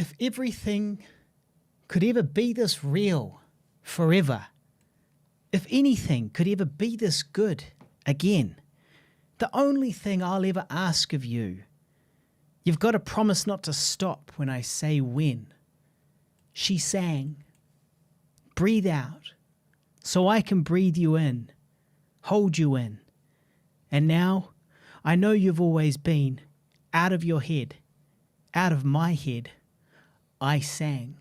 if everything could ever be this real forever, if anything could ever be this good again, the only thing I'll ever ask of you, you've got to promise not to stop when I say when. She sang, breathe out, so I can breathe you in, hold you in. And now, I know you've always been out of your head, out of my head, I sang.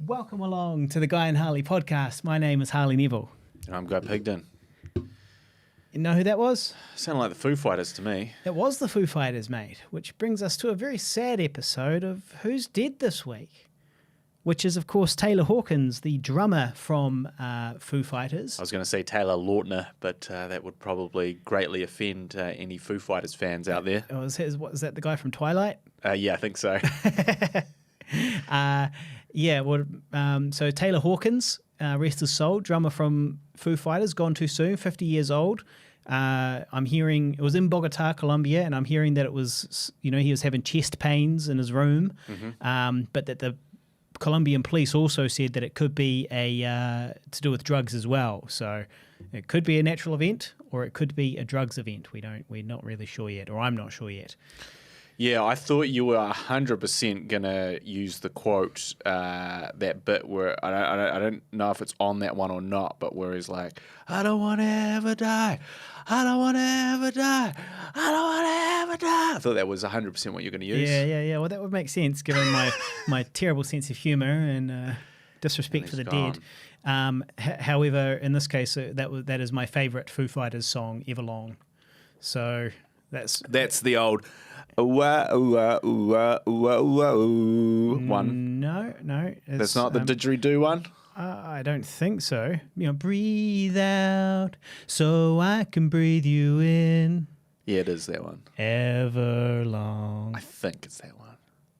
Welcome along to the Guy and Harley podcast. My name is Harley Neville. And I'm Guy Pigden. You know who that was? Sounded like the Foo Fighters to me. It was the Foo Fighters, mate, which brings us to a very sad episode of Who's Dead This Week, which is, of course, Taylor Hawkins, the drummer from Foo Fighters. I was going to say Taylor Lautner, but that would probably greatly offend any Foo Fighters fans out there. Oh, is that the guy from Twilight? Yeah, I think so. So Taylor Hawkins, rest his soul, drummer from Foo Fighters, gone too soon, 50 years old. I'm hearing, it was in Bogota, Colombia, and I'm hearing that it was, he was having chest pains in his room, but that the Colombian police also said that it could be to do with drugs as well. So it could be a natural event or it could be a drugs event. We're not really sure yet, or I'm not sure yet. Yeah, I thought you were 100% going to use the quote, that bit where, I don't know if it's on that one or not, but where he's like, I don't want to ever die. I don't want to ever die. I don't want to ever die. I thought that was 100% what you're going to use. Yeah. Well, that would make sense given my terrible sense of humour and disrespect for the dead. However, in this case, that is my favourite Foo Fighters song, Everlong. So that's the old one. No. That's not the didgeridoo one? I don't think so. Breathe out so I can breathe you in. Yeah, it is that one. Everlong. I think it's that one.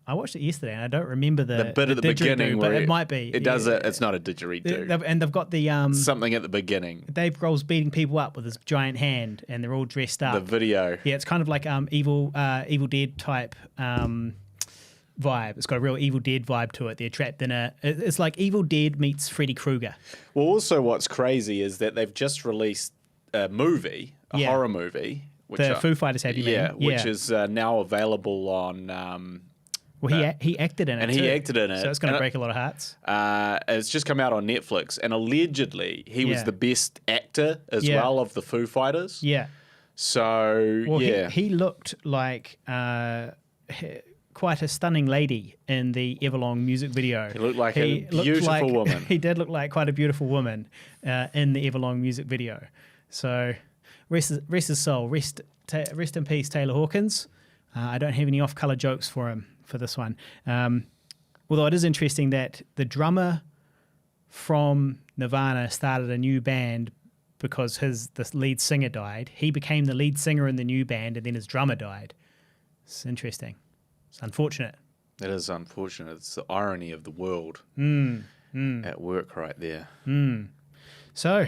I watched it yesterday and I don't remember the bit at the beginning, but it might be. It does it. It's not a didgeridoo. And they've got the something at the beginning. Dave Grohl's beating people up with his giant hand, and they're all dressed up. The video. Yeah, it's kind of like Evil Dead type vibe. It's got a real Evil Dead vibe to it. They're trapped in it's like Evil Dead meets Freddy Krueger. Well, also what's crazy is that they've just released a movie, a horror movie. The Foo Fighters have, you mean? Yeah, which is now available on... Well, he acted in it. And he acted in it. So it's going to break a lot of hearts. It's just come out on Netflix. And allegedly, he was the best actor as well of the Foo Fighters. Yeah. So, He looked like quite a stunning lady in the Everlong music video. He looked like a beautiful woman. He did look like quite a beautiful woman in the Everlong music video. So, rest his soul. Rest in peace, Taylor Hawkins. I don't have any off-color jokes for him for this one. Although it is interesting that the drummer from Nirvana started a new band because the lead singer died. He became the lead singer in the new band, and then his drummer died. It's interesting. It's unfortunate. It is unfortunate. It's the irony of the world at work right there. So,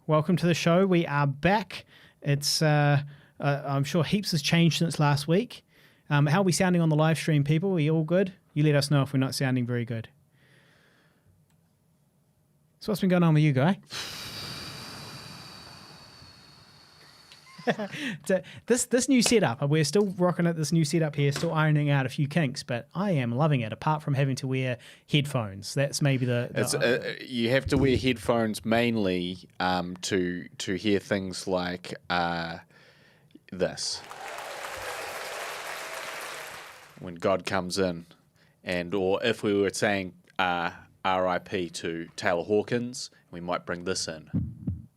welcome to the show. We are back. It's I'm sure heaps has changed since last week. How are we sounding on the live stream, people? Are we all good? You let us know if we're not sounding very good. So what's been going on with you, Guy? This new setup, we're still rocking at this new setup here, still ironing out a few kinks, but I am loving it, apart from having to wear headphones. That's maybe you have to wear headphones mainly to hear things like this. When God comes in, or if we were saying R.I.P. to Taylor Hawkins, we might bring this in.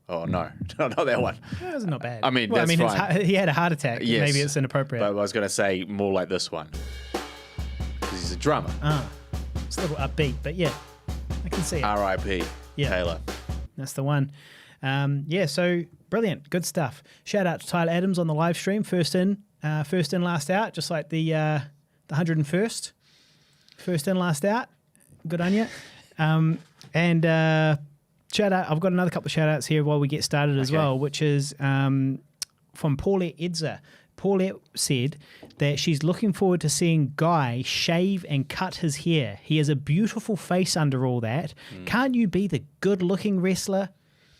Oh, no, not that one. That's not bad. I mean, that's fine. He had a heart attack. Yes, maybe it's inappropriate. But I was going to say more like this one. Because he's a drummer. It's a little upbeat, but yeah, I can see it. R.I.P. Taylor. That's the one. So brilliant. Good stuff. Shout out to Tyler Adams on the live stream. First in, last out, just like the 101st. First in, last out. Good on you. Shout out, I've got another couple of shout outs here while we get started as well, which is from Paulette Edzer. Paulette said that she's looking forward to seeing Guy shave and cut his hair. He has a beautiful face under all that. Can't you be the good-looking wrestler?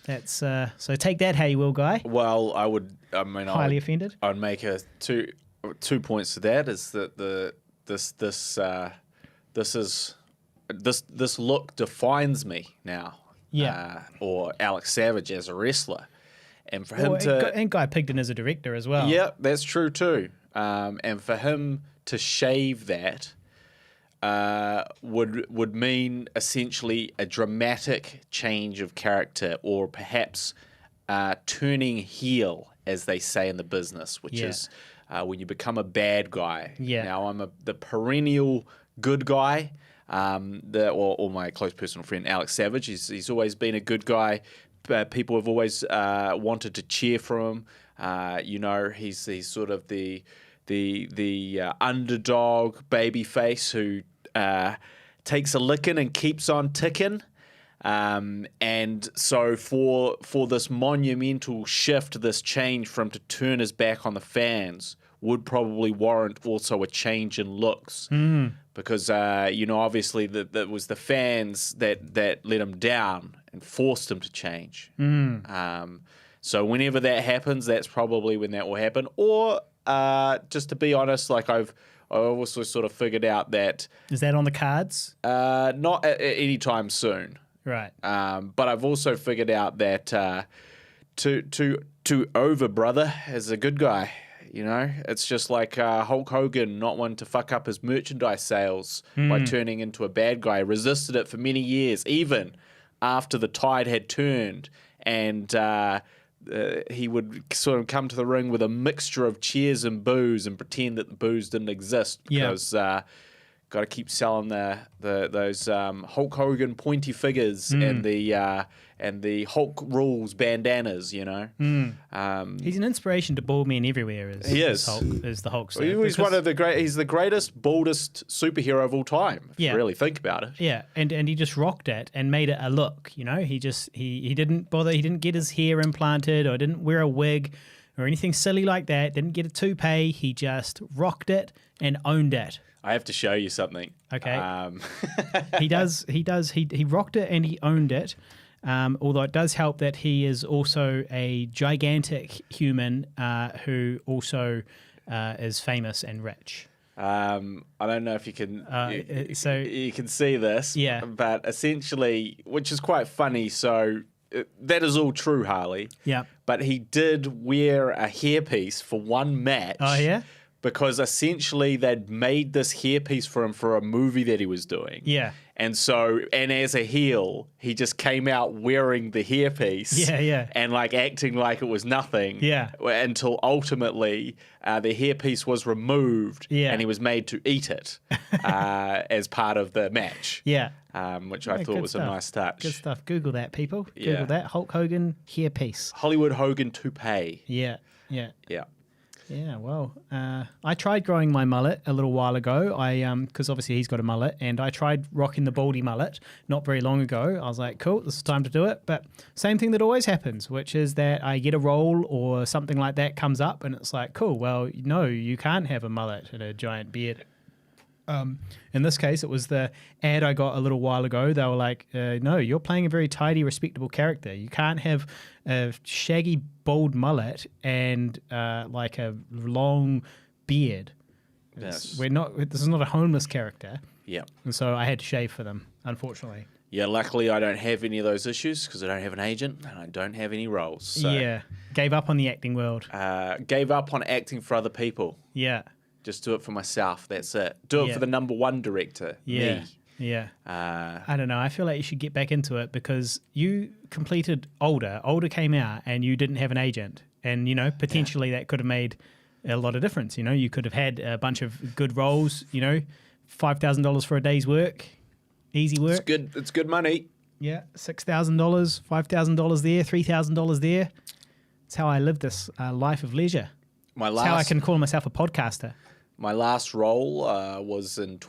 That's so take that how you will, Guy. Well, I would. I mean, Highly offended. I'd make two points to that. Is that this look defines me now. Yeah. Or Alex Savage as a wrestler, and for him and Guy Pigden as a director as well. Yeah, that's true too. And for him to shave that would mean essentially a dramatic change of character, or perhaps turning heel, as they say in the business, which is when you become a bad guy. Yeah. Now I'm the perennial good guy. Or my close personal friend Alex Savage. He's always been a good guy. People have always wanted to cheer for him. He's sort of the underdog baby face who takes a licking and keeps on ticking. And so for this monumental shift, this change from to turn his back on the fans would probably warrant also a change in looks. Because, obviously that was the fans that let him down and forced him to change. So whenever that happens, that's probably when that will happen. Or just to be honest, like I've also sort of figured out that... Is that on the cards? Not at any time soon. Right. But I've also figured out that to over brother is a good guy. You know, it's just like Hulk Hogan not wanting to fuck up his merchandise sales by turning into a bad guy. Resisted it for many years, even after the tide had turned, and he would sort of come to the ring with a mixture of cheers and boos and pretend that the boos didn't exist because got to keep selling those Hulk Hogan pointy figures and the Hulk rules bandanas. You know, he's an inspiration to bald men everywhere. He is. Is the Hulk. He's one of the great. He's the greatest, baldest superhero of all time. If you really think about it. Yeah, and he just rocked it and made it a look. You know, he didn't bother. He didn't get his hair implanted or didn't wear a wig or anything silly like that. Didn't get a toupee. He just rocked it and owned it. I have to show you something. Okay. He does. He rocked it and he owned it. Although it does help that he is also a gigantic human who also is famous and rich. I don't know if you can. You can see this. Yeah. But essentially, which is quite funny. So that is all true, Harley. Yeah. But he did wear a hairpiece for one match. Oh yeah. Because essentially they'd made this hairpiece for him for a movie that he was doing. Yeah. And so, and as a heel, he just came out wearing the hairpiece. Yeah. And like acting like it was nothing. Yeah. Until ultimately the hairpiece was removed. Yeah. And he was made to eat it as part of the match. Yeah. Which I thought was a nice touch. Good stuff. Google that, people. Yeah. Google that. Hulk Hogan hairpiece. Hollywood Hogan toupee. Yeah. Yeah, well, I tried growing my mullet a little while ago. Because obviously he's got a mullet, and I tried rocking the baldy mullet not very long ago. I was like, cool, this is time to do it. But same thing that always happens, which is that I get a role or something like that comes up, and it's like, cool, well, no, you can't have a mullet and a giant beard. In this case, it was the ad I got a little while ago. They were like, no, you're playing a very tidy, respectable character. You can't have a shaggy, bald mullet and like a long beard. Yes. This is not a homeless character. Yeah. And so I had to shave for them, unfortunately. Yeah, luckily I don't have any of those issues because I don't have an agent and I don't have any roles. So, yeah. Gave up on the acting world. Gave up on acting for other people. Yeah. Just do it for myself. That's it. Do it for the number one director. Yeah. Me. Yeah. I don't know. I feel like you should get back into it because you completed Older. Older came out and you didn't have an agent. And, you know, potentially that could have made a lot of difference. You know, you could have had a bunch of good roles, you know, $5,000 for a day's work. Easy work. It's good. It's good money. Yeah. $6,000, $5,000 there, $3,000 there. That's how I live this life of leisure. That's how I can call myself a podcaster. My last role was in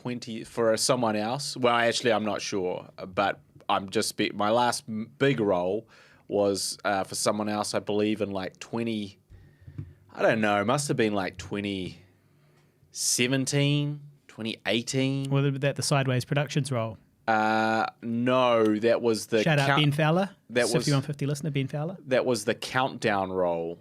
for someone else. Well, actually, I'm not sure, but my last big role was for someone else. I believe in like I don't know. It must have been like 2017, 2018. Was that the Sideways Productions role? No, that was the Shout out Ben Fowler. That was 5150 listener Ben Fowler. That was the countdown role.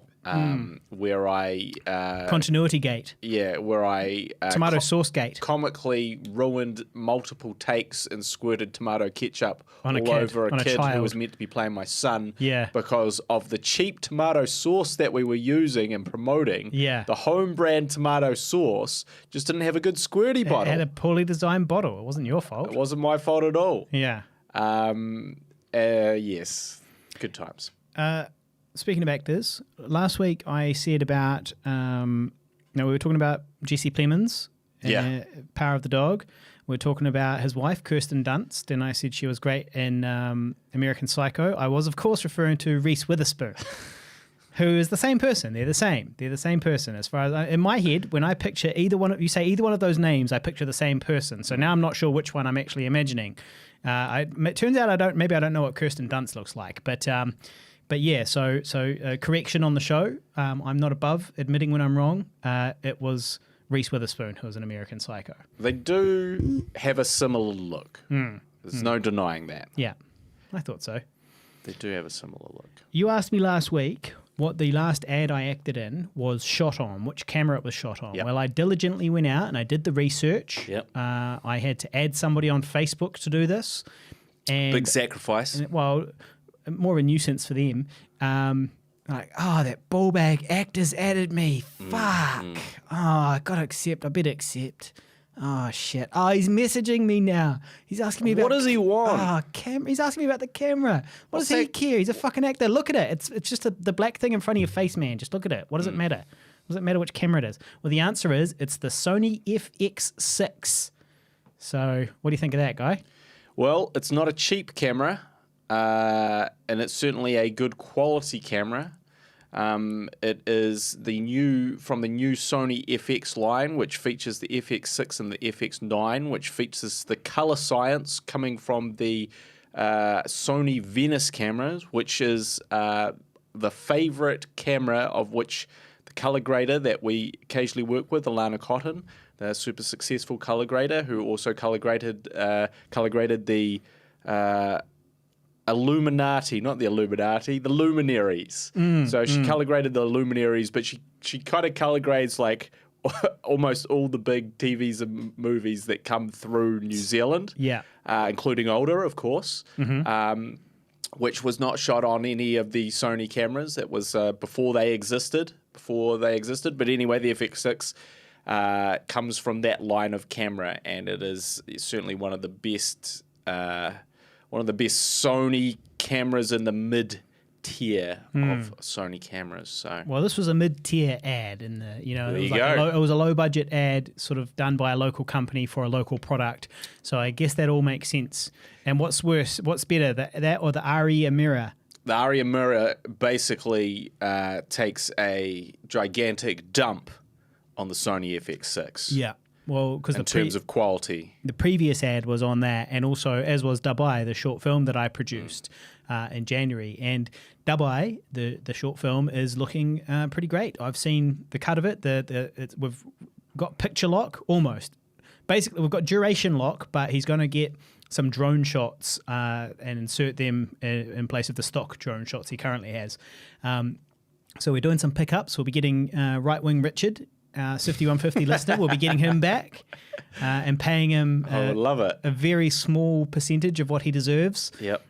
Where I Continuity Gate. Yeah, where I Tomato Sauce Gate. Comically ruined multiple takes and squirted tomato ketchup On a all kid, over on a a kid child. who was meant to be playing my son. Yeah. Because of the cheap tomato sauce that we were using and promoting. Yeah. The home brand tomato sauce just didn't have a good squirty It bottle. had a poorly designed bottle. It wasn't your fault. It wasn't my fault at all. Yeah. Yes. Good times. Speaking of actors, last week I said about, we were talking about Jesse Plemons, Power of the Dog. We were talking about his wife, Kirsten Dunst, and I said she was great in American Psycho. I was, of course, referring to Reese Witherspoon, who is the same person. They're the same. They're the same person. As far as in my head, when I picture either one of you say either one of those names, I picture the same person. So now I'm not sure which one I'm actually imagining. It turns out I don't know what Kirsten Dunst looks like, but yeah, so correction on the show. I'm not above admitting when I'm wrong. It was Reese Witherspoon who was an American Psycho. They do have a similar look. There's no denying that. Yeah, I thought so. They do have a similar look. You asked me last week what the last ad I acted in was shot on, which camera it was shot on. Yep. Well, I diligently went out and I did the research. Yep. I had to add somebody on Facebook to do this. And Big sacrifice. well, more of a nuisance for them. That ball bag actor's added me. Fuck. I better accept. Oh, shit. Oh, he's messaging me now. He's asking me about... What does he want? He's asking me about the camera. What does he care? He's a fucking actor. Look at it. It's just the black thing in front of your face, man. Just look at it. What does it matter? Does it matter which camera it is? Well, the answer is it's the Sony FX6. So what do you think of that, Guy? Well, it's not a cheap camera, and it's certainly a good quality camera. It is from the new Sony FX line, which features the FX6 and the FX9, which features the color science coming from the Sony Venice cameras, which is the favorite camera of which the color grader that we occasionally work with, Alana Cotton, the super successful color grader, who also color graded the Illuminati, not the Illuminati, the Luminaries. So she color graded the Luminaries, but she kind of color grades like almost all the big TVs and movies that come through New Zealand, including older, of course, which was not shot on any of the Sony cameras. It was before they existed. But anyway, the FX6 comes from that line of camera, and it's certainly one of the best Sony cameras in the mid-tier of Sony cameras. So, well, this was a mid-tier ad, it was a low-budget ad, sort of done by a local company for a local product. So I guess that all makes sense. And what's worse? What's better, that or the Aria mirror? The Aria mirror basically takes a gigantic dump on the Sony FX6. Yeah. Well, because in terms of quality, the previous ad was on that, and also as was Dubai, the short film that I produced in January. And Dubai, the short film, is looking pretty great. I've seen the cut of it. We've got picture lock almost. Basically, we've got duration lock, but he's going to get some drone shots and insert them in place of the stock drone shots he currently has. So we're doing some pickups. We'll be getting Right Wing Richard, 5150 listener. We'll be getting him back and paying him I would love it. A very small percentage of what he deserves. Yep.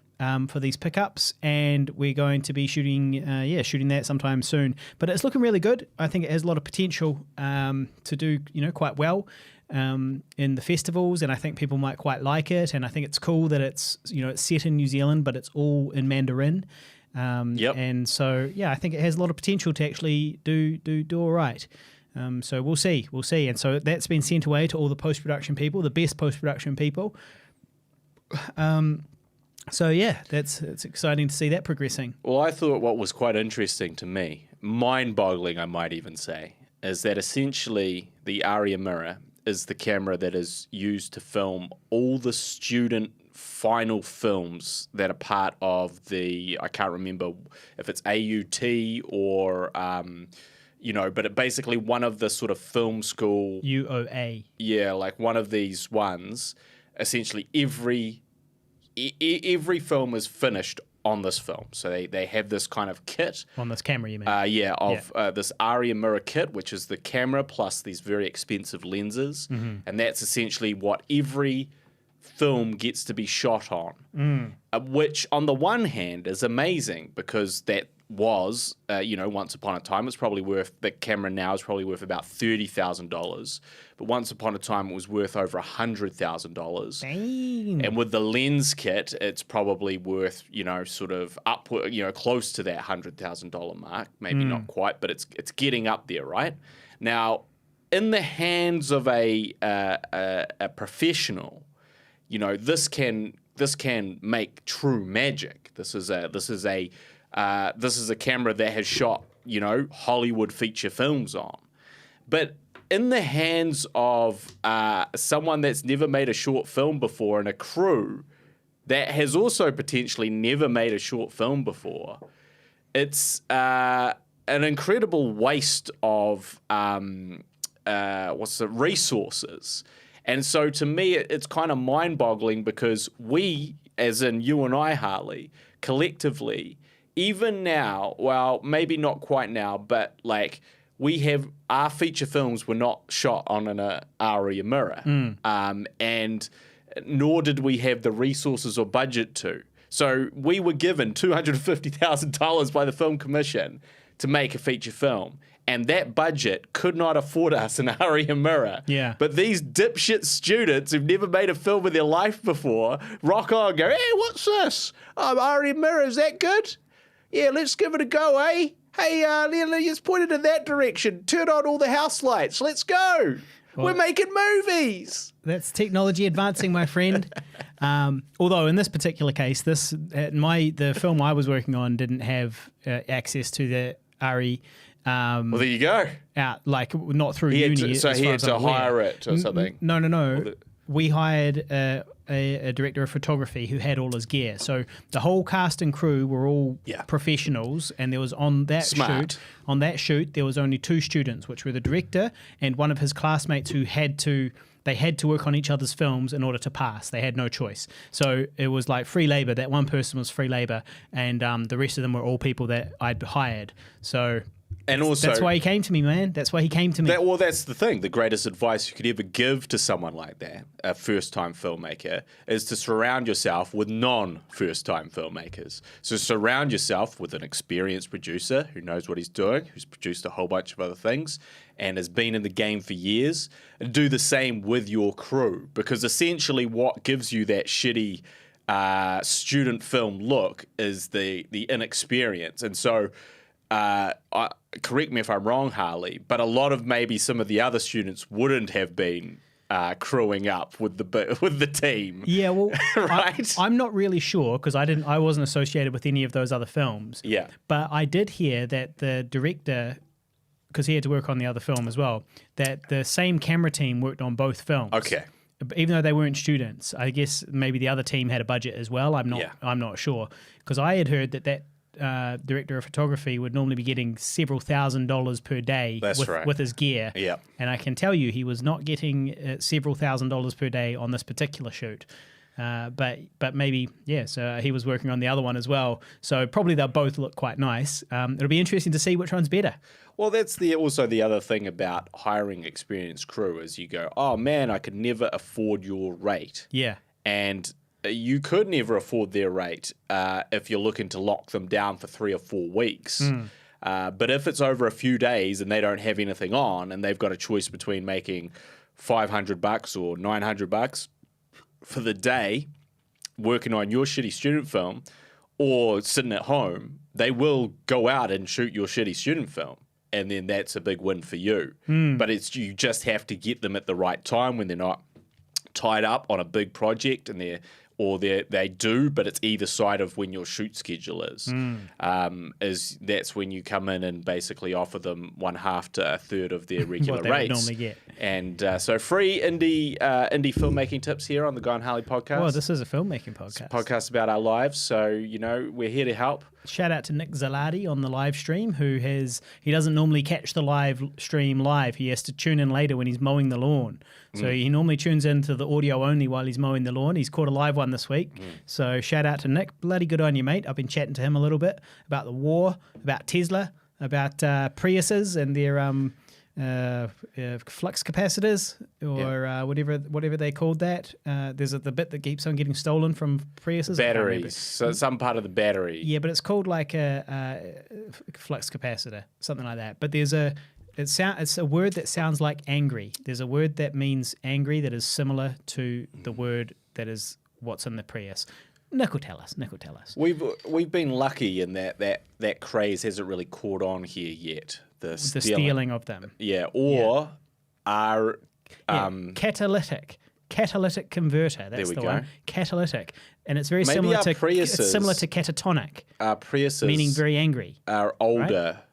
For these pickups, and we're going to be shooting that sometime soon. But it's looking really good. I think it has a lot of potential to do quite well in the festivals, and I think people might quite like it. And I think it's cool that it's it's set in New Zealand, but it's all in Mandarin. And so I think it has a lot of potential to actually do all right. So we'll see. And so that's been sent away to all the post-production people, the best post-production people. So it's exciting to see that progressing. Well, I thought what was quite interesting to me, mind-boggling I might even say, is that essentially the Aria mirror is the camera that is used to film all the student final films that are part of the, I can't remember if it's AUT or but basically one of the sort of film school UOA. Yeah, like one of these ones. Essentially, every film is finished on this film. So they have this kind of kit. On this camera, you mean? This Aria mirror kit, which is the camera plus these very expensive lenses. And that's essentially what every film gets to be shot on. Which, on the one hand, is amazing because that was, once upon a time, the camera now is probably worth about $30,000. But once upon a time, it was worth over $100,000. Dang. And with the lens kit, it's probably worth, sort of upward, close to that $100,000 mark. Maybe not quite, but it's getting up there, right? Now, in the hands of a professional, this can make true magic. This is a camera that has shot, Hollywood feature films on. But in the hands of someone that's never made a short film before and a crew that has also potentially never made a short film before, it's an incredible waste of resources. And so to me, it's kind of mind-boggling because we, as in you and I, Harley, collectively, even now, well, maybe not quite now, but like our feature films were not shot on an Aria mirror, and nor did we have the resources or budget to. So we were given $250,000 by the Film Commission to make a feature film. And that budget could not afford us an Aria mirror. Yeah. But these dipshit students who've never made a film in their life before rock on and go, hey, what's this? Aria mirror, is that good? Yeah, let's give it a go, eh? Hey, let's point it in that direction. Turn on all the house lights. Let's go. Well, we're making movies. That's technology advancing, my friend. Although in this particular case, the film I was working on didn't have access to the Aria. Well, there you go. Not through uni. He had to hire it or something. No. We hired a director of photography who had all his gear. So the whole cast and crew were all professionals, and there was on that shoot there was only 2 students, which were the director and one of his classmates who had to work on each other's films in order to pass. They had no choice. So it was like free labor. That one person was free labor, and the rest of them were all people that I'd hired. So. And also, that's why he came to me, man. That's why he came to me. That's the thing. The greatest advice you could ever give to someone like that, a first-time filmmaker, is to surround yourself with non-first-time filmmakers. So surround yourself with an experienced producer who knows what he's doing, who's produced a whole bunch of other things, and has been in the game for years. And do the same with your crew, because essentially what gives you that shitty student film look is the inexperience. And so... correct me if I'm wrong, Harley, but a lot of maybe some of the other students wouldn't have been crewing up with the team. Yeah, well, right? I'm not really sure because I wasn't associated with any of those other films. Yeah, but I did hear that the director, because he had to work on the other film as well, that the same camera team worked on both films. Okay. Even though they weren't students, I guess maybe the other team had a budget as well. I'm not sure because I had heard that director of photography would normally be getting several $1,000s per day with his gear. Yeah. And I can tell you he was not getting several $1,000s per day on this particular shoot. But maybe, so he was working on the other one as well. So probably they'll both look quite nice. It'll be interesting to see which one's better. Well, that's also the other thing about hiring experienced crew is you go, oh man, I could never afford your rate. Yeah. And you could never afford their rate if you're looking to lock them down for 3 or 4 weeks. But if it's over a few days and they don't have anything on and they've got a choice between making $500 or $900 for the day working on your shitty student film or sitting at home, they will go out and shoot your shitty student film. And then that's a big win for you. But you just have to get them at the right time when they're not tied up on a big project and they do, but it's either side of when your shoot schedule is. That's when you come in and basically offer them 1/2 to 1/3 of their regular what they rates. Would normally get. And so free indie filmmaking tips here on the Guy and Harley podcast. Well, this is a filmmaking podcast. It's a podcast about our lives, so we're here to help. Shout out to Nick Zaladi on the live stream, he doesn't normally catch the live stream live. He has to tune in later when he's mowing the lawn. So he normally tunes into the audio only while he's mowing the lawn. He's caught a live one this week. So shout out to Nick. Bloody good on you, mate. I've been chatting to him a little bit about the war, about Tesla, about Priuses and their flux capacitors or whatever they called that. There's the bit that keeps on getting stolen from Priuses. Batteries. So some part of the battery. Yeah, but it's called like a flux capacitor, something like that. But it's a word that sounds like angry. There's a word that means angry that is similar to the word that is what's in the Prius. Nick will tell us. We've been lucky in that craze hasn't really caught on here yet. The stealing of them. Yeah, or our catalytic converter. That's the one. Catalytic, and it's very similar to Priuses, it's similar to catatonic. Priuses, meaning very angry. Are older. Right?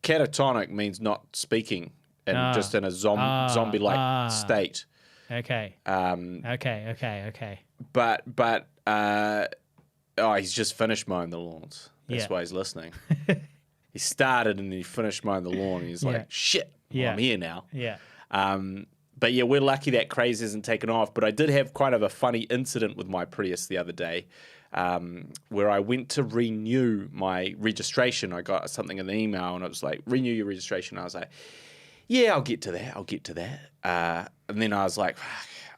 Catatonic means not speaking and just in a zombie-like state. Okay. Okay. But he's just finished mowing the lawns. That's why he's listening. He started and then he finished mowing the lawn. And he's like, shit, I'm here now. Yeah. But yeah, we're lucky that craze hasn't taken off. But I did have kind of a funny incident with my Prius the other day where I went to renew my registration. I got something in the email and it was like, renew your registration. I was like, yeah, I'll get to that. And then I was like,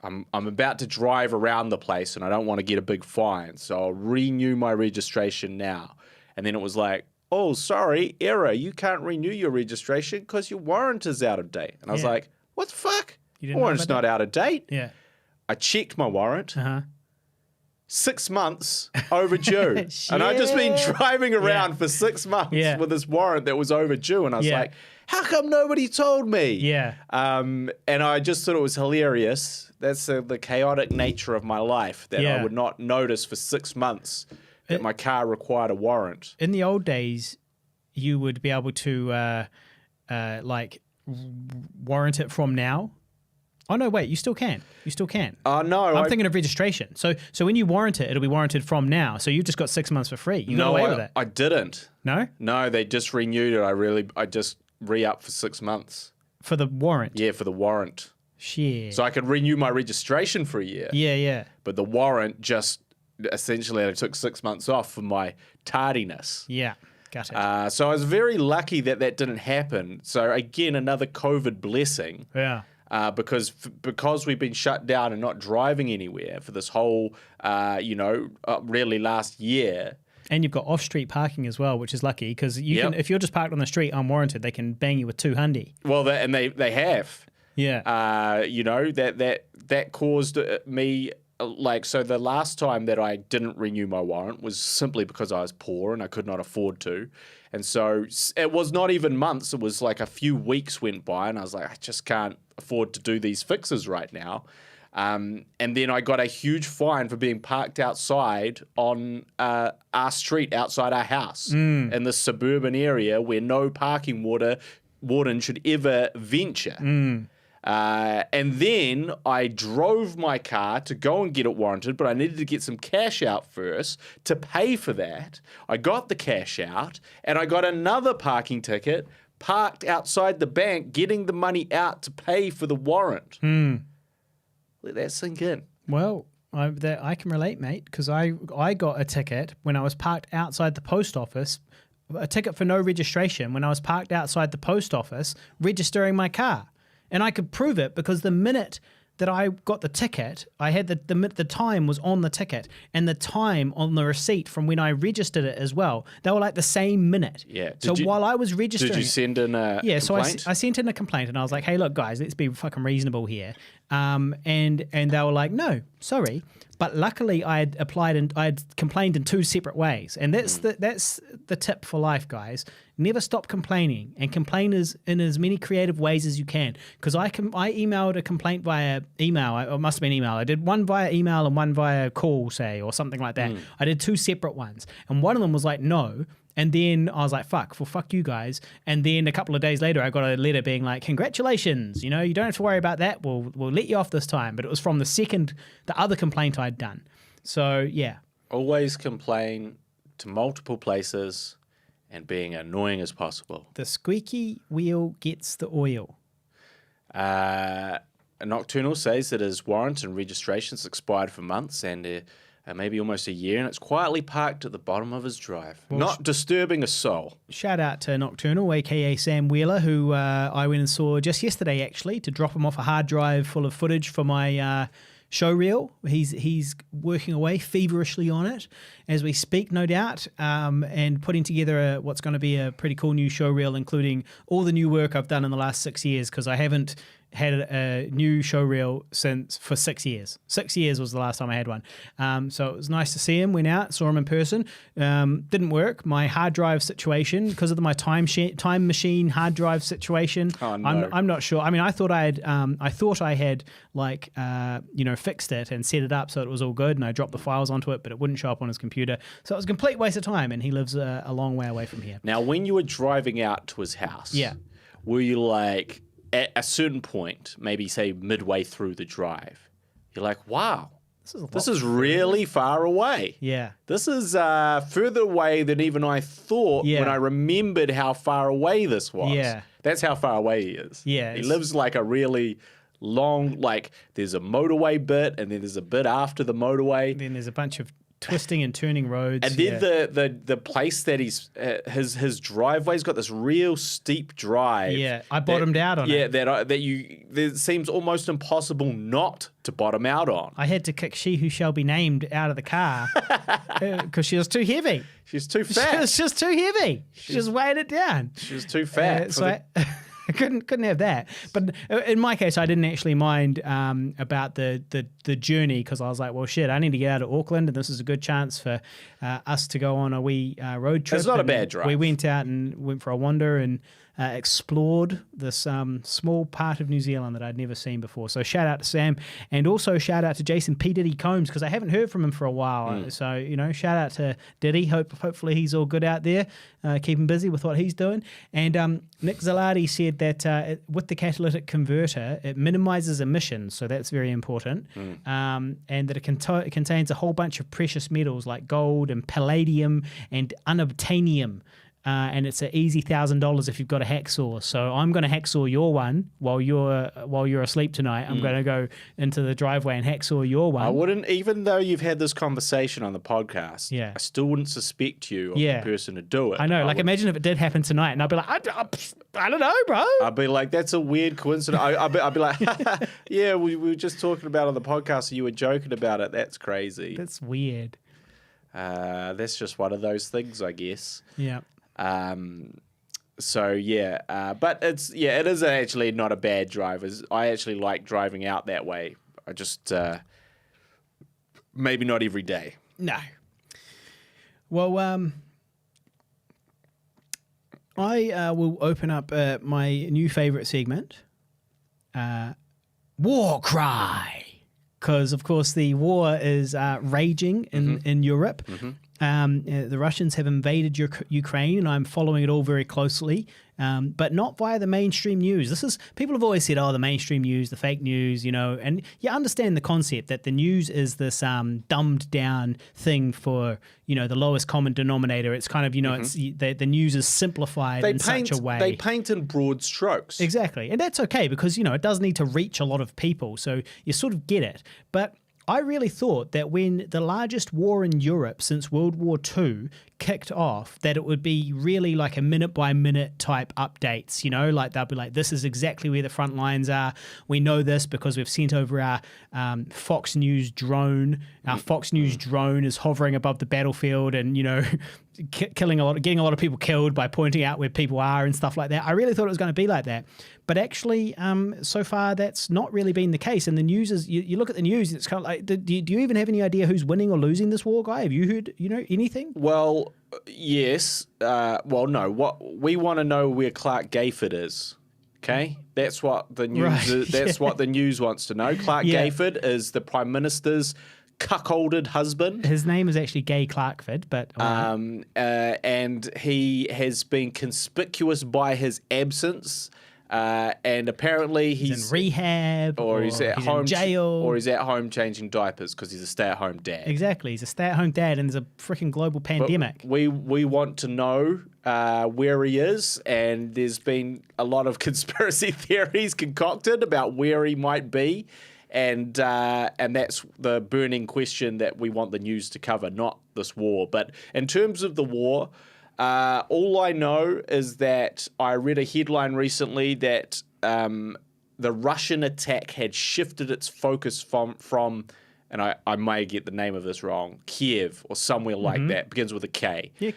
I'm about to drive around the place and I don't want to get a big fine. So I'll renew my registration now. And then it was like, oh, sorry, error. You can't renew your registration because your warrant is out of date. And I was like, what the fuck? Warrant's not out of date. Yeah. I checked my warrant. 6 months overdue. And I'd just been driving around for 6 months with this warrant that was overdue. And I was like, how come nobody told me? Yeah. And I just thought it was hilarious. That's the chaotic nature of my life, that I would not notice for 6 months that my car required a warrant. In the old days, you would be able to warrant it from now. Oh, no, wait, you still can. No. I'm thinking of registration. So when you warrant it, it'll be warranted from now. So you've just got 6 months for free. You got away with it. I didn't. No? No, they just renewed it. I just re-upped for 6 months. For the warrant? Yeah, for the warrant. Shit. So I could renew my registration for a year. Yeah. But the warrant just essentially I took 6 months off for my tardiness. Yeah, got it. So I was very lucky that didn't happen. So again, another COVID blessing. Yeah. Because we've been shut down and not driving anywhere for this whole, really last year. And you've got off-street parking as well, which is lucky because you can, if you're just parked on the street unwarranted, they can bang you with $200. Well, they have. Yeah. That caused me. So the last time that I didn't renew my warrant was simply because I was poor and I could not afford to. And so it was not even months. It was like a few weeks went by and I was like, I just can't afford to do these fixes right now. And then I got a huge fine for being parked outside on our street outside our house in this suburban area where no parking warden should ever venture. And then I drove my car to go and get it warranted, but I needed to get some cash out first to pay for that. I got the cash out, and I got another parking ticket, parked outside the bank, getting the money out to pay for the warrant. Let that sink in. Well, I can relate, mate, because I got a ticket when I was parked outside the post office, a ticket for no registration when I was parked outside the post office registering my car. And I could prove it because the minute that I got the ticket, I had the time was on the ticket and the time on the receipt from when I registered it as well. They were like the same minute. Yeah. While I was registering, did you send in a complaint? So I sent in a complaint and I was like, hey, look, guys, let's be fucking reasonable here. And they were like, no, sorry. But luckily, I had complained in two separate ways, and that's the tip for life, guys. Never stop complaining, and complain in as many creative ways as you can. Because I emailed a complaint via email. It must have been email. I did one via email and one via call, say, or something like that. I did two separate ones, and one of them was like no. And then I was like, fuck you guys. And then a couple of days later, I got a letter being like, congratulations, you don't have to worry about that. We'll let you off this time. But it was from the other complaint I'd done. So, yeah. Always complain to multiple places and being annoying as possible. The squeaky wheel gets the oil. Nocturnal says that his warrant and registration's expired for months and maybe almost a year, and it's quietly parked at the bottom of his drive, not disturbing a soul. Shout out to Nocturnal, aka Sam Wheeler, who I went and saw just yesterday, actually, to drop him off a hard drive full of footage for my show reel. He's working away feverishly on it as we speak, no doubt, and putting together what's going to be a pretty cool new show reel, including all the new work I've done in the last 6 years, because I haven't had a new show reel for 6 years. 6 years was the last time I had one. So it was nice to see him. Went out, saw him in person. Didn't work. My hard drive situation, because of my time machine hard drive situation. Oh, no. I'm not sure. I mean, I thought I had like fixed it and set it up so it was all good, and I dropped the files onto it, but it wouldn't show up on his computer. So it was a complete waste of time. And he lives a long way away from here. Now, when you were driving out to his house, were you like, at a certain point, maybe say midway through the drive, you're like, wow, this is really far away. Yeah. This is further away than even I thought when I remembered how far away this was. Yeah. That's how far away he is. Yeah. He lives like a really long, like there's a motorway bit and then there's a bit after the motorway. Then there's a bunch of twisting and turning roads. And then the place that he's his driveway's got this real steep drive. Yeah, I bottomed out on it. Yeah, that seems almost impossible not to bottom out on. I had to kick She Who Shall Be Named out of the car because she was too heavy. She's too fat. She was just too heavy. She just weighed it down. She was too fat. I couldn't have that. But in my case, I didn't actually mind about the journey, because I was like, well, shit, I need to get out of Auckland, and this is a good chance for us to go on a wee road trip. It's not a bad drive. We went out and went for a wander and explored this small part of New Zealand that I'd never seen before. So shout out to Sam, and also shout out to Jason P. Diddy Combs, because I haven't heard from him for a while. So, shout out to Diddy. Hopefully he's all good out there. Keep him busy with what he's doing. And Nick Zalati said that with the catalytic converter, it minimizes emissions, so that's very important. And that it contains a whole bunch of precious metals like gold and palladium and unobtainium. And it's an easy $1,000 if you've got a hacksaw. So I'm going to hacksaw your one while you're asleep tonight. I'm going to go into the driveway and hacksaw your one. I wouldn't, even though you've had this conversation on the podcast. Yeah. I still wouldn't suspect you of the person to do it. I know. Imagine if it did happen tonight, and I'd be like, I don't know, bro. I'd be like, that's a weird coincidence. I'd be like, yeah, we were just talking about it on the podcast. So you were joking about it. That's crazy. That's weird. That's just one of those things, I guess. Yeah. But it is actually not a bad drive. I actually like driving out that way. I just maybe not every day. No. Well, I will open up my new favorite segment, War Cry, because of course the war is raging in Europe. The Russians have invaded Ukraine, and I'm following it all very closely, but not via the mainstream news. People have always said, the mainstream news, the fake news, and you understand the concept that the news is this dumbed down thing for, the lowest common denominator. It's kind of, it's the news is simplified in such a way. They paint in broad strokes. Exactly. And that's okay, because, it does need to reach a lot of people. So you sort of get it. But I really thought that when the largest war in Europe since World War II kicked off, that it would be really like a minute-by-minute type updates, like they'll be like, this is exactly where the front lines are. We know this because we've sent over our Fox News drone. Our Fox News drone is hovering above the battlefield and, getting a lot of people killed by pointing out where people are and stuff like that. I really thought it was going to be like that. But actually, so far, that's not really been the case. And the news is, you look at the news, it's kind of like, do you even have any idea who's winning or losing this war, Guy? Have you heard, anything? Well, yes. No. What we want to know where Clark Gayford is. Okay, that's what the news. That's what the news wants to know. Clark Gayford is the Prime Minister's cuckolded husband. His name is actually Gay Clarkford, but and he has been conspicuous by his absence And apparently He's in rehab, or he's at home in jail, or he's at home changing diapers because he's a stay-at-home dad. Exactly, he's a stay-at-home dad, and there's a freaking global pandemic. But we want to know where he is, and there's been a lot of conspiracy theories concocted about where he might be, and that's the burning question that we want the news to cover, not this war. But in terms of the war, all I know is that I read a headline recently that the Russian attack had shifted its focus from and I may get the name of this wrong, Kiev or somewhere like that. Begins with a K. Yeah,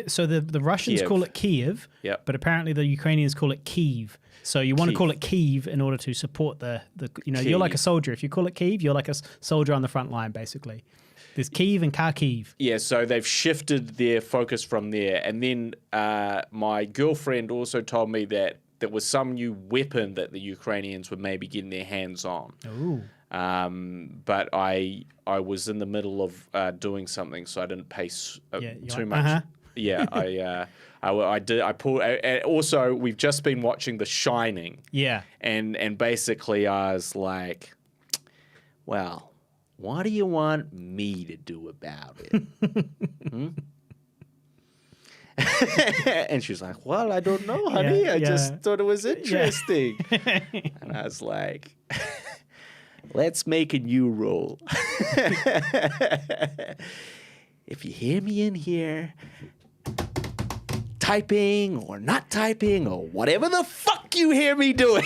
so the Russians Kiev. call it Kiev, Yep. but apparently the Ukrainians call it Kyiv. So you want to call it Kyiv in order to support the you're like a soldier. If you call it Kyiv, you're like a soldier on the front line, basically. There's Kyiv and Kharkiv. Yeah, so they've shifted their focus from there. And then my girlfriend also told me that there was some new weapon that the Ukrainians were maybe getting their hands on. Ooh. But I was in the middle of doing something, so I didn't pay too much. Uh-huh. Yeah, I did. I pulled. And also, we've just been watching The Shining. Yeah. And basically, I was like, well, what do you want me to do about it? And she's like, well, I don't know, honey. I just thought it was interesting. And I was like, let's make a new rule. If you hear me in here typing or not typing or whatever the fuck you hear me doing,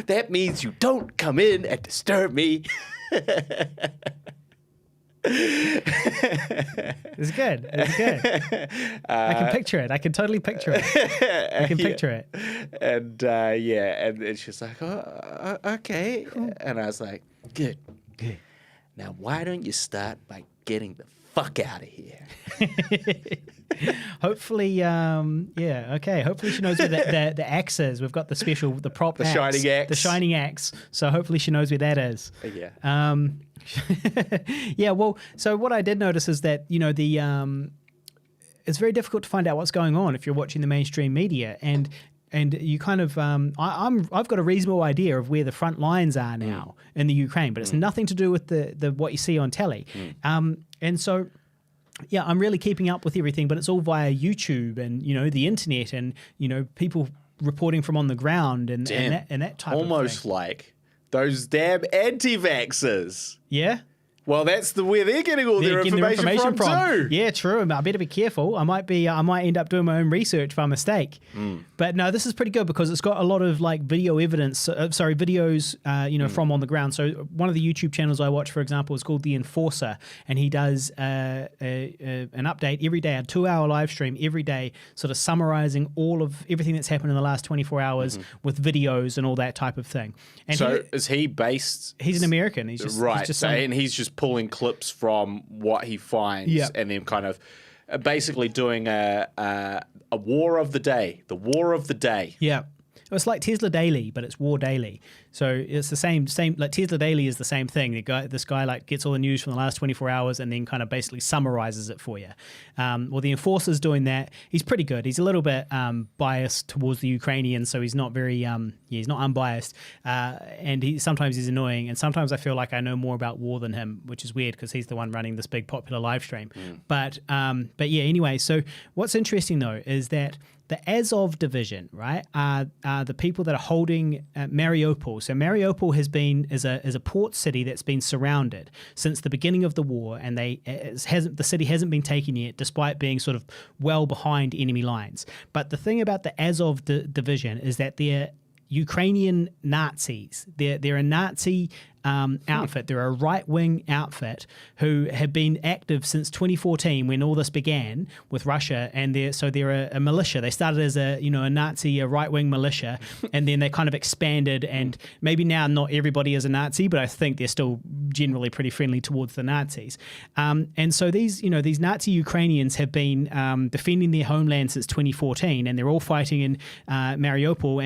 that means you don't come in and disturb me. It's good. It's good. I can picture it. I can totally picture it. I can picture it. And and she's like, oh, okay. Cool. And I was like, good. Now, why don't you start by getting the fuck out of here? Hopefully, okay. Hopefully she knows where the axe is. We've got the prop the axe. Shining axe. The shining axe. So hopefully she knows where that is. Yeah. Yeah, well, so what I did notice is that, it's very difficult to find out what's going on if you're watching the mainstream media, and you kind of, I've got a reasonable idea of where the front lines are now in the Ukraine, but it's nothing to do with the what you see on telly. And so, yeah, I'm really keeping up with everything, but it's all via YouTube and, the internet and, people reporting from on the ground and that type of thing. Almost like those damn anti-vaxxers. Yeah? Well, that's where they're getting all their information from too. Yeah, true. I better be careful. I might end up doing my own research by mistake. But no, this is pretty good because it's got a lot of videos, from on the ground. So one of the YouTube channels I watch, for example, is called The Enforcer, and he does an update every day, a 2-hour live stream every day, sort of summarizing all of everything that's happened in the last 24 hours with videos and all that type of thing. And so is he based? He's an American. He's just right. And he's just pulling clips from what he finds and then kind of basically doing a war of the day, the war of the day. Yeah. It's like Tesla Daily, but it's War Daily. So it's the same like Tesla Daily is the same thing. This guy gets all the news from the last 24 hours and then kind of basically summarizes it for you. Well, the Enforcer's doing that. He's pretty good. He's a little bit biased towards the Ukrainians, so he's not very he's not unbiased. And sometimes he's annoying, and sometimes I feel like I know more about war than him, which is weird because he's the one running this big popular live stream. But yeah, anyway. So what's interesting though is that the Azov division, right, are the people that are holding Mariupol. So Mariupol is a port city that's been surrounded since the beginning of the war, and the city hasn't been taken yet, despite being sort of well behind enemy lines. But the thing about the Azov division is that they're Ukrainian Nazis. They're a Nazi outfit. They're a right-wing outfit who have been active since 2014 when all this began with Russia, and they're a militia. They started as a Nazi, a right-wing militia, and then they kind of expanded, and maybe now not everybody is a Nazi, but I think they're still generally pretty friendly towards the Nazis. And so these Nazi Ukrainians have been defending their homeland since 2014, and they're all fighting in Mariupol,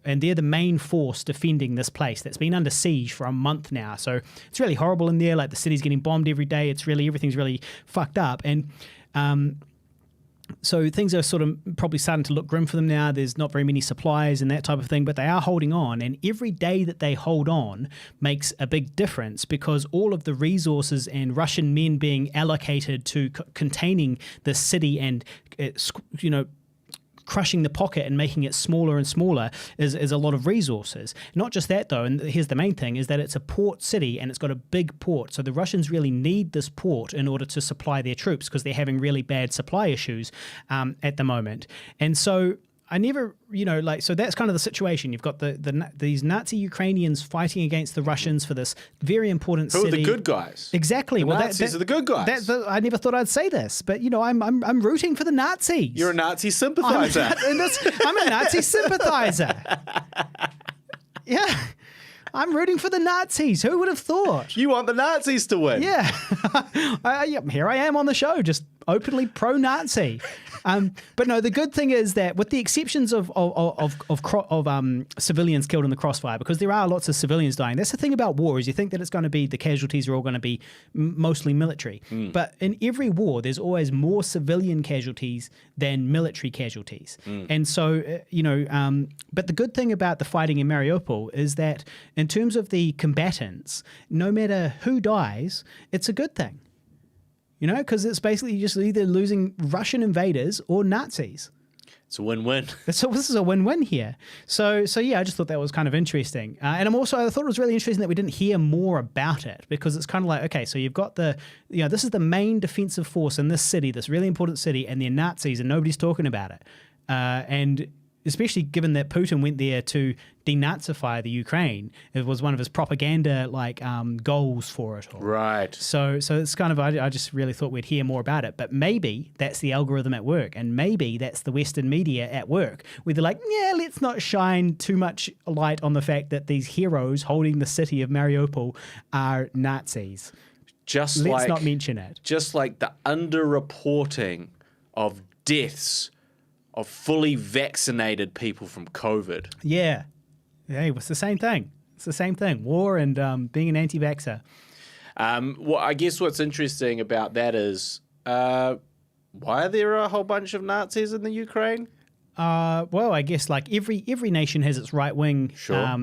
and they're the main force defending this place that's been under siege for a month now. So it's really horrible in there. Like the city's getting bombed every day. Everything's really fucked up. And So things are sort of probably starting to look grim for them now. There's not very many supplies and that type of thing, but they are holding on. And every day that they hold on makes a big difference, because all of the resources and Russian men being allocated to containing the city and, crushing the pocket and making it smaller and smaller is a lot of resources. Not just that, though, and here's the main thing, is that it's a port city and it's got a big port. So the Russians really need this port in order to supply their troops, because they're having really bad supply issues at the moment. And so I never, so that's kind of the situation. You've got these Nazi Ukrainians fighting against the Russians for this very important city. Who are the good guys? Exactly. The Nazis are the good guys. I never thought I'd say this, but I'm rooting for the Nazis. You're a Nazi sympathizer. I'm a Nazi sympathizer. Yeah. I'm rooting for the Nazis. Who would have thought? You want the Nazis to win. Yeah. Here I am on the show, just openly pro-Nazi. But no, the good thing is that, with the exceptions of civilians killed in the crossfire, because there are lots of civilians dying. That's the thing about war, is you think that it's going to be, the casualties are all going to be mostly military. But in every war, there's always more civilian casualties than military casualties. And so, but the good thing about the fighting in Mariupol is that, in terms of the combatants, no matter who dies, it's a good thing. Because it's basically just either losing Russian invaders or Nazis. It's a win-win. So this is a win-win here. So yeah, I just thought that was kind of interesting. And I thought it was really interesting that we didn't hear more about it, because it's kind of like, okay, so you've got this is the main defensive force in this city, this really important city, and they're Nazis and nobody's talking about it. And especially given that Putin went there to denazify the Ukraine. It was one of his propaganda goals for it all. Right. So it's kind of, I just really thought we'd hear more about it. But maybe that's the algorithm at work, and maybe that's the Western media at work, where they're like, yeah, let's not shine too much light on the fact that these heroes holding the city of Mariupol are Nazis. Let's not mention it. Just like the underreporting of deaths of fully vaccinated people from COVID. Yeah. Hey, it's the same thing. It's the same thing. War and being an anti-vaxxer. Well, I guess what's interesting about that is, why are there a whole bunch of Nazis in the Ukraine? Well, I guess every nation has its right-wing, Sure.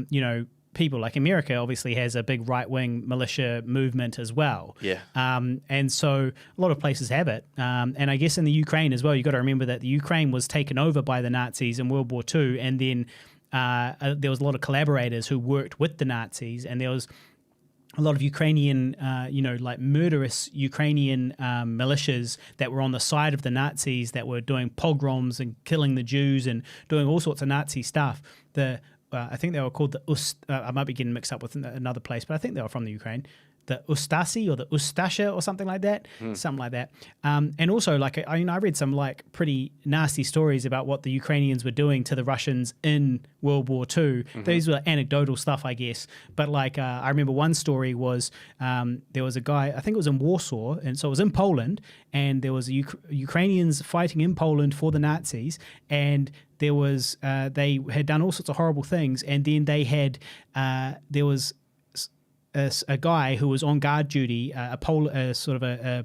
people. Like America obviously has a big right-wing militia movement as well. Yeah. And so a lot of places have it. And I guess in the Ukraine as well, you've got to remember that the Ukraine was taken over by the Nazis in World War II, and then there was a lot of collaborators who worked with the Nazis, and there was a lot of Ukrainian, murderous Ukrainian militias that were on the side of the Nazis, that were doing pogroms and killing the Jews and doing all sorts of Nazi stuff. I think they were called I might be getting mixed up with another place, but I think they were from the Ukraine. The Ustasi or the Ustasha or something like that, something like that. And also, I read some pretty nasty stories about what the Ukrainians were doing to the Russians in World War II. These were anecdotal stuff, I guess. But I remember one story was there was a guy, I think it was in Warsaw, and so it was in Poland, and there was Ukrainians fighting in Poland for the Nazis, and there was they had done all sorts of horrible things, and then they had there was a guy who was on guard duty, a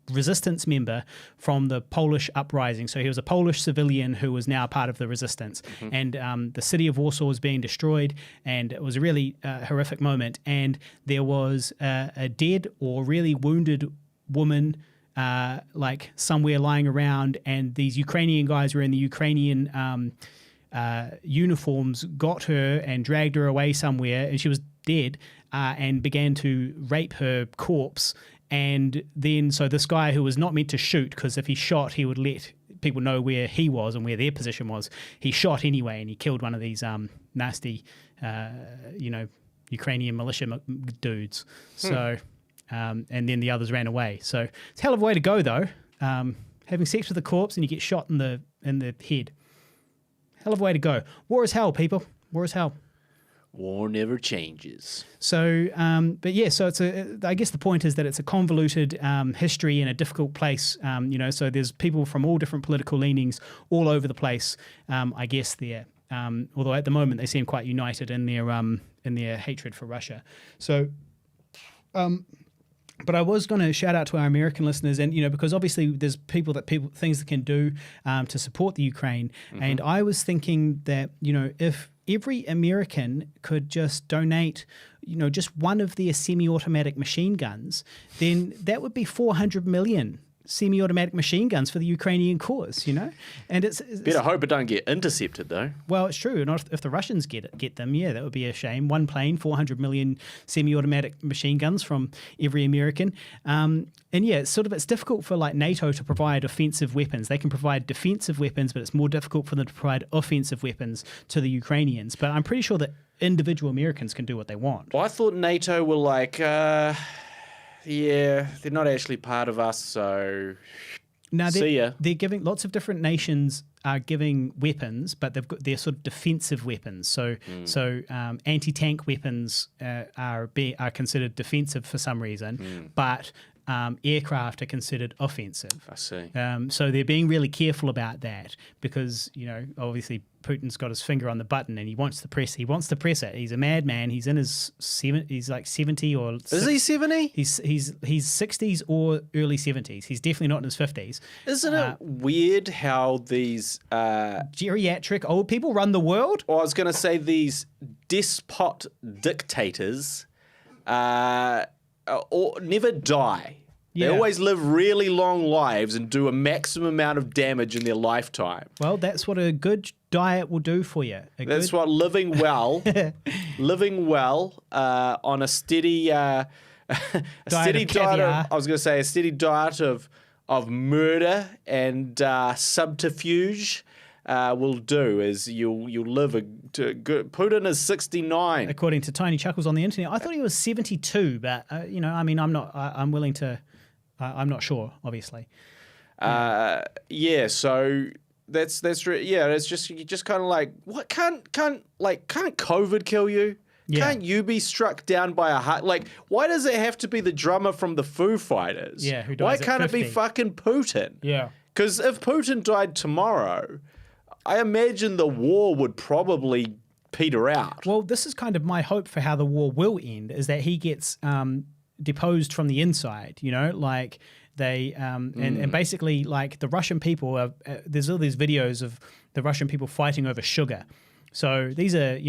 resistance member from the Polish uprising. So he was a Polish civilian who was now part of the resistance. And the city of Warsaw was being destroyed, and it was a really horrific moment. And there was a dead or really wounded woman somewhere lying around, and these Ukrainian guys were in the Ukrainian uniforms, got her and dragged her away somewhere, and she was dead, and began to rape her corpse. And then, so this guy who was not meant to shoot, because if he shot, he would let people know where he was and where their position was, he shot anyway, and he killed one of these nasty, Ukrainian militia dudes. So, and then the others ran away. So it's a hell of a way to go, though. Having sex with a corpse and you get shot in the head. Hell of a way to go. War is hell, people. War is hell. War never changes. So, but yeah, so I guess the point is that it's a convoluted history in a difficult place, so there's people from all different political leanings all over the place, I guess there. Although at the moment they seem quite united in their hatred for Russia. So, But I was going to shout out to our American listeners, and because obviously there's things that can do to support the Ukraine, and I was thinking that if every American could just donate, just one of their semi-automatic machine guns, then that would be 400 million semi-automatic machine guns for the Ukrainian cause, And it's better hope it don't get intercepted though. Well, it's true. And if the Russians get them, that would be a shame. One plane, 400 million semi-automatic machine guns from every American. It's difficult for like NATO to provide offensive weapons. They can provide defensive weapons, but it's more difficult for them to provide offensive weapons to the Ukrainians. But I'm pretty sure that individual Americans can do what they want. Well, I thought NATO were like, they're not actually part of us, so see ya. They're giving lots of different nations are giving weapons, but they're sort of defensive weapons. So anti-tank weapons are considered defensive for some reason, but aircraft are considered offensive. I see. So they're being really careful about that because obviously Putin's got his finger on the button and he wants to press it. He's a madman. He's in his he's like 70 or is he 70? He's 60s or early 70s. He's definitely not in his 50s. Isn't it weird how these geriatric old people run the world? Or I was going to say these despot dictators never die. Yeah. They always live really long lives and do a maximum amount of damage in their lifetime. Well, that's what a good diet will do for you. That's what living well on a steady steady diet of, I was going to say a steady diet of murder and subterfuge will do. Is you'll live a good. Putin is 69, according to Tiny Chuckles on the internet. I thought he was 72, but I'm not. I'm willing to. I'm not sure, obviously. So that's it's just kind of like, what can't COVID kill you? Yeah. Can't you be struck down by a heart? Like, why does it have to be the drummer from the Foo Fighters? Yeah, who dies why at can't 50? it be fucking Putin? Yeah, because if Putin died tomorrow, I imagine the war would probably peter out. Well, this is kind of my hope for how the war will end, is that he gets deposed from the inside, like they and basically like the Russian people are, there's all these videos of the Russian people fighting over sugar. So these are,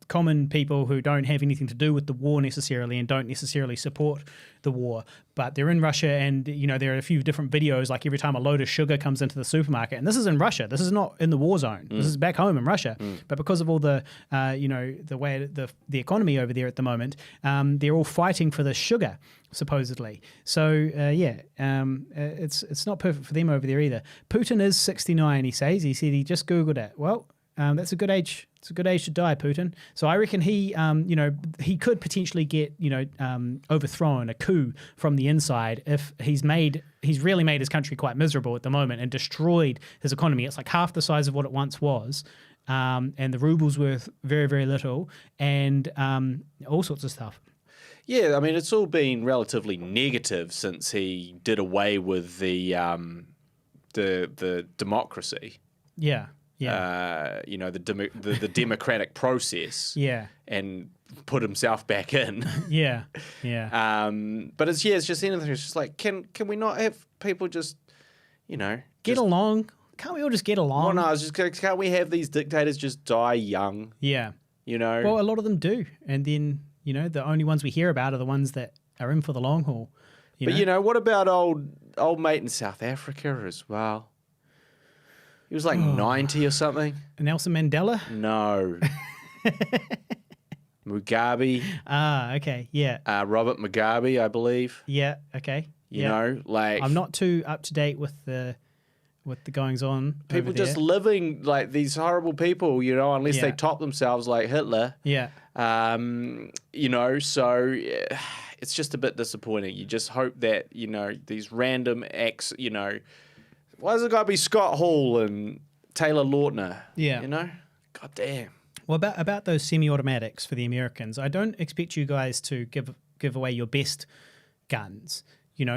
common people who don't have anything to do with the war necessarily and don't necessarily support the war, but they're in Russia and, there are a few different videos, like every time a load of sugar comes into the supermarket, and this is in Russia, this is not in the war zone, this is back home in Russia, but because of all the, the way the economy over there at the moment, they're all fighting for the sugar, supposedly. So, it's not perfect for them over there either. Putin is 69, he says. He said he just Googled it. Well, that's a good age. It's a good age to die, Putin. So I reckon he could potentially get, overthrown, a coup from the inside if he's really made his country quite miserable at the moment and destroyed his economy. It's like half the size of what it once was, and the ruble's worth very, very little, and all sorts of stuff. Yeah, I mean, it's all been relatively negative since he did away with the democracy. Yeah. Yeah. The democratic process. Yeah. And put himself back in. Yeah. But it's just anything. It's just like, can we not have people just, get along? Can't we all just get along? Well, no, it's just, can't we have these dictators just die young? Yeah. Well, a lot of them do, and then the only ones we hear about are the ones that are in for the long haul. But what about old mate in South Africa as well? He was like 90 or something. Nelson Mandela? No. Mugabe. Ah, okay, yeah. Robert Mugabe, I believe. Yeah, okay. I'm not too up to date with the goings on. People just living like these horrible people, unless they top themselves like Hitler. Yeah. So it's just a bit disappointing. You just hope that, these random acts, why does it got to be Scott Hall and Taylor Lautner? Yeah. God damn. Well, about those semi-automatics for the Americans, I don't expect you guys to give away your best guns.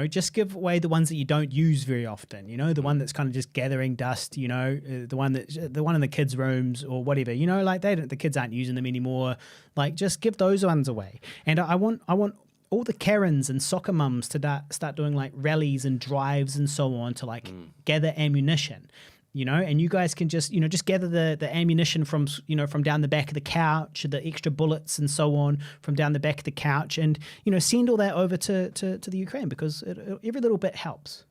Just give away the ones that you don't use very often. The one that's kind of just gathering dust. The one in the kids' rooms or whatever. Like the kids aren't using them anymore. Like, just give those ones away. And I want all the Karens and soccer mums to start doing like rallies and drives and so on to like gather ammunition. And you guys can just, just gather the ammunition from down the back of the couch, the extra bullets and so on from down the back of the couch, and, send all that over to the Ukraine, because every little bit helps.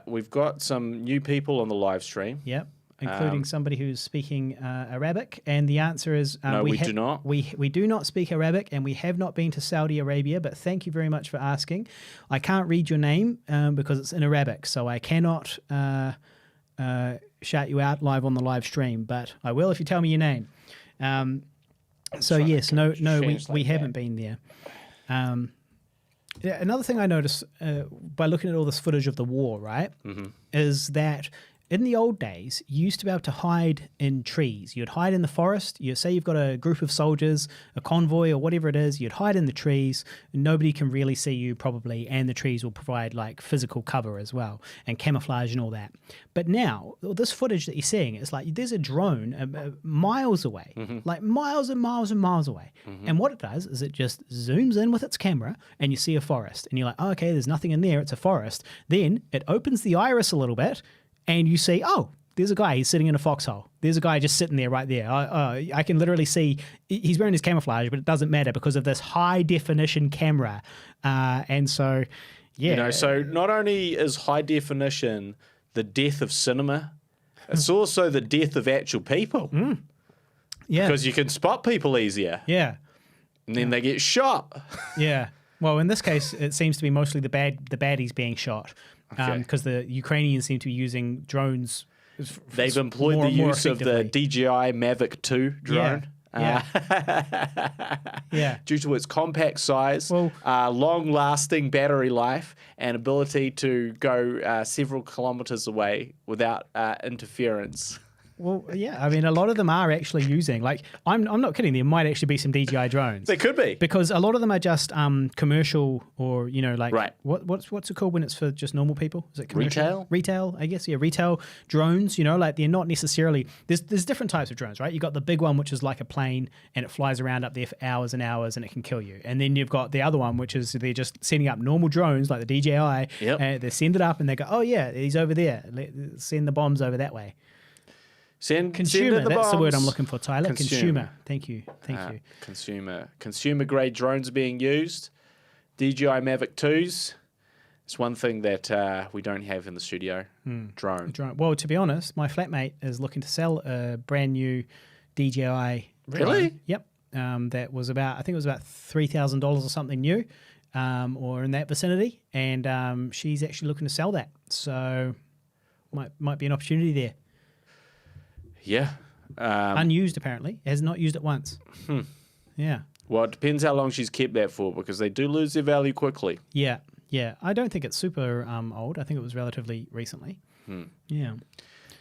We've got some new people on the live stream. Yep, including somebody who's speaking Arabic, and the answer is no, we do not. We do not speak Arabic, and we have not been to Saudi Arabia, but thank you very much for asking. I can't read your name because it's in Arabic, so I cannot shout you out live on the live stream, but I will if you tell me your name. So yes, no, we haven't been there. Another thing I noticed by looking at all this footage of the war, right, is that in the old days, you used to be able to hide in trees. You'd hide in the forest. You say you've got a group of soldiers, a convoy or whatever it is, you'd hide in the trees. Nobody can really see you probably, and the trees will provide like physical cover as well and camouflage and all that. But now, this footage that you're seeing, it's like there's a drone miles away, like miles and miles and miles away. And what it does is it just zooms in with its camera and you see a forest. And you're like, oh, okay, there's nothing in there. It's a forest. Then it opens the iris a little bit, and you see, oh, there's a guy, he's sitting in a foxhole. There's a guy just sitting there right there. I can literally see, he's wearing his camouflage, but it doesn't matter because of this high definition camera. And so, yeah. So not only is high definition the death of cinema, it's also the death of actual people. Yeah. Because you can spot people easier. Yeah. And then they get shot. Yeah. Well, in this case, it seems to be mostly the baddies being shot. Because the Ukrainians seem to be using drones. They've employed the use of the DJI Mavic 2 drone. Yeah. Due to its compact size, long-lasting battery life, and ability to go several kilometers away without interference. Well, yeah. I mean, a lot of them are actually using, like, I'm not kidding. There might actually be some DJI drones. They could be, because a lot of them are just commercial, or like right. What's it called when it's for just normal people? Is it commercial? Retail, I guess. Yeah, retail drones. Like they're not necessarily. There's different types of drones, right? You got the big one, which is like a plane, and it flies around up there for hours and hours, and it can kill you. And then you've got the other one, which is they're just sending up normal drones like the DJI. Yep. And they send it up, and they go, oh yeah, he's over there. Send the bombs over that way. Consumer, that's the word I'm looking for, Tyler. Consumer. Thank you. Consumer grade drones are being used. DJI Mavic 2s. It's one thing that we don't have in the studio. Drone. Well, to be honest, my flatmate is looking to sell a brand new DJI Really? drone. Yep. That was about, I think it was about $3,000 or something new, or in that vicinity. And she's actually looking to sell that. So might be an opportunity there. Yeah. Unused, apparently. Has not used it once. Yeah. Well, it depends how long she's kept that for, because they do lose their value quickly. Yeah. I don't think it's super old. I think it was relatively recently. Yeah.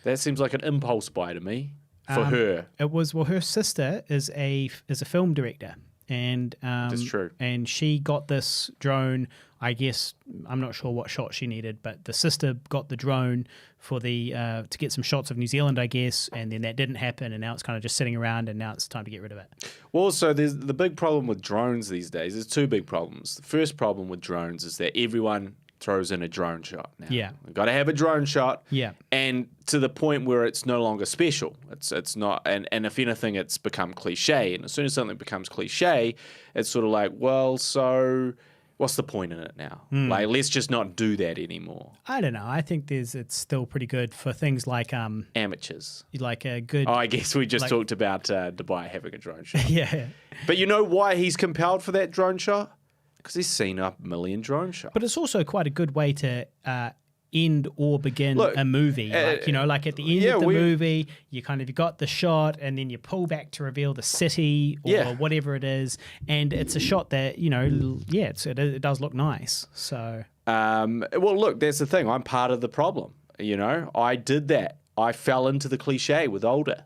That seems like an impulse buy to me for her. It was, well, her sister is a film director. And that's true. And she got this drone. I guess I'm not sure what shot she needed, but the sister got the drone for the to get some shots of New Zealand, I guess, and then that didn't happen, and now it's kind of just sitting around, and now it's time to get rid of it. Well, so there's the big problem with drones these days. There's two big problems. The first problem with drones is that everyone throws in a drone shot now. Yeah. We've got to have a drone shot. Yeah. And to the point where it's no longer special. It's not, and if anything, it's become cliche. And as soon as something becomes cliche, it's sort of like, well, so what's the point in it now? Like, let's just not do that anymore. I don't know. I think it's still pretty good for things like amateurs. Like a good. Oh, I guess we just talked about Dubai having a drone shot. Yeah. But you know why he's compelled for that drone shot? Because he's seen a million drone shots. But it's also quite a good way to end or begin a movie. Like at the end of the movie, you've got the shot, and then you pull back to reveal the city or whatever it is, and it's a shot that it does look nice. So, well, look, that's the thing. I'm part of the problem. I did that. I fell into the cliche with older.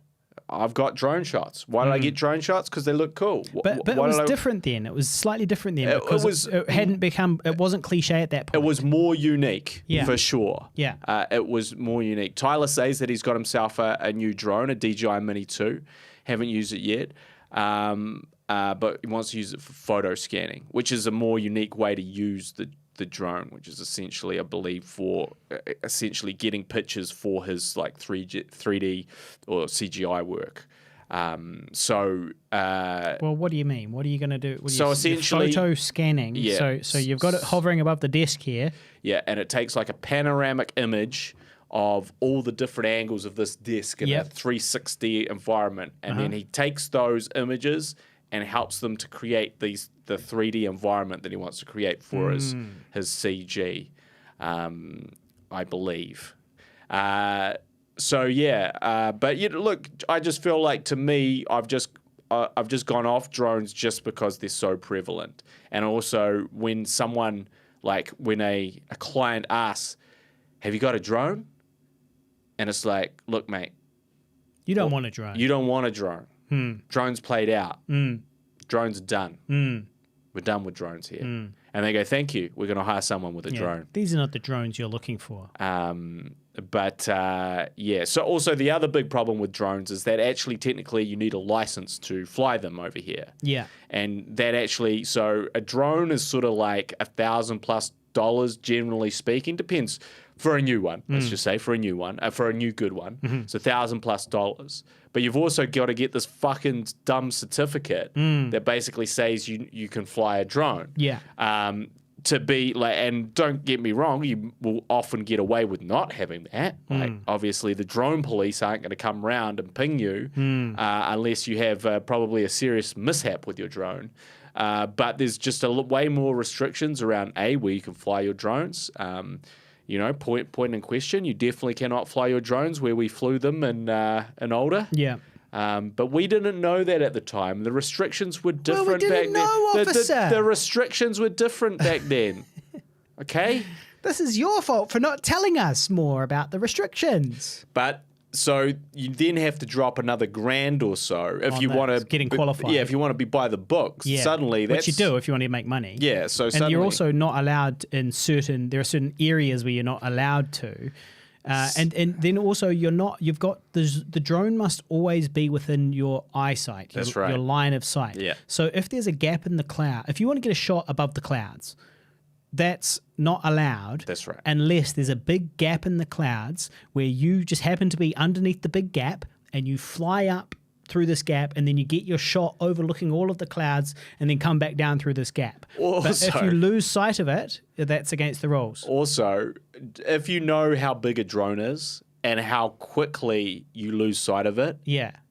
I've got drone shots. Why did I get drone shots? Because they look cool. But it was different then. It was slightly different then because it hadn't become. It wasn't cliche at that point. It was more unique, for sure. Yeah. It was more unique. Tyler says that he's got himself a new drone, a DJI Mini 2. Haven't used it yet. but he wants to use it for photo scanning, which is a more unique way to use the drone, which is essentially, I believe, for essentially getting pictures for his like 3D or CGI work. Well, what do you mean? What are you going to do? So essentially, photo scanning. Yeah. So you've got it hovering above the desk here. Yeah, and it takes like a panoramic image of all the different angles of this desk in a 360 environment, and then he takes those images and helps them to create the 3D environment that he wants to create for his CG, I believe. But look, I just feel like, to me, I've just gone off drones just because they're so prevalent, and also when someone when a client asks, "Have you got a drone?" and it's like, "Look, mate, you don't want a drone. You don't want a drone. Drones played out. Drones are done. We're done with drones here." And they go, "Thank you. We're going to hire someone with a drone." These are not the drones you're looking for. So also the other big problem with drones is that actually technically you need a license to fly them over here. Yeah. And that actually, so a drone is sort of like $1,000+ generally speaking. Depends for a new one. Let's just say for a new one, for a new good one. It's $1,000+. But you've also got to get this fucking dumb certificate that basically says you can fly a drone. Yeah. To be and don't get me wrong, you will often get away with not having that. Obviously, the drone police aren't going to come around and ping you unless you have probably a serious mishap with your drone. But there's just way more restrictions around where you can fly your drones. Point in question, you definitely cannot fly your drones where we flew them in Older. Yeah. But we didn't know that at the time. The restrictions were different we didn't back know, then. officer. The restrictions were different back then. Okay? This is your fault for not telling us more about the restrictions. But so you then have to drop another $1,000 or so if you want to getting qualified. Yeah, if you want to be by the books. Yeah. Suddenly that's which you do if you want to make money. Yeah, so and suddenly you're also not allowed there are certain areas where you're not allowed to. And then also the drone must always be within your eyesight. That's right. Your line of sight. Yeah. So if there's a gap in the cloud, if you want to get a shot above the clouds, that's not allowed. That's right. Unless there's a big gap in the clouds where you just happen to be underneath the big gap and you fly up through this gap and then you get your shot overlooking all of the clouds and then come back down through this gap. But if you lose sight of it, that's against the rules. Also, if you know how big a drone is and how quickly you lose sight of it,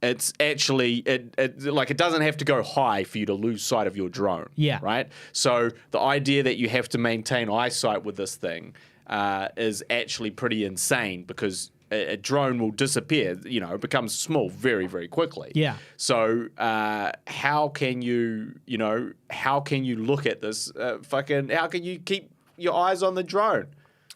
it's actually it doesn't have to go high for you to lose sight of your drone. Yeah. Right? So the idea that you have to maintain eyesight with this thing is actually pretty insane, because a drone will disappear, it becomes small very, very quickly. Yeah. So how can you look at this how can you keep your eyes on the drone?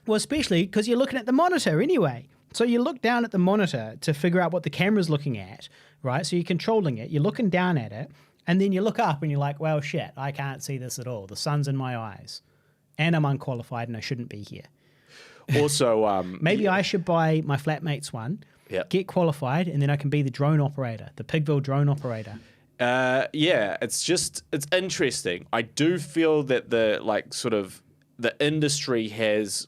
Well, especially because you're looking at the monitor anyway. So you look down at the monitor to figure out what the camera's looking at, right? So you're controlling it, you're looking down at it, and then you look up and you're like, well, shit, I can't see this at all. The sun's in my eyes. And I'm unqualified and I shouldn't be here. Also, maybe I should buy my flatmate's one, get qualified, and then I can be the drone operator, the Pigville drone operator. It's interesting. I do feel that the industry has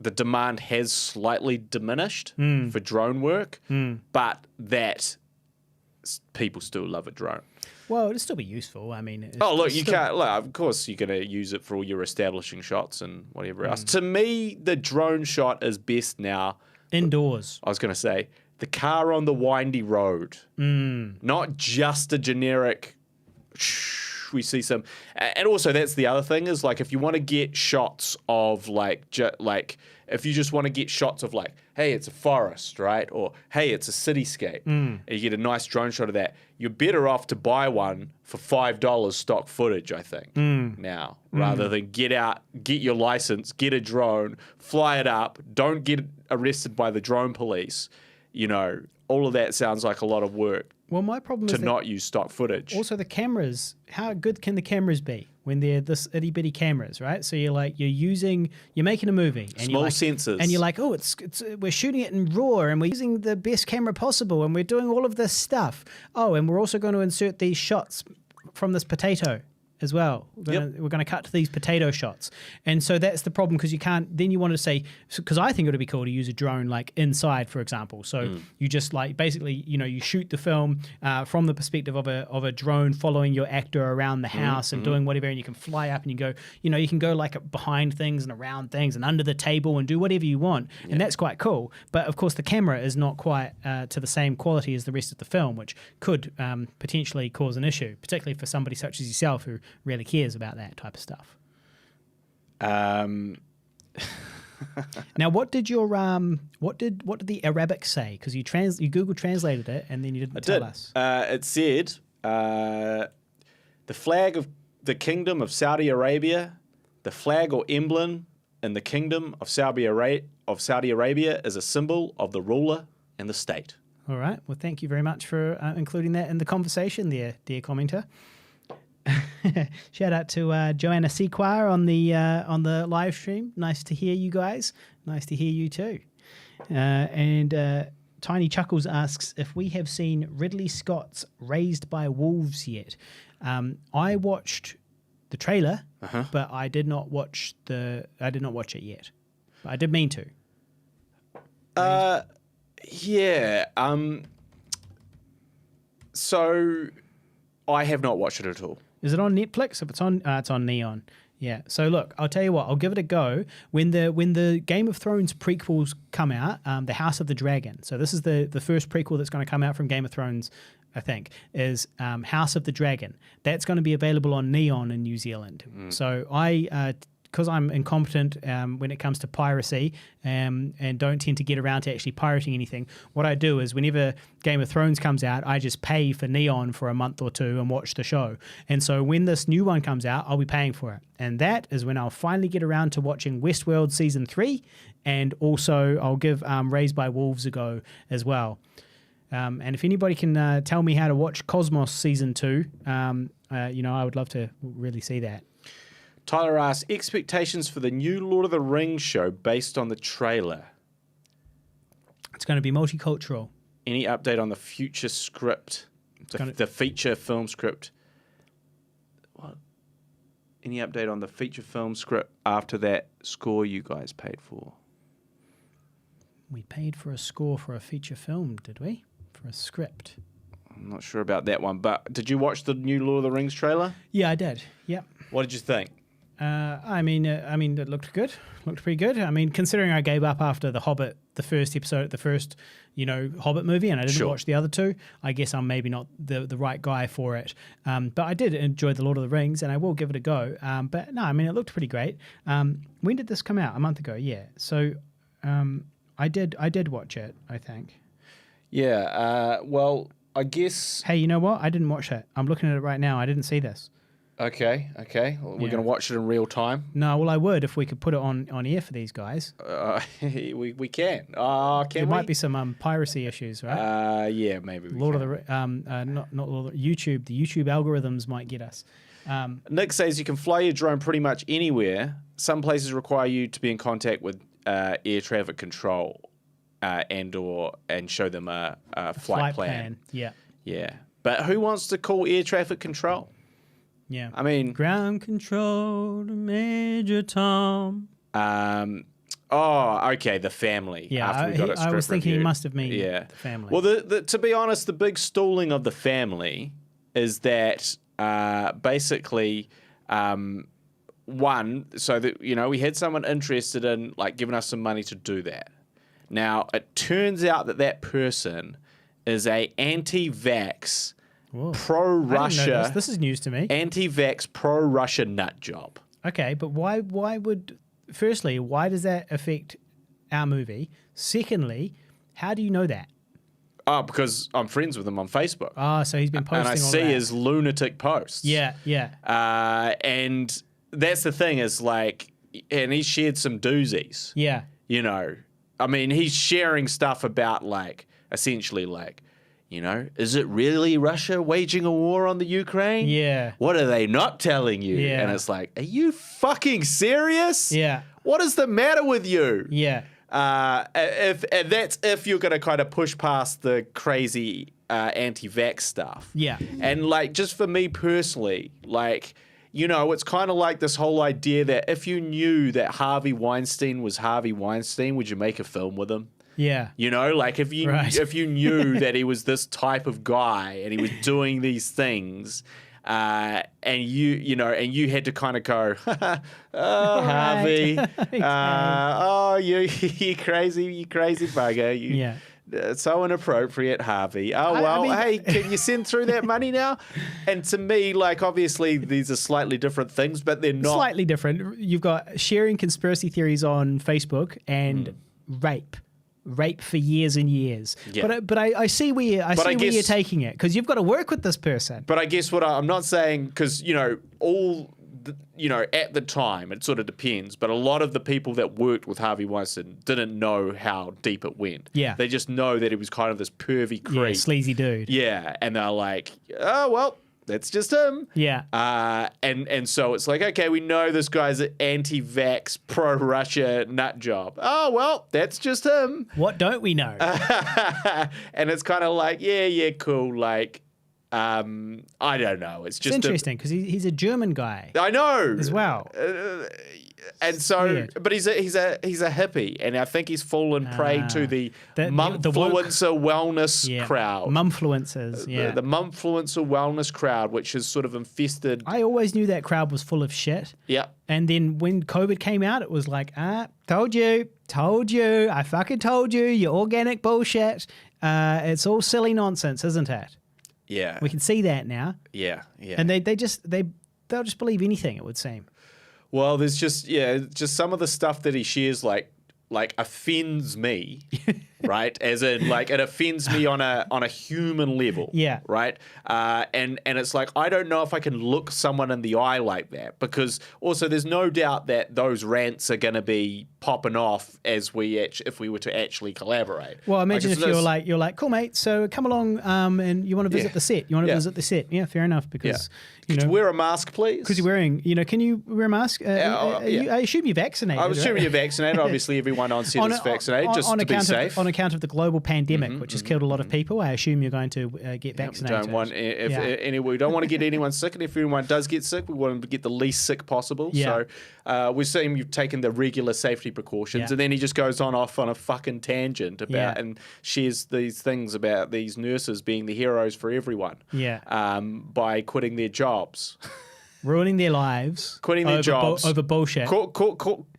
the demand has slightly diminished for drone work, but that people still love a drone. Well, it'll still be useful. I mean, of course, you're going to use it for all your establishing shots and whatever else. To me, the drone shot is best now indoors. I was going to say the car on the windy road, not just a generic. We see some, and also that's the other thing is if you want to get shots of if you just want to get shots of hey, it's a forest, right? Or hey, it's a cityscape, and you get a nice drone shot of that, you're better off to buy one for $5 stock footage, I think, now, rather than get your license, get a drone, fly it up, don't get arrested by the drone police. All of that sounds like a lot of work. Well, my problem is not use stock footage. Also, the cameras. How good can the cameras be when they're this itty bitty cameras, right? So you're making a movie, and small sensors, and you're like, oh, we're shooting it in RAW, and we're using the best camera possible, and we're doing all of this stuff. Oh, and we're also going to insert these shots from this potato as well. We're going to cut to these potato shots. And so that's the problem, because you can't, then you want to say, because I think it would be cool to use a drone like inside, for example. So you just like basically, you know, you shoot the film from the perspective of a drone following your actor around the house and doing whatever, and you can fly up and you can go like behind things and around things and under the table and do whatever you want. And that's quite cool. But of course the camera is not quite to the same quality as the rest of the film, which could potentially cause an issue, particularly for somebody such as yourself who really cares about that type of stuff. Now, what did your what did the Arabic say? Because you Google translated it and then you didn't tell us. It said the flag of the Kingdom of Saudi Arabia, the flag or emblem in the Kingdom of Saudi Arabia is a symbol of the ruler and the state. All right. Well, thank you very much for including that in the conversation there, dear commenter. Shout out to Joanna Sequire on the live stream. Nice to hear you guys. Nice to hear you too. And Tiny Chuckles asks if we have seen Ridley Scott's Raised by Wolves yet. I watched the trailer, but I did not watch it yet. But I did mean to. Yeah. So I have not watched it at all. Is it on Netflix? If it's on Neon. Yeah. So look, I'll tell you what. I'll give it a go when the Game of Thrones prequels come out. The House of the Dragon. So this is the first prequel that's going to come out from Game of Thrones, I think, is House of the Dragon. That's going to be available on Neon in New Zealand. So because I'm incompetent when it comes to piracy and don't tend to get around to actually pirating anything, what I do is whenever Game of Thrones comes out, I just pay for Neon for a month or two and watch the show. And so when this new one comes out, I'll be paying for it. And that is when I'll finally get around to watching Westworld Season 3, and also I'll give Raised by Wolves a go as well. And if anybody can tell me how to watch Cosmos Season 2, I would love to really see that. Tyler asks, expectations for the new Lord of the Rings show based on the trailer. It's going to be multicultural. Any update on the future script? The feature film script? What? Any update on the feature film script after that score you guys paid for? We paid for a score for a feature film, did we? For a script. I'm not sure about that one, but did you watch the new Lord of the Rings trailer? Yeah, I did. Yep. What did you think? It looked good. Looked pretty good. I mean, considering I gave up after The Hobbit, the first Hobbit movie, and I didn't watch the other two, I guess I'm maybe not the right guy for it. But I did enjoy The Lord of the Rings, and I will give it a go. But no, I mean, it looked pretty great. When did this come out? A month ago, yeah. So I did watch it, I think. Yeah, well, I guess... Hey, you know what? I didn't watch it. I'm looking at it right now. I didn't see this. Okay. Well, we're going to watch it in real time. No, well, I would if we could put it on air for these guys. We can. There might be some piracy issues, right? Yeah, maybe. Not YouTube. The YouTube algorithms might get us. Nick says you can fly your drone pretty much anywhere. Some places require you to be in contact with air traffic control and show them a flight plan. Yeah. But who wants to call air traffic control? Yeah. I mean... Ground control to Major Tom. Okay, the family. Yeah, I was thinking he must have meant the family. Well, to be honest, the big stalling of the family is that basically... we had someone interested in giving us some money to do that. Now, it turns out that person is a anti-vax... Whoa. Pro-Russia. This is news to me. Anti-vax, pro-Russia nut job. Okay, but why does that affect our movie? Secondly, how do you know that? Oh, because I'm friends with him on Facebook. Oh, so he's been posting and I see his lunatic posts. Yeah. And that's the thing is and he shared some doozies. Yeah. I mean, he's sharing stuff about essentially is it really Russia waging a war on the Ukraine? Yeah. What are they not telling you? Yeah. And it's are you fucking serious? Yeah. What is the matter with you? Yeah. If you're going to kind of push past the crazy anti-vax stuff. Yeah. And like, just for me personally, like, you know, it's kind of like this whole idea that if you knew that Harvey Weinstein was Harvey Weinstein, would you make a film with him? Yeah. You know, like if you knew that he was this type of guy and he was doing these things, and you had to kind of go, oh, Harvey, oh, you crazy bugger, so inappropriate, Harvey. Oh, well, hey, can you send through that money now? And to me, like, obviously, these are slightly different things, but they're not. Slightly different. You've got sharing conspiracy theories on Facebook and rape for years and years. Yeah. But I see where you're taking it, because you've got to work with this person. But I guess what I'm not saying, because, you know, at the time, it sort of depends, but a lot of the people that worked with Harvey Weinstein didn't know how deep it went. Yeah. They just know that he was kind of this pervy creep. Yeah, sleazy dude. Yeah, and they're like, oh, well, that's just him. Yeah. And so it's like, okay, we know this guy's an anti-vax, pro-Russia nut job. Oh, well, that's just him. What don't we know? And it's kind of like, yeah, cool, like, I don't know. It's just interesting because he's a German guy. I know as well. And so, weird. But he's a hippie, and I think he's fallen prey to the mumfluencer wellness crowd. Mumfluencers, yeah. The mumfluencer wellness crowd, which has sort of infested. I always knew that crowd was full of shit. Yeah. And then when COVID came out, it was like, told you, I fucking told you, you organic bullshit. It's all silly nonsense, isn't it? Yeah. We can see that now. Yeah. And they'll just believe anything, it would seem. Well, there's just some of the stuff that he shares like offends me, right? As in, like, it offends me on a human level. Yeah. Right? And it's like, I don't know if I can look someone in the eye like that, because also there's no doubt that those rants are going to be popping off if we were to actually collaborate. Well, imagine if you're like, cool, mate, so come along and you want to visit the set. You want to visit the set. Yeah, fair enough, because... Could you wear a mask, please? Because you're wearing, can you wear a mask? I assume you're vaccinated. I assume you're vaccinated. Obviously, everyone on set is vaccinated, just to be safe. On account of the global pandemic, which has killed a lot of people, I assume you're going to get vaccinated. We don't want to get anyone sick, and if anyone does get sick, we want them to get the least sick possible. Yeah. So we're seeing you've taken the regular safety precautions, and then he just goes off on a fucking tangent about and shares these things about these nurses being the heroes for everyone. Yeah. By quitting their jobs. Ruining their lives. Quitting their jobs. Over bullshit.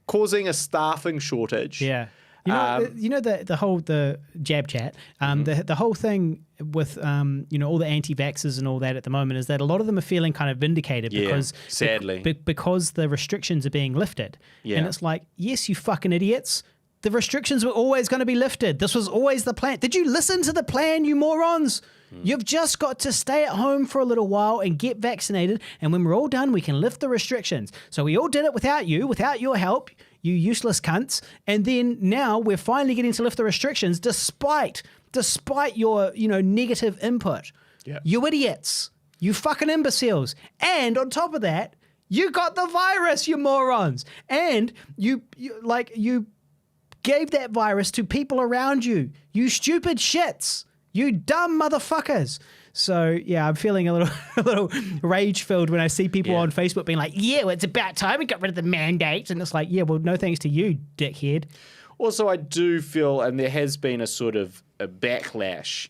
Causing a staffing shortage. Yeah. The jab chat, the whole thing with, all the anti-vaxxers and all that at the moment is that a lot of them are feeling kind of vindicated because, sadly, because the restrictions are being lifted. Yeah. And it's like, yes, you fucking idiots. The restrictions were always going to be lifted. This was always the plan. Did you listen to the plan, you morons? You've just got to stay at home for a little while and get vaccinated. And when we're all done, we can lift the restrictions. So we all did it without you, without your help, you useless cunts. And then now we're finally getting to lift the restrictions despite your, negative input. Yeah. You idiots. You fucking imbeciles. And on top of that, you got the virus, you morons. And you gave that virus to people around you. You stupid shits. You dumb motherfuckers. So, yeah, I'm feeling a little rage-filled when I see people on Facebook being like, yeah, well, it's about time we got rid of the mandates. And it's like, yeah, well, no thanks to you, dickhead. Also, I do feel, and there has been a sort of a backlash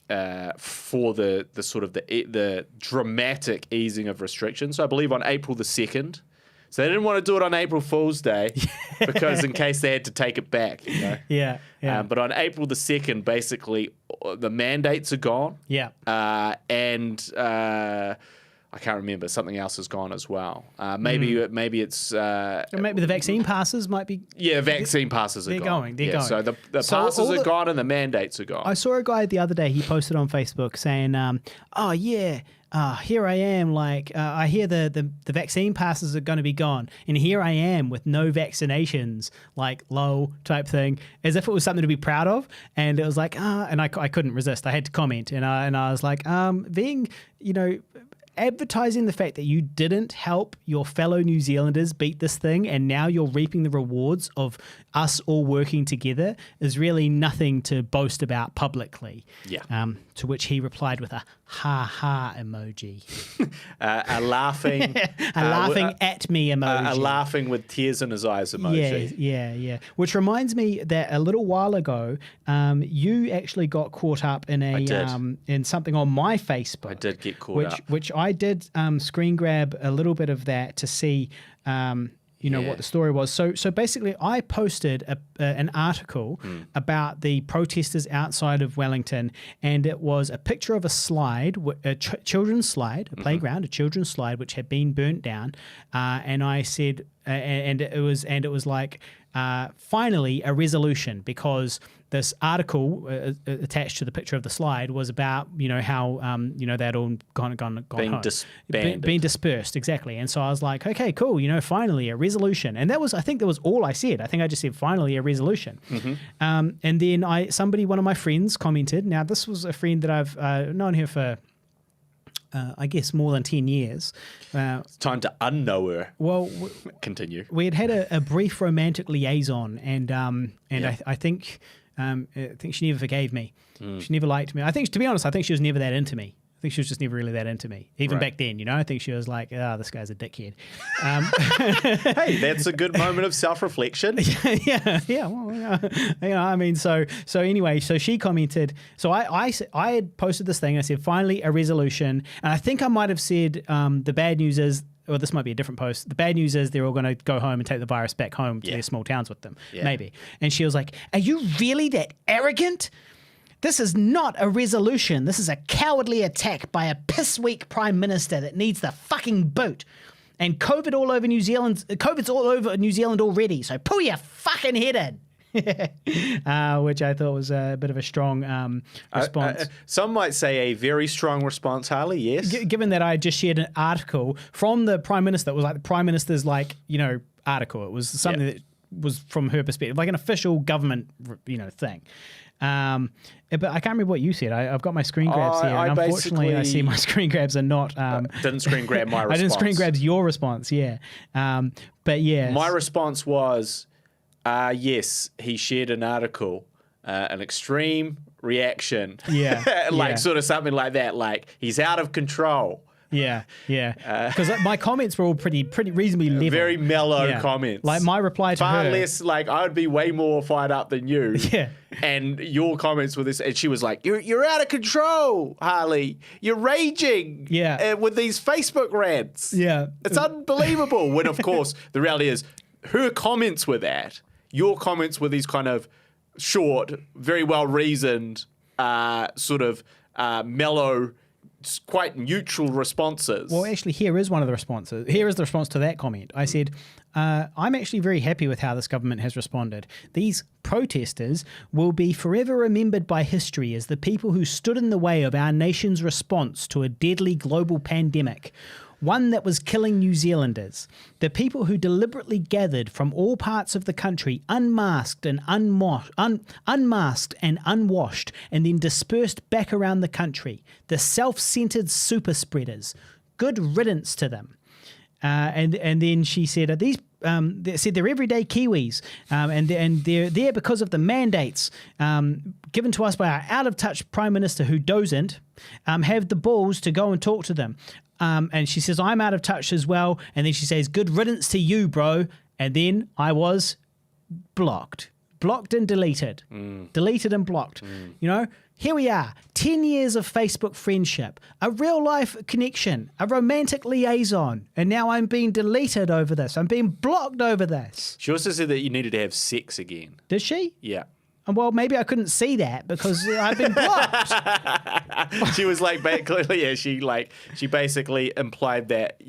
for the sort of the dramatic easing of restrictions. So I believe on April the 2nd. So they didn't want to do it on April Fool's Day because in case they had to take it back, Yeah. But on April the 2nd, basically, the mandates are gone. Yeah. And I can't remember. Something else has gone as well. Maybe it's... maybe the vaccine passes might be... Yeah, vaccine passes are gone. They're going. So the passes are gone and the mandates are gone. I saw a guy the other day, he posted on Facebook saying, here I am, I hear the vaccine passes are going to be gone, and here I am with no vaccinations, lol type thing, as if it was something to be proud of. And it was like, and I couldn't resist. I had to comment, and I was like, being, advertising the fact that you didn't help your fellow New Zealanders beat this thing, and now you're reaping the rewards of us all working together, is really nothing to boast about publicly. Yeah. To which he replied with a ha emoji. A laughing, laughing at me emoji. A laughing with tears in his eyes emoji. Yeah. Which reminds me that a little while ago, you actually got caught up in in something on my Facebook. I did get caught up. Which I did screen grab a little bit of that to see. What the story was. So basically, I posted an article about the protesters outside of Wellington, and it was a picture of a slide, a children's slide, a playground, a children's slide, which had been burnt down. And I said, and it was like, finally a resolution, because this article attached to the picture of the slide was about how they'd all gone being home. disbanded, being dispersed, exactly. And so I was like, okay, cool, finally a resolution. And I think that was all I said. I think I just said finally a resolution. And then one of my friends commented. Now this was a friend that I've known her for I guess more than 10 years. It's time to unknow her. Well, continue. We had a brief romantic liaison, and I think she never forgave me. She never liked me. To be honest, I think she was never that into me. I think she was just never really that into me. Even back then, I think she was like, this guy's a dickhead. Hey, that's a good moment of self-reflection. Yeah. Well, I mean, so anyway, so she commented. So I had posted this thing. I said, finally, a resolution. And I think I might have said the bad news is, or this might be a different post. The bad news is they're all going to go home and take the virus back home to their small towns with them. Yeah. Maybe. And she was like, are you really that arrogant? This is not a resolution. This is a cowardly attack by a piss-weak prime minister that needs the fucking boot. And COVID's all over New Zealand already, so pull your fucking head in. Which I thought was a bit of a strong response. Some might say a very strong response, Harley, yes. Given that I just shared an article from the Prime Minister, it was like the Prime Minister's article. It was something that was from her perspective, like an official government thing. But I can't remember what you said. I've got my screen grabs here, and unfortunately I see my screen grabs are not... didn't screen grab my response. I didn't screen grab your response, yeah. But yeah. My response was... yes, he shared an article, an extreme reaction. Yeah. Sort of something like that. Like, he's out of control. Yeah. Because my comments were all pretty reasonably level. Very mellow comments. Like my reply to far her. less, I would be way more fired up than you. Yeah. And your comments were this, and she was like, you're out of control, Harley. You're raging. Yeah. With these Facebook rants. Yeah. It's unbelievable. When, of course, the reality is her comments were that. Your comments were these kind of short, very well-reasoned, mellow, quite neutral responses. Well, actually, here is one of the responses. Here is the response to that comment. I said, I'm actually very happy with how this government has responded. These protesters will be forever remembered by history as the people who stood in the way of our nation's response to a deadly global pandemic, one that was killing New Zealanders. The people who deliberately gathered from all parts of the country, unmasked and unwashed, and then dispersed back around the country. The self-centered super spreaders. Good riddance to them. And then she said, they're everyday Kiwis, and they're there because of the mandates given to us by our out-of-touch Prime Minister who doesn't have the balls to go and talk to them. And she says, I'm out of touch as well. And then she says, good riddance to you, bro. And then I was blocked and deleted. Deleted and blocked. Here we are, 10 years of Facebook friendship, a real-life connection, a romantic liaison, and now I'm being deleted over this. I'm being blocked over this. She also said that you needed to have sex again. Did she? Yeah. Well, maybe I couldn't see that because I've been blocked. She was clearly, she basically implied that,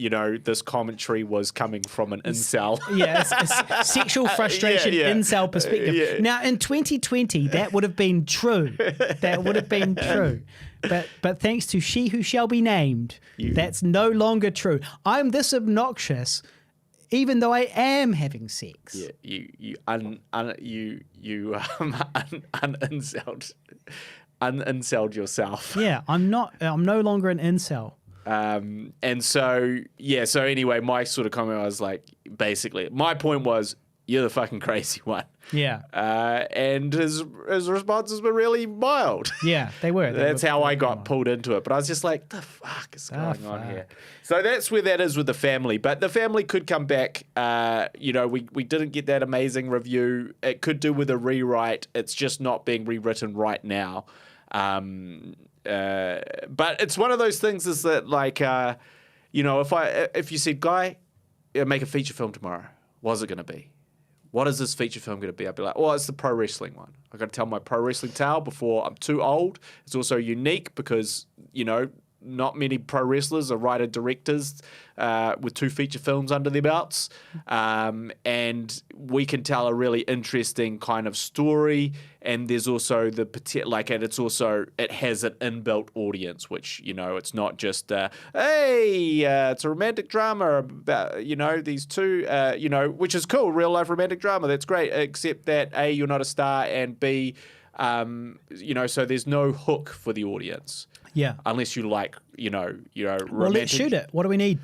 this commentary was coming from an incel. Yeah, a sexual frustration incel perspective. Yeah. Now, in 2020, that would have been true. But thanks to she who shall be named, that's no longer true. I'm this obnoxious, even though I am having sex. Yeah, you unincelled yourself. Yeah, I'm no longer an incel. And so, yeah, so anyway, my sort of comment was like, basically, my point was, you're the fucking crazy one. Yeah. And his responses were really mild. Yeah, they were. That's how I got pulled into it. But I was just like, the fuck is going on here? So that's where that is with the family. But the family could come back. We didn't get that amazing review. It could do with a rewrite. It's just not being rewritten right now. But it's one of those things is that like, if you said, Guy, make a feature film tomorrow, what's it going to be? What is this feature film going to be? I'd be like, it's the pro wrestling one. I've got to tell my pro wrestling tale before I'm too old. It's also unique because, not many pro wrestlers are writer-directors with 2 feature films under their belts. And we can tell a really interesting kind of story. And there's also it has an inbuilt audience, which, it's not just, it's a romantic drama about, these two, which is cool, real-life romantic drama. That's great, except that, A, you're not a star, and B, so there's no hook for the audience. Yeah. Unless you like, romantic. Well, let's shoot it. What do we need?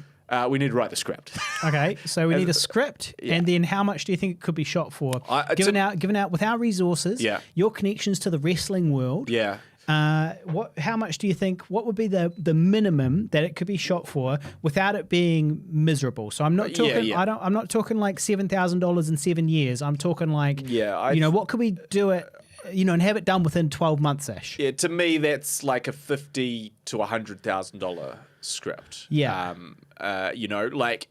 We need to write the script. Okay, so we need a script, and then how much do you think it could be shot for? Given out with our resources, your connections to the wrestling world. Yeah. How much do you think? What would be the minimum that it could be shot for without it being miserable? So I'm not talking. I'm not talking like $7,000 in 7 years. I'm talking like what could we do it? And have it done within 12 months ish. Yeah, to me that's like a $50,000 to $100,000 script. Yeah.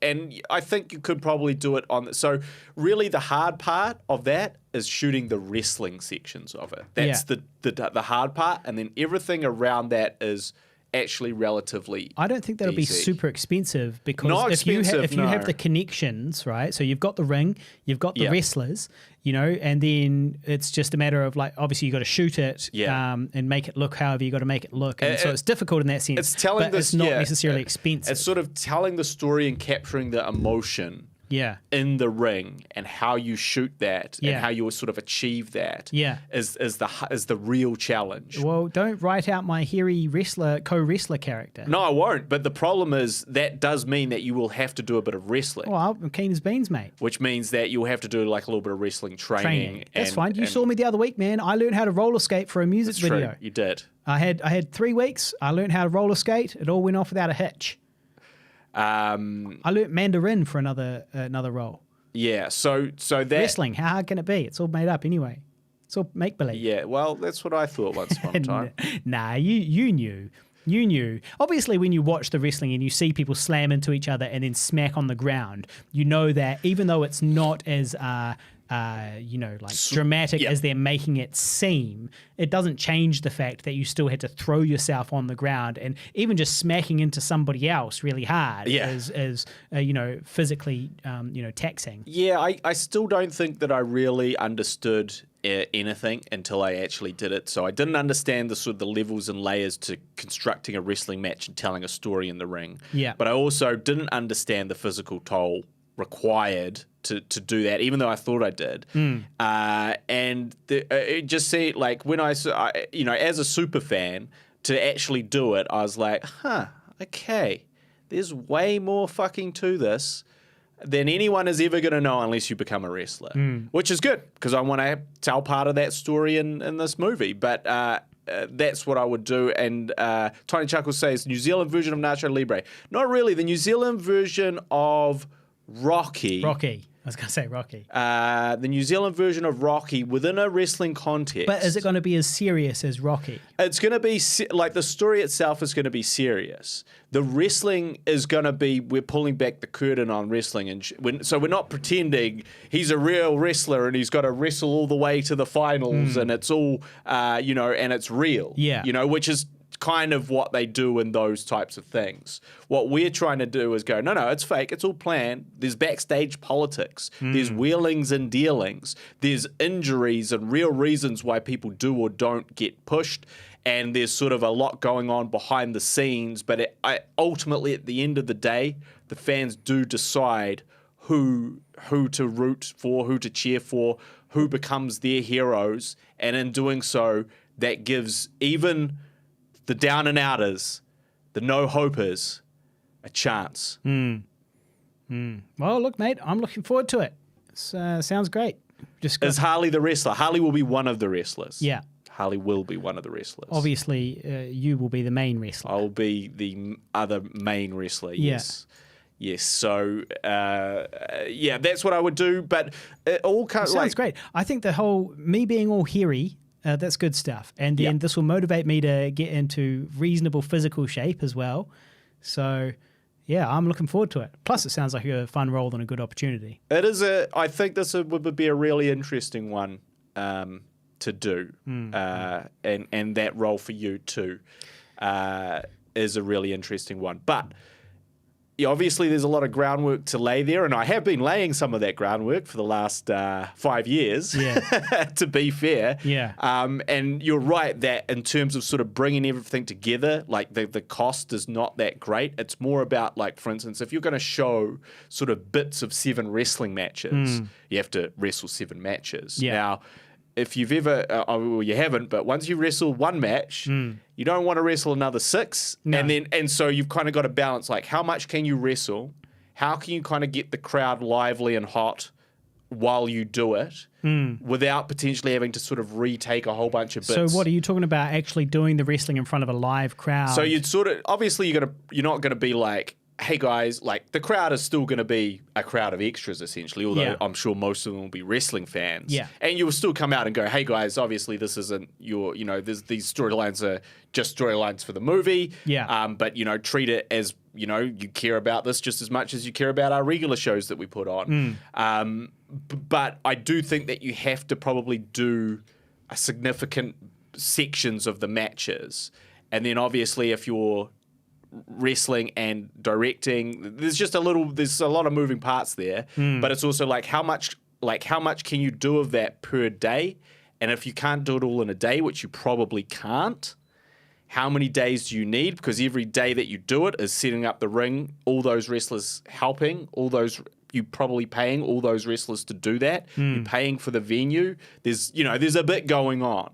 And I think you could probably do it on. So really, the hard part of that is shooting the wrestling sections of it. That's the hard part, and then everything around that is actually relatively. I don't think that'll be super expensive because Not if you expensive, have the connections, right? So you've got the ring, you've got the wrestlers, and then it's just a matter of like obviously you got to shoot it, and make it look however you got to make it look, and so it's difficult in that sense. It's telling it's not necessarily expensive. It's sort of telling the story and capturing the emotion. In the ring and how you shoot that and how you sort of achieve that is the real challenge. Well, don't write out my hairy co-wrestler character. No, I won't. But the problem is that does mean that you will have to do a bit of wrestling. Well, I'm keen as beans, mate. Which means that you'll have to do like a little bit of wrestling training. That's fine. You saw me the other week, man. I learned how to roller skate for a music video. True. You did. I had 3 weeks. I learned how to roller skate. It all went off without a hitch. I learnt Mandarin for another role. Yeah, so that wrestling. How hard can it be? It's all made up anyway. It's all make believe. Yeah, well, that's what I thought once upon a time. Nah, you knew. You knew. Obviously, when you watch the wrestling and you see people slam into each other and then smack on the ground, you know that even though it's not as dramatic as they're making it seem, it doesn't change the fact that you still had to throw yourself on the ground, and even just smacking into somebody else really hard is physically taxing. Yeah, I still don't think that I really understood anything until I actually did it. So I didn't understand the sort of the levels and layers to constructing a wrestling match and telling a story in the ring. Yeah. But I also didn't understand the physical toll required to do that, even though I thought I did. And it just seemed like when I as a super fan, to actually do it, I was like, okay, there's way more fucking to this than anyone is ever going to know unless you become a wrestler, which is good because I want to tell part of that story in this movie. But that's what I would do. And Tiny Chuckles says, New Zealand version of Nacho Libre. Not really. The New Zealand version of Rocky. I was going to say Rocky. The New Zealand version of Rocky within a wrestling context. But is it going to be as serious as Rocky? It's going to be, like, the story itself is going to be serious. The wrestling is going to be, we're pulling back the curtain on wrestling. And so we're not pretending he's a real wrestler and he's got to wrestle all the way to the finals and it's all, and it's real. Yeah. Which is kind of what they do in those types of things. What we're trying to do is go, no, it's fake. It's all planned. There's backstage politics. There's wheelings and dealings. There's injuries and real reasons why people do or don't get pushed. And there's sort of a lot going on behind the scenes. But ultimately, at the end of the day, the fans do decide who to root for, who to cheer for, who becomes their heroes. And in doing so, that gives even the down and outers the no-hopers a chance. Well, look, mate, I'm looking forward to it. Sounds great. Just Is Harley the wrestler? Harley will be one of the wrestlers. Yeah. Harley will be one of the wrestlers. Obviously, you will be the main wrestler. I'll be the other main wrestler, yes. Yes, so, that's what I would do, but it all comes... Sounds great. I think the whole, me being all hairy, that's good stuff. And then this will motivate me to get into reasonable physical shape as well. So... yeah, I'm looking forward to it. Plus, it sounds like a fun role and a good opportunity. It is I think this would be a really interesting one to do. And that role for you too is a really interesting one. But obviously there's a lot of groundwork to lay there, and I have been laying some of that groundwork for the last 5 years, to be fair. Yeah. And you're right that in terms of sort of bringing everything together, like the cost is not that great. It's more about, like, for instance, if you're going to show sort of bits of 7 wrestling matches, you have to wrestle 7 matches. Yeah. Now, if you've ever, well, you haven't, but once you wrestle one match, you don't want to wrestle another 6. No. And so you've kind of got to balance, like, how much can you wrestle? How can you kind of get the crowd lively and hot while you do it without potentially having to sort of retake a whole bunch of bits? So what are you talking about, actually doing the wrestling in front of a live crowd? So you'd sort of, obviously you're not going to be like, hey guys, like, the crowd is still going to be a crowd of extras essentially, although I'm sure most of them will be wrestling fans. Yeah. And you will still come out and go, hey guys, obviously this isn't your, these storylines are just storylines for the movie. Yeah. But, treat it as, you care about this just as much as you care about our regular shows that we put on. But I do think that you have to probably do a significant sections of the matches. And then obviously if you're wrestling and directing, there's a lot of moving parts there, but it's also like how much can you do of that per day? And if you can't do it all in a day, which you probably can't, how many days do you need? Because every day that you do it is setting up the ring, all those wrestlers helping, you probably paying all those wrestlers to do that. You're paying for the venue. There's a bit going on.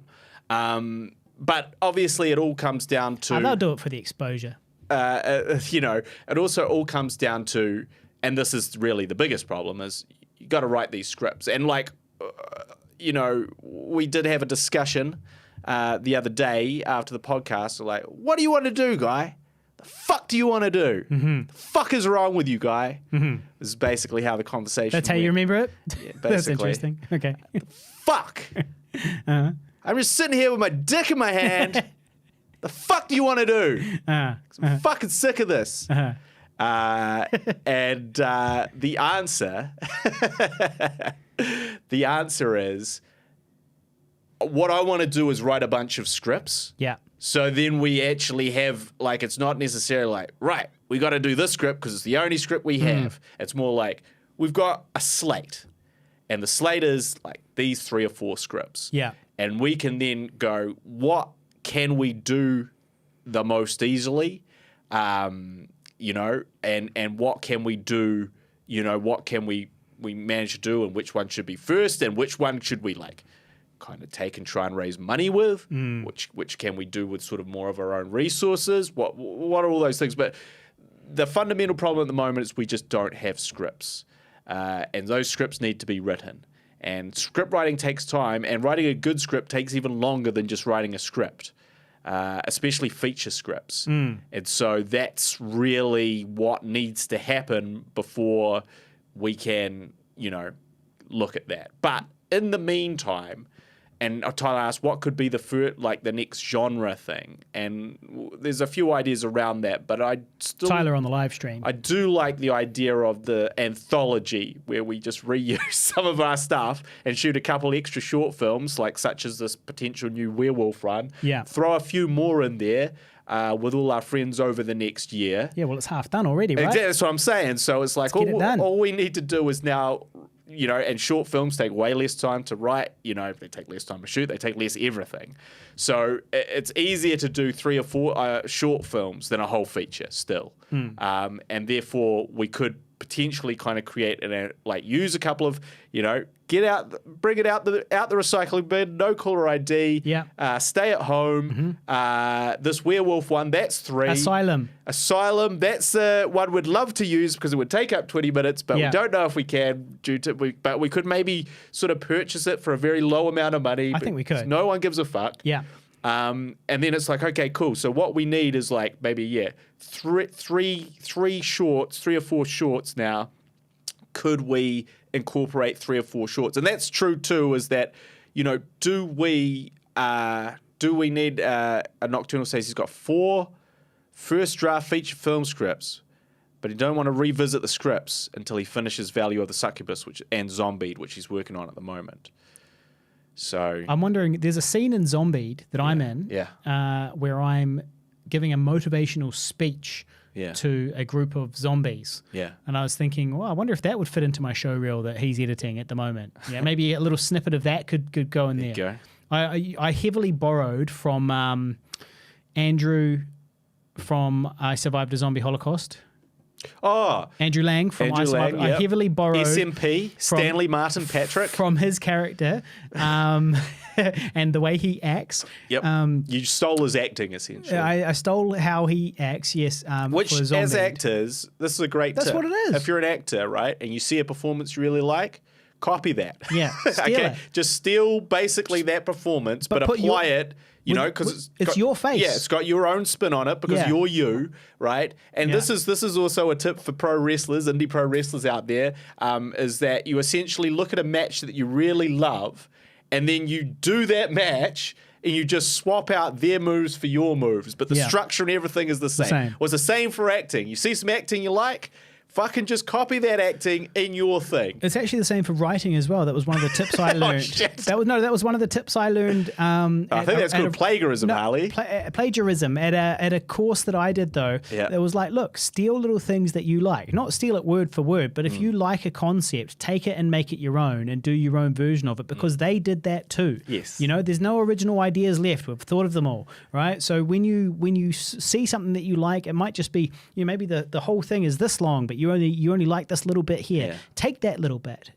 But obviously it all comes down to... they'll do it for the exposure. It also all comes down to, and this is really the biggest problem, is you got to write these scripts. And we did have a discussion the other day after the podcast. Like, what do you want to do, guy? The fuck do you want to do? The fuck is wrong with you, guy? This is basically how the conversation That's how went. you remember it? Yeah, basically. That's interesting. Okay. Fuck. I'm just sitting here with my dick in my hand. The fuck do you want to do? I'm fucking sick of this. And the answer is, what I want to do is write a bunch of scripts. Yeah. So then we actually have, like, it's not necessarily like, right, we got to do this script because it's the only script we have. It's more like, we've got a slate. And the slate is like these 3 or 4 scripts. Yeah. And we can then go, what can we do the most easily, and what can we do, what can we manage to do, and which one should be first, and which one should we kind of take and try and raise money with, which can we do with sort of more of our own resources, what are all those things. But the fundamental problem at the moment is we just don't have scripts, and those scripts need to be written. And script writing takes time, and writing a good script takes even longer than just writing a script, especially feature scripts. And so that's really what needs to happen before we can, look at that. But in the meantime, and Tyler asked, what could be the next genre thing? And there's a few ideas around that, but Tyler on the live stream. I do like the idea of the anthology where we just reuse some of our stuff and shoot a couple extra short films, such as this potential new werewolf run. Yeah. Throw a few more in there with all our friends over the next year. Yeah, well, it's half done already, right? Exactly, that's what I'm saying. So it's like all we need to do is now... and short films take way less time to write. They take less time to shoot. They take less everything. So it's easier to do 3 or 4 short films than a whole feature still. And therefore, we could potentially kind of create use a couple of, bring it out the recycling bin, no caller ID, stay at home. This werewolf one, that's 3. Asylum, that's one we'd love to use because it would take up 20 minutes, but we don't know if we can but we could maybe sort of purchase it for a very low amount of money. I think we could. No one gives a fuck. Yeah. And then it's like, okay, cool. So what we need is like maybe, three or 4 shorts now. Could we incorporate 3 or 4 shorts? And that's true too, is that, do we need a Nocturnal says he's got 4 first draft feature film scripts, but he don't want to revisit the scripts until he finishes Value of the Succubus and Zombied, which he's working on at the moment. So I'm wondering, there's a scene in Zombied that I'm in where I'm giving a motivational speech to a group of zombies. Yeah. And I was thinking, well, I wonder if that would fit into my show reel that he's editing at the moment. Yeah, maybe a little snippet of that could go in there. Go. I heavily borrowed from Andrew from I Survived a Zombie Holocaust. Oh, Andrew Lang from I Survived. I heavily borrowed SMP, Stanley Martin Patrick. From his character and the way he acts. Yep. You stole his acting, essentially. I stole how he acts, yes. Which, for as actors, this is a great tip. That's what it is. If you're an actor, right, and you see a performance you really like, copy that. Yeah, steal it. Just steal basically that performance, but apply it. Because it's your face. Yeah, it's got your own spin on it because you're you, right? And this is also a tip for pro wrestlers, indie pro wrestlers out there, is that you essentially look at a match that you really love, and then you do that match, and you just swap out their moves for your moves, but the structure and everything is the same. Well, it's the same for acting. You see some acting you like, fucking just copy that acting in your thing. It's actually the same for writing as well. That was one of the tips I learned. That was one of the tips I learned. I think that's called plagiarism, Harley. Plagiarism at a course that I did though. Yeah. It was like, look, steal little things that you like. Not steal it word for word, but if you like a concept, take it and make it your own and do your own version of it because they did that too. Yes. There's no original ideas left. We've thought of them all, right? So when you see something that you like, it might just be maybe the whole thing is this long, but you only like this little bit here. Yeah. Take that little bit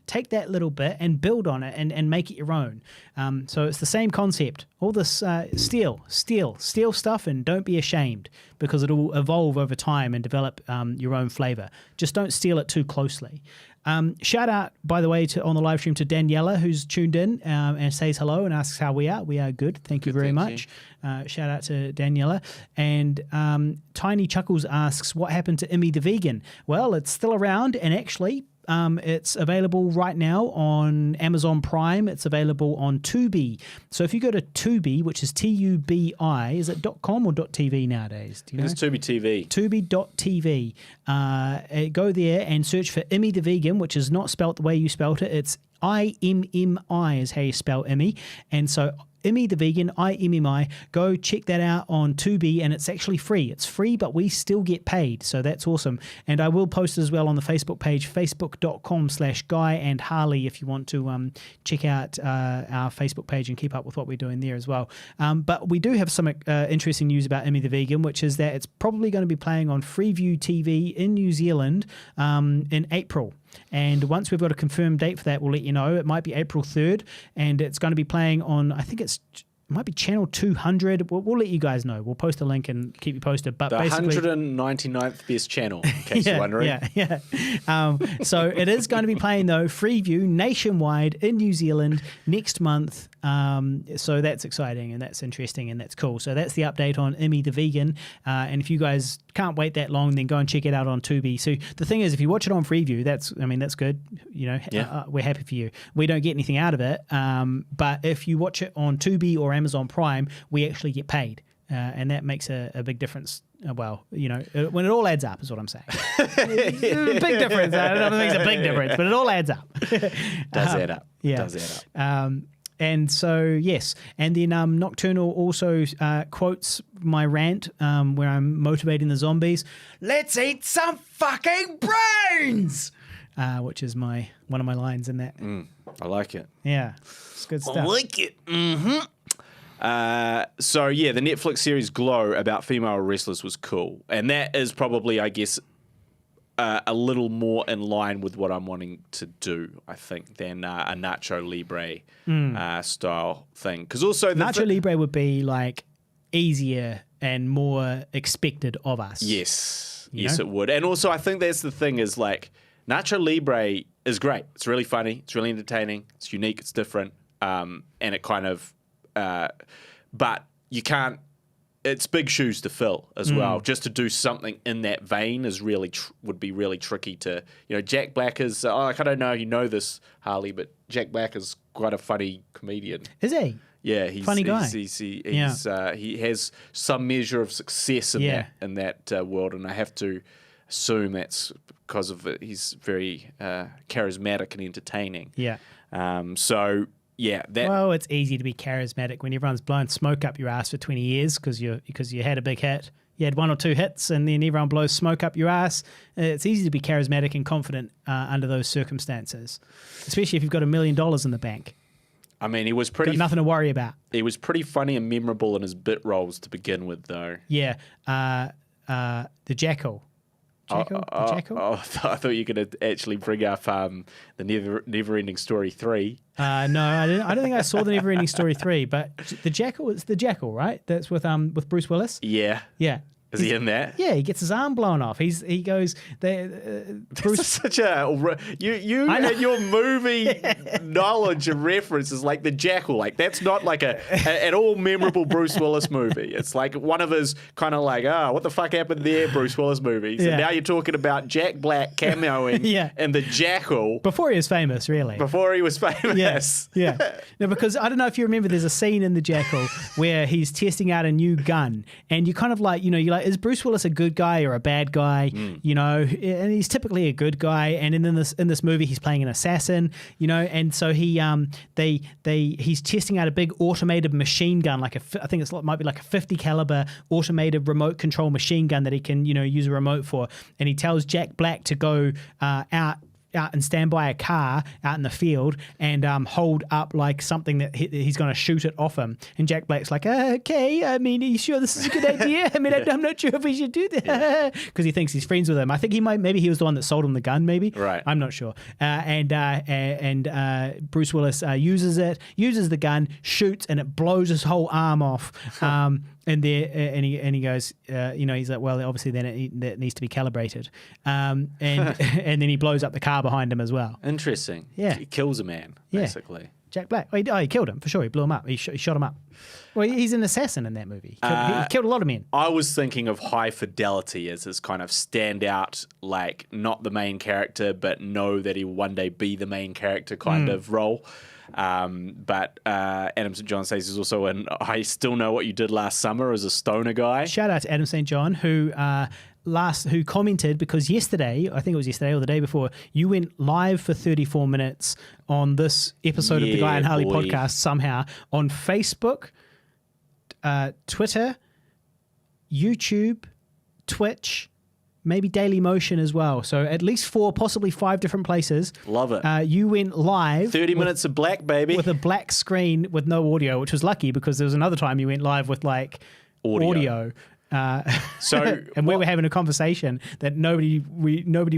and build on it and make it your own. So it's the same concept. All this steal stuff and don't be ashamed because it'll evolve over time and develop your own flavor. Just don't steal it too closely. Shout out, by the way, on the live stream to Daniela, who's tuned in and says hello and asks how we are. We are good. Thank you very much. Shout out to Daniela. And Tiny Chuckles asks, what happened to Immy the Vegan? Well, it's still around, and actually it's available right now on Amazon Prime. It's available on Tubi. So if you go to Tubi, which is Tubi, is it .com or .tv nowadays? Do you know? It's Tubi TV. Tubi.tv. Go there and search for Immy the Vegan, which is not spelt the way you spelt it. It's IMMI is how you spell Immy. And so Immy the Vegan, IMMI, go check that out on Tubi, and it's actually free. It's free, but we still get paid, so that's awesome. And I will post as well on the Facebook page, facebook.com/Guy and Harley, if you want to check out our Facebook page and keep up with what we're doing there as well. But we do have some interesting news about Immy the Vegan, which is that it's probably going to be playing on Freeview TV in New Zealand in April. And once we've got a confirmed date for that, we'll let you know. It might be April 3rd, and it's going to be playing on, I think it might be channel 200. We'll let you guys know. We'll post a link and keep you posted. But the basically, 199th best channel, in case you're wondering. Yeah. So it is going to be playing, though, Freeview nationwide in New Zealand next month. So that's exciting and that's interesting and that's cool. So that's the update on Immy the Vegan. And if you guys can't wait that long, then go and check it out on Tubi. So the thing is, if you watch it on Freeview, that's good. We're happy for you. We don't get anything out of it. But if you watch it on Tubi or Amazon Prime, we actually get paid. And that makes a big difference. When it all adds up is what I'm saying. Big difference. I don't think it's a big difference, but it all adds up. Does add up. Yeah. Does add up. And so, yes. And then Nocturnal also quotes my rant where I'm motivating the zombies. Let's eat some fucking brains! Which is one of my lines in that. I like it. Yeah. It's good stuff. I like it. Mm-hmm. The Netflix series Glow about female wrestlers was cool. And that is probably, I guess, a little more in line with what I'm wanting to do, I think, than a Nacho Libre style thing. Because also Nacho Libre would be like easier and more expected of us. Yes, You yes, know? it would. And also, I think that's the thing is like Nacho Libre is great. It's really funny. It's really entertaining. It's unique. It's different. And it kind of, but you can't. It's big shoes to fill as well. Just to do something in that vein is really would be really tricky to. Jack Black is. I don't know if you know this, Harley, but Jack Black is quite a funny comedian. Is he? Yeah, he's funny guy. He has some measure of success in that world, and I have to assume that's because of it. He's very charismatic and entertaining. Yeah. So yeah, well, it's easy to be charismatic when everyone's blown smoke up your ass for 20 years because you had a big hit. You had 1 or 2 hits, and then everyone blows smoke up your ass. It's easy to be charismatic and confident under those circumstances, especially if you've got $1 million in the bank. I mean, he was pretty. Got nothing to worry about. He was pretty funny and memorable in his bit roles to begin with, though. Yeah, the Jackal. Jackal? The Jackal? I thought you were going to actually bring up the Never-Ending Story 3. No, I don't think I saw the Never Ending Story 3, but the Jackal, it's the Jackal, right? That's with Bruce Willis. Yeah. Yeah. Is he in that? Yeah, he gets his arm blown off. He goes. Bruce. Such a you and your movie knowledge and reference is like the Jackal. Like that's not like an all memorable Bruce Willis movie. It's like one of his kind of like what the fuck happened there, Bruce Willis movies. Yeah. And now you're talking about Jack Black cameoing in the Jackal Before he was famous, really. Before he was famous. Yeah. No, because I don't know if you remember, there's a scene in the Jackal where he's testing out a new gun, and you kind of like you're like, is Bruce Willis a good guy or a bad guy? And he's typically a good guy. And in this movie, he's playing an assassin. And so he's testing out a big automated machine gun, I think it might be like a 50 caliber automated remote control machine gun that he can use a remote for. And he tells Jack Black to go out and stand by a car out in the field and hold up like something that he's going to shoot it off him. And Jack Black's like, okay, I mean, are you sure this is a good idea? I mean, I'm not sure if we should do that. Because he thinks he's friends with him. I think maybe he was the one that sold him the gun, maybe. Right. I'm not sure. And Bruce Willis uses the gun, shoots, and it blows his whole arm off. And he goes, he's like, well, obviously then that needs to be calibrated. And then he blows up the car behind him as well. Interesting. Yeah. He kills a man, basically. Jack Black. He killed him, for sure. He blew him up. He shot him up. Well, he's an assassin in that movie. He killed a lot of men. I was thinking of High Fidelity as his kind of standout, like not the main character, but know that he will one day be the main character kind of role. But Adam St. John says he's also in I Still Know What You Did Last Summer as a stoner guy. Shout out to Adam St. John, who commented, because yesterday, I think it was yesterday or the day before, you went live for 34 minutes on this episode of the Guy and Harley podcast somehow on Facebook, Twitter, YouTube, Twitch, maybe Daily Motion as well. So at least 4, possibly 5 different places. Love it. You went live. 30 minutes of black, baby. With a black screen with no audio, which was lucky because there was another time you went live with like audio. So and we were having a conversation that nobody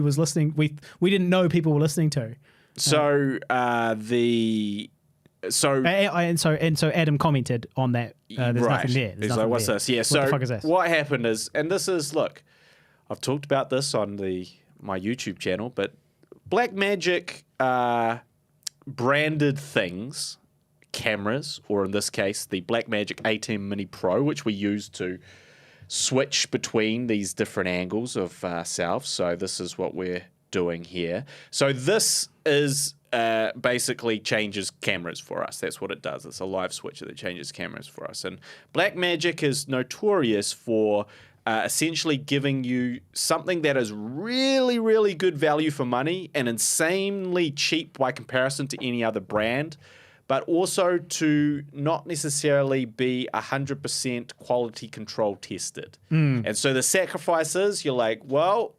was listening. We didn't know people were listening to. So So Adam commented on that. There's nothing there. He's like, what's this? Yeah. What So the fuck is this? what happened is, and this is, look, I've talked about this on my YouTube channel, but Black Magic branded things, cameras, or in this case, the Blackmagic A10 Mini Pro, which we use to switch between these different angles of ourselves. So this is what we're doing here. So this is basically changes cameras for us. That's what it does. It's a live switcher that changes cameras for us. And Blackmagic is notorious for essentially giving you something that is really, really good value for money and insanely cheap by comparison to any other brand, but also to not necessarily be 100% quality control tested. And so the sacrifice is, you're like, well,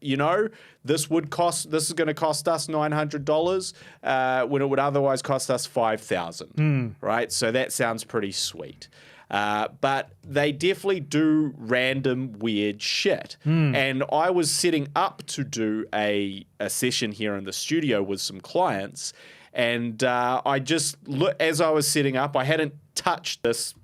this is going to cost us $900 when it would otherwise cost us $5,000, right? So that sounds pretty sweet. But they definitely do random weird shit. And I was setting up to do a session here in the studio with some clients, and I just as I was setting up, I hadn't touched this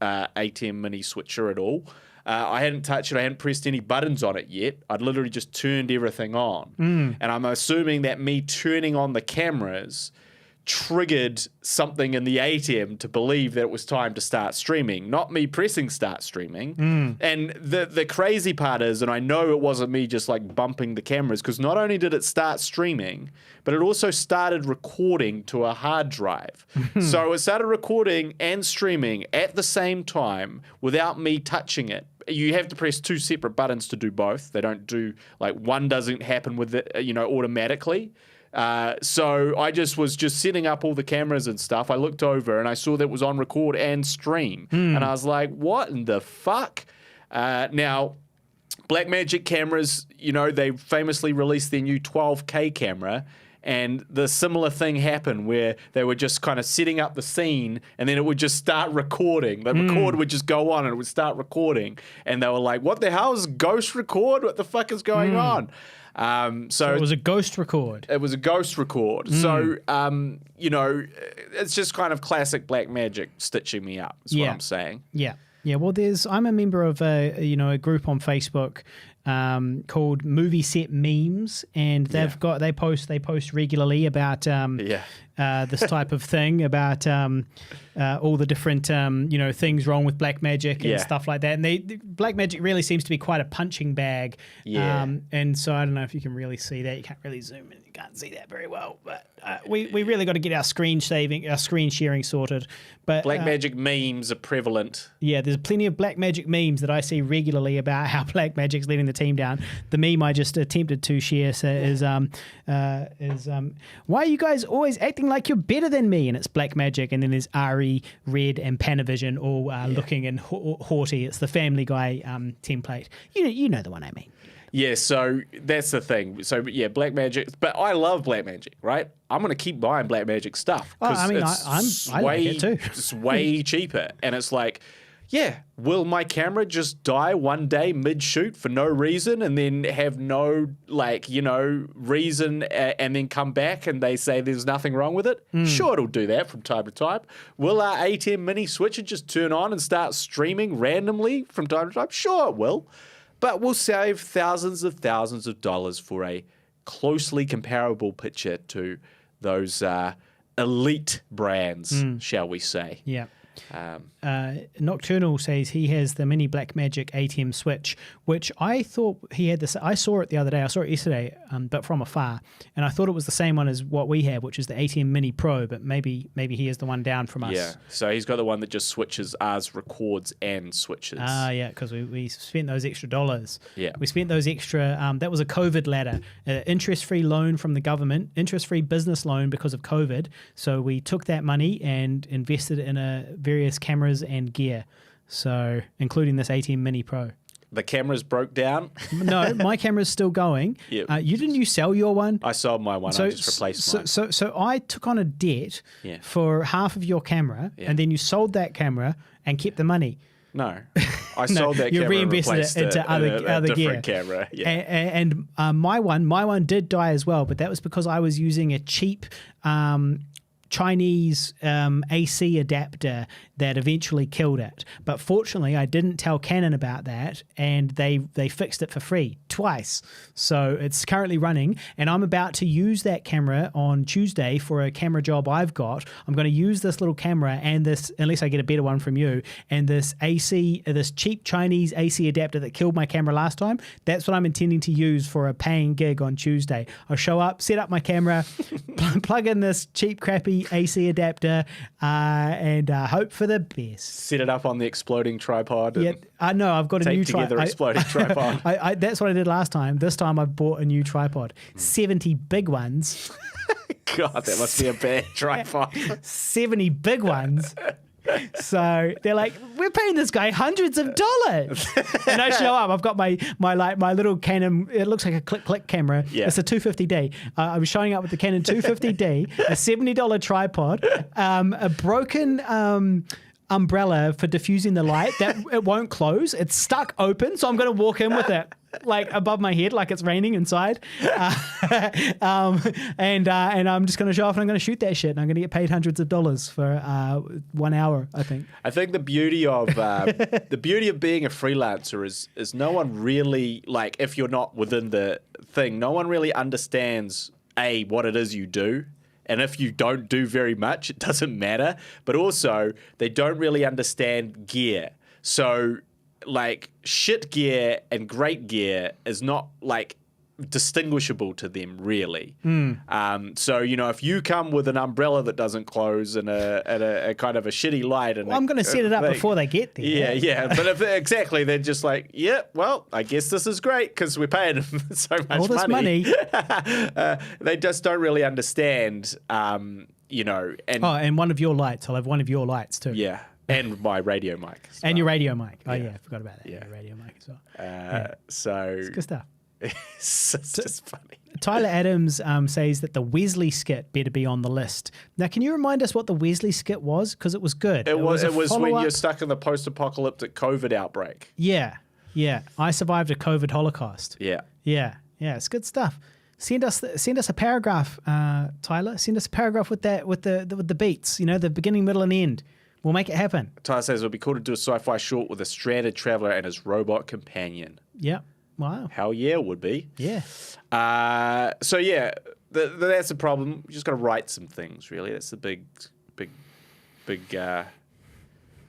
ATM mini switcher at all. I hadn't touched it. I hadn't pressed any buttons on it yet. I'd literally just turned everything on. And I'm assuming that me turning on the cameras triggered something in the ATM to believe that it was time to start streaming, not me pressing start streaming. And the crazy part is, and I know it wasn't me just like bumping the cameras, because not only did it start streaming, but it also started recording to a hard drive. So it started recording and streaming at the same time without me touching it. You have to press two separate buttons to do both. They don't do, like, one doesn't happen with it, automatically. So I was just setting up all the cameras and stuff. I looked over and I saw that it was on record and stream. And I was like, what in the fuck? Now, Blackmagic cameras, they famously released their new 12K camera. And the similar thing happened where they were just kind of setting up the scene and then it would just start recording. The record would just go on and it would start recording. And they were like, what the hell is ghost record? What the fuck is going on? So it was a ghost record. It was a ghost record. So, it's just kind of classic Blackmagic stitching me up is what I'm saying. Yeah. Yeah, well, I'm a member of a group on Facebook called Movie Set Memes, and they post regularly about this type of thing, about all the different things wrong with Blackmagic and stuff like that. And Blackmagic really seems to be quite a punching bag. And so I don't know if you can really see that. You can't really zoom in. You can't see that very well, but we really got to get our screen sharing sorted. But Blackmagic memes are prevalent. Yeah, there's plenty of Blackmagic memes that I see regularly about how Blackmagic's letting the team down. The meme I just attempted to share is why are you guys always acting like you're better than me? And it's Blackmagic, and then there's Ari, Red, and Panavision all looking and haughty. It's the Family Guy template. You know the one I mean. Yeah, so that's the thing. So, yeah, Blackmagic. But I love Blackmagic, right? I'm going to keep buying Blackmagic stuff. I like it too. It's way cheaper. And it's like, yeah, will my camera just die one day mid-shoot for no reason and then have no, reason and then come back and they say there's nothing wrong with it? Sure, it'll do that from time to time. Will our ATM mini switcher just turn on and start streaming randomly from time to time? Sure, it will. But we'll save thousands of dollars for a closely comparable picture to those elite brands, shall we say. Yeah. Nocturnal says he has the mini Blackmagic ATM switch, which I thought he had this. I saw it the other day. I saw it yesterday, but from afar, and I thought it was the same one as what we have, which is the ATM Mini Pro. But maybe he is the one down from us. Yeah. So he's got the one that just switches, ours records and switches. Yeah, because we spent those extra dollars. Yeah. We spent those extra. That was a COVID ladder, interest-free loan from the government, interest-free business loan because of COVID. So we took that money and invested in various cameras and gear, so including this ATM Mini Pro. The cameras broke down? No, my camera's still going. Yep. You sell your one? I sold my one. I just replaced mine. So I took on a debt for half of your camera, and then you sold that camera and kept the money. No, I sold that camera and replaced it into other different gear. Camera. Yeah. And my one did die as well, but that was because I was using a cheap Chinese AC adapter that eventually killed it. But fortunately, I didn't tell Canon about that, and they fixed it for free twice. So it's currently running, and I'm about to use that camera on Tuesday for a camera job I've got. I'm going to use this little camera and this, unless I get a better one from you, and this cheap Chinese AC adapter that killed my camera last time. That's what I'm intending to use for a paying gig on Tuesday. I'll show up, set up my camera, plug in this cheap, crappy AC adapter, and hope for the best. Set it up on the exploding tripod. Yeah, I know. I've got a new tripod. Exploding tripod. That's what I did last time. This time I've bought a new tripod. 70 big ones. God, that must be a bad tripod. 70 big ones. So they're like, we're paying this guy hundreds of dollars. And I show up. I've got my little Canon. It looks like a click camera. Yeah. It's a 250D. I was showing up with the Canon 250D, a $70 tripod, a broken umbrella for diffusing the light that it won't close. It's stuck open, so I'm going to walk in with it like above my head, like it's raining inside. And I'm just going to show off and I'm going to shoot that shit and I'm going to get paid hundreds of dollars for 1 hour, I think. I think the beauty of being a freelancer is no one really, like, if you're not within the thing, no one really understands what it is you do. And if you don't do very much, it doesn't matter. But also, they don't really understand gear. So, like, shit gear and great gear is not, like, distinguishable to them, really. So, you know, if you come with an umbrella that doesn't close and a kind of a shitty light... and I'm going to set it up before they get there. Yeah. But if exactly, they're just like, yeah, well, I guess this is great because we're paying them so much all this money. They just don't really understand, you know. And one of your lights. I'll have one of your lights too. Yeah. And my radio mic. And your radio mic. Oh, yeah, I forgot about that. Yeah. Your radio mic as well. So... It's good stuff. It's just funny. Tyler Adams says that the Wesley skit better be on the list. Now, can you remind us what the Wesley skit was? Because it was good. It was when you're stuck in the post-apocalyptic COVID outbreak. Yeah. I survived a COVID holocaust. Yeah. It's good stuff. Send us a paragraph, Tyler. Send us a paragraph with the beats. You know, the beginning, middle, and end. We'll make it happen. Tyler says it would be cool to do a sci-fi short with a stranded traveler and his robot companion. Yeah. Wow. Hell yeah, it would be. Yeah. So yeah, that's the problem. You just got to write some things. Really, that's the big.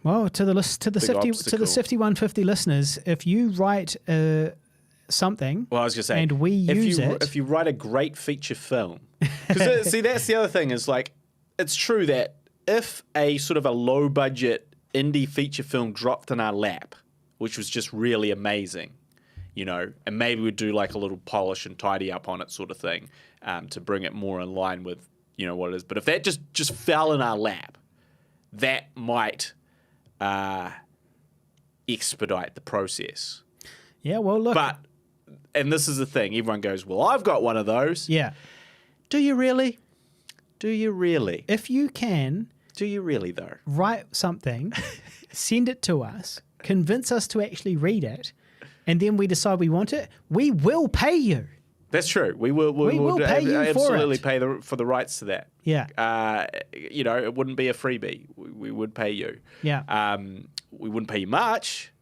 Well, to the 50 150 listeners, if you write something, well, I was going to say, and we use it, if you write a great feature film, because see, that's the other thing is like, it's true that if a sort of a low budget indie feature film dropped in our lap, which was just really amazing. You know, and maybe we'd do like a little polish and tidy up on it sort of thing to bring it more in line with, you know, what it is. But if that just fell in our lap, that might expedite the process. Yeah, well, look. And this is the thing. Everyone goes, well, I've got one of those. Yeah. Do you really? Do you really? If you can. Do you really, though? Write something, send it to us, convince us to actually read it, and then we decide we want it, we will pay you. That's true. We will pay you absolutely for it. pay for the rights to that. Yeah. You know, it wouldn't be a freebie. We would pay you. Yeah. We wouldn't pay you much.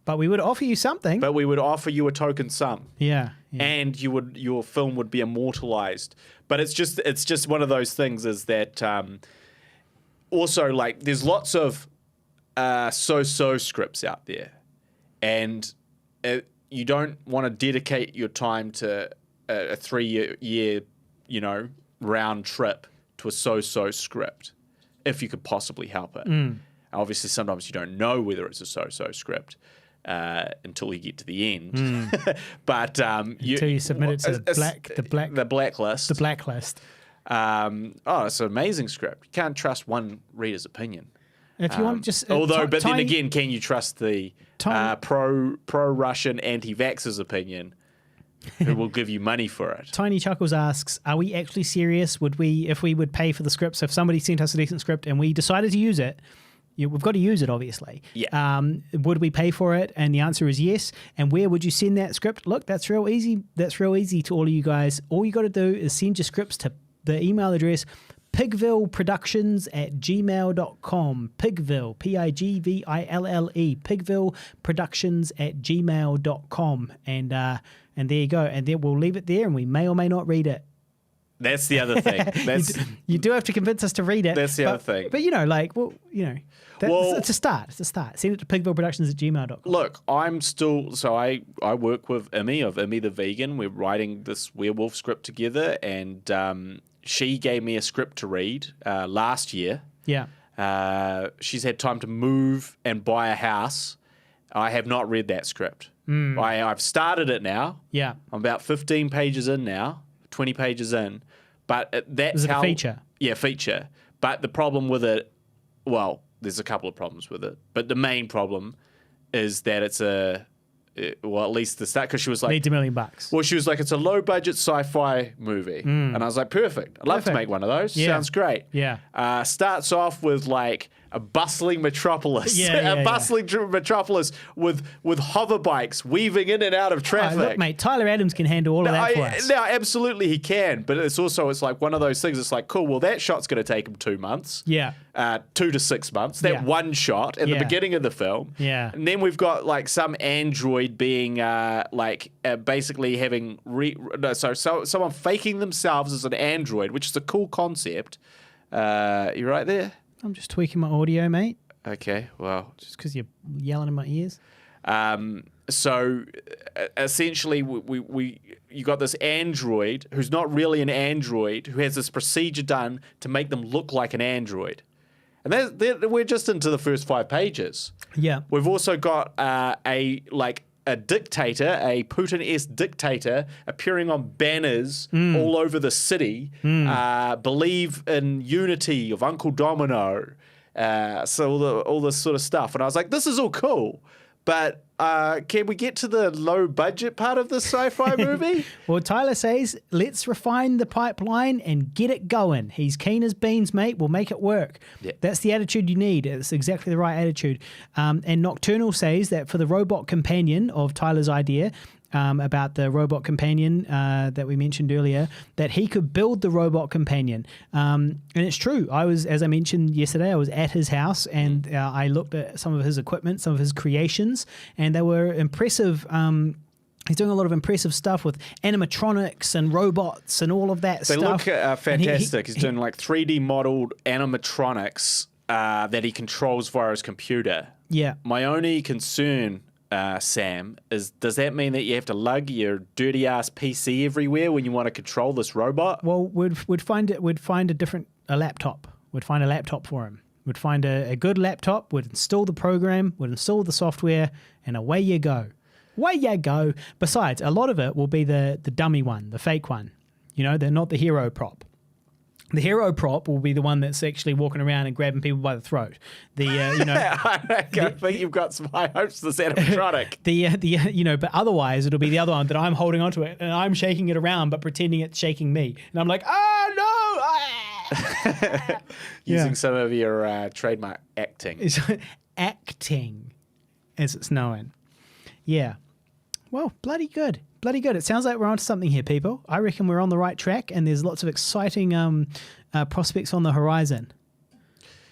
But we would offer you something. But we would offer you a token sum. Yeah. And your film would be immortalized. But it's just one of those things is that also, like, there's lots of so-so scripts out there. And you don't want to dedicate your time to a 3-year, you know, round trip to a so-so script if you could possibly help it. Obviously, sometimes you don't know whether it's a so-so script until you get to the end. But until you submit it to the blacklist. The blacklist. It's an amazing script. You can't trust one reader's opinion. If you want just then again, can you trust the pro-Russian anti-vaxxers opinion who will give you money for it? Tiny Chuckles asks, are we actually serious? If we would pay for the script, so if somebody sent us a decent script and we decided to use it, we've got to use it, obviously. Yeah. Would we pay for it? And the answer is yes. And where would you send that script? Look, that's real easy. That's real easy to all of you guys. All you got to do is send your scripts to the email address pigvilleproductions@gmail.com. Pigville, Pigville, pigvilleproductions@gmail.com. And there you go. And then we'll leave it there and we may or may not read it. That's the other thing. You do have to convince us to read it. That's the other thing. But, you know, like, well, you know, it's a start. It's a start. Send it to pigvilleproductions@gmail.com. Look, I'm still... So I work with Imi of Imi the Vegan. We're writing this werewolf script together and she gave me a script to read last year. Yeah. She's had time to move and buy a house. I have not read that script. I've started it now. Yeah. I'm about 15 pages in now, 20 pages in. But that's Is it a feature? Yeah, feature. But the problem with it, well, there's a couple of problems with it. But the main problem is that it's at least the start, because she was like... Needs $1 million. Well, she was like, it's a low-budget sci-fi movie. And I was like, perfect. I'd love to make one of those. Yeah. Sounds great. Yeah. Starts off with, like, a bustling metropolis, metropolis with hover bikes weaving in and out of traffic. Look, mate, Tyler Adams can handle all of that for us. No, absolutely he can. But it's like one of those things. It's like, cool, well, that shot's going to take him 2 months. Yeah. 2 to 6 months. That one shot at the beginning of the film. Yeah. And then we've got like some android being basically having someone faking themselves as an android, which is a cool concept. You right there? I'm just tweaking my audio, mate. Okay, well. Just because you're yelling in my ears. So essentially, you got this android who's not really an android, who has this procedure done to make them look like an android. And we're just into the first 5 pages. Yeah. We've also got a dictator, a Putin-esque dictator, appearing on banners all over the city. Believe in unity of Uncle Domino. So all this sort of stuff. And I was like, this is all cool. But can we get to the low budget part of this sci-fi movie? Well, Tyler says, let's refine the pipeline and get it going. He's keen as beans, mate. We'll make it work. Yeah. That's the attitude you need. It's exactly the right attitude. And Nocturnal says that for the robot companion of Tyler's idea, about the robot companion that we mentioned earlier, that he could build the robot companion. And it's true. As I mentioned yesterday, I was at his house and I looked at some of his equipment, some of his creations, and they were impressive. He's doing a lot of impressive stuff with animatronics and robots and all of that stuff. They look fantastic. He's doing like 3D modeled animatronics that he controls via his computer. Yeah. My only concern, Sam, does that mean that you have to lug your dirty ass PC everywhere when you want to control this robot? Well, we'd find a laptop. We'd find a laptop for him. We'd find a good laptop. We'd install the program. We'd install the software, and away you go. Away you go. Besides, a lot of it will be the dummy one, the fake one. You know, they're not the hero prop. The hero prop will be the one that's actually walking around and grabbing people by the throat. I think you've got some high hopes for this animatronic. But otherwise it'll be the other one that I'm holding onto it and I'm shaking it around but pretending it's shaking me. And I'm like, no! Using some of your trademark acting. It's acting, as it's known. Yeah. Well, bloody good. Bloody good. It sounds like we're onto something here, people. I reckon we're on the right track and there's lots of exciting prospects on the horizon.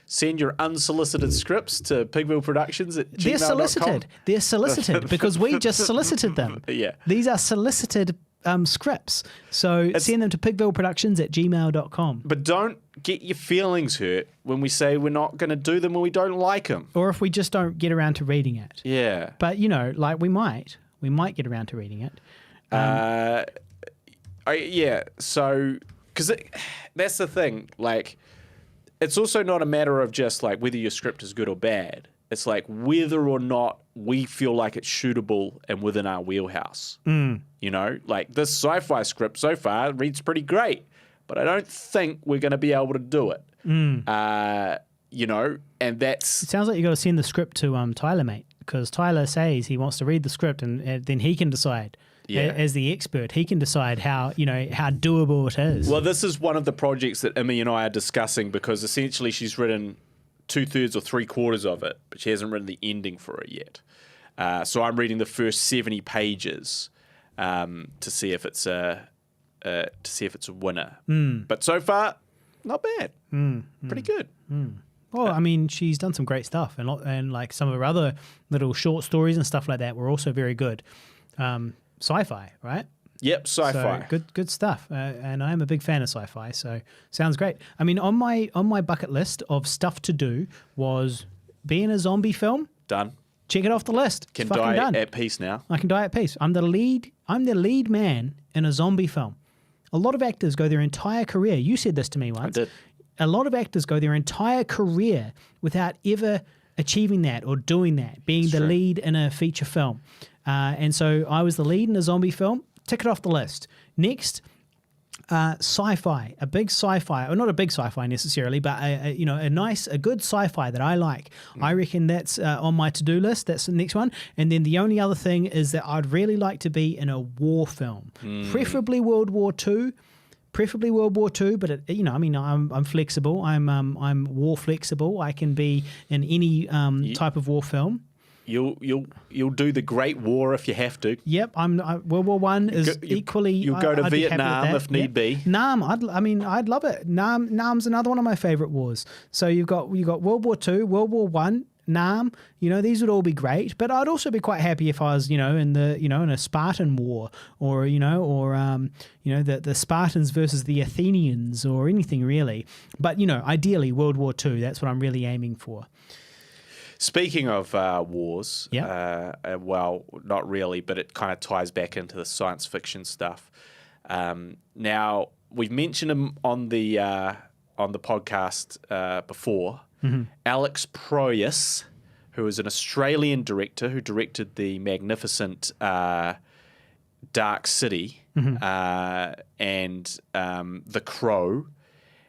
Send your unsolicited scripts to Pigville Productions at gmail.com. They're solicited because we just solicited them. Yeah. These are solicited scripts. So send them to pigvilleproductions at gmail.com. But don't get your feelings hurt when we say we're not going to do them or we don't like them. Or if we just don't get around to reading it. Yeah. But, we might. We might get around to reading it. So, because that's the thing. Like, it's also not a matter of just like whether your script is good or bad. It's like whether or not we feel like it's shootable and within our wheelhouse. Like this sci-fi script so far reads pretty great, but I don't think we're going to be able to do it. And that's... It sounds like you got to send the script to Tyler, mate, because Tyler says he wants to read the script and then he can decide. Yeah. As the expert, he can decide how doable it is. Well, this is one of the projects that Imi and I are discussing because essentially she's written 2/3 or 3/4 of it, but she hasn't written the ending for it yet. So I'm reading the first 70 pages to see if it's a winner. But so far, not bad. Pretty good. Well, I mean, she's done some great stuff, and like some of her other little short stories and stuff like that were also very good. Sci-fi, right? Yep, sci-fi. So good stuff. And I am a big fan of sci-fi, so sounds great. I mean, on my bucket list of stuff to do was be in a zombie film. Done. Check it off the list. Can die at peace now. I can die at peace. I'm the lead man in a zombie film. A lot of actors go their entire career. You said this to me once. I did. A lot of actors go their entire career without ever achieving that or doing that, being the lead in a feature film. And so I was the lead in a zombie film. Tick it off the list. Next, sci-fi, a big sci-fi, or not a big sci-fi necessarily, but a good sci-fi that I like. I reckon that's on my to-do list. That's the next one. And then the only other thing is that I'd really like to be in a war film, preferably World War II, preferably World War II, but I'm flexible. I'm war flexible. I can be in any type of war film. You'll do the Great War if you have to. Yep, World War One is equally. You'll go to I'd Vietnam if need be. Nam, I'd love it. Nam's another one of my favorite wars. So you've got World War II, World War One, Nam. These would all be great. But I'd also be quite happy if I was, in a Spartan war, or the Spartans versus the Athenians, or anything really. But ideally World War II. That's what I'm really aiming for. Speaking of wars, well, not really, but it kind of ties back into the science fiction stuff. Now, we've mentioned him on the podcast before. Mm-hmm. Alex Proyas, who is an Australian director who directed the magnificent Dark City and The Crow.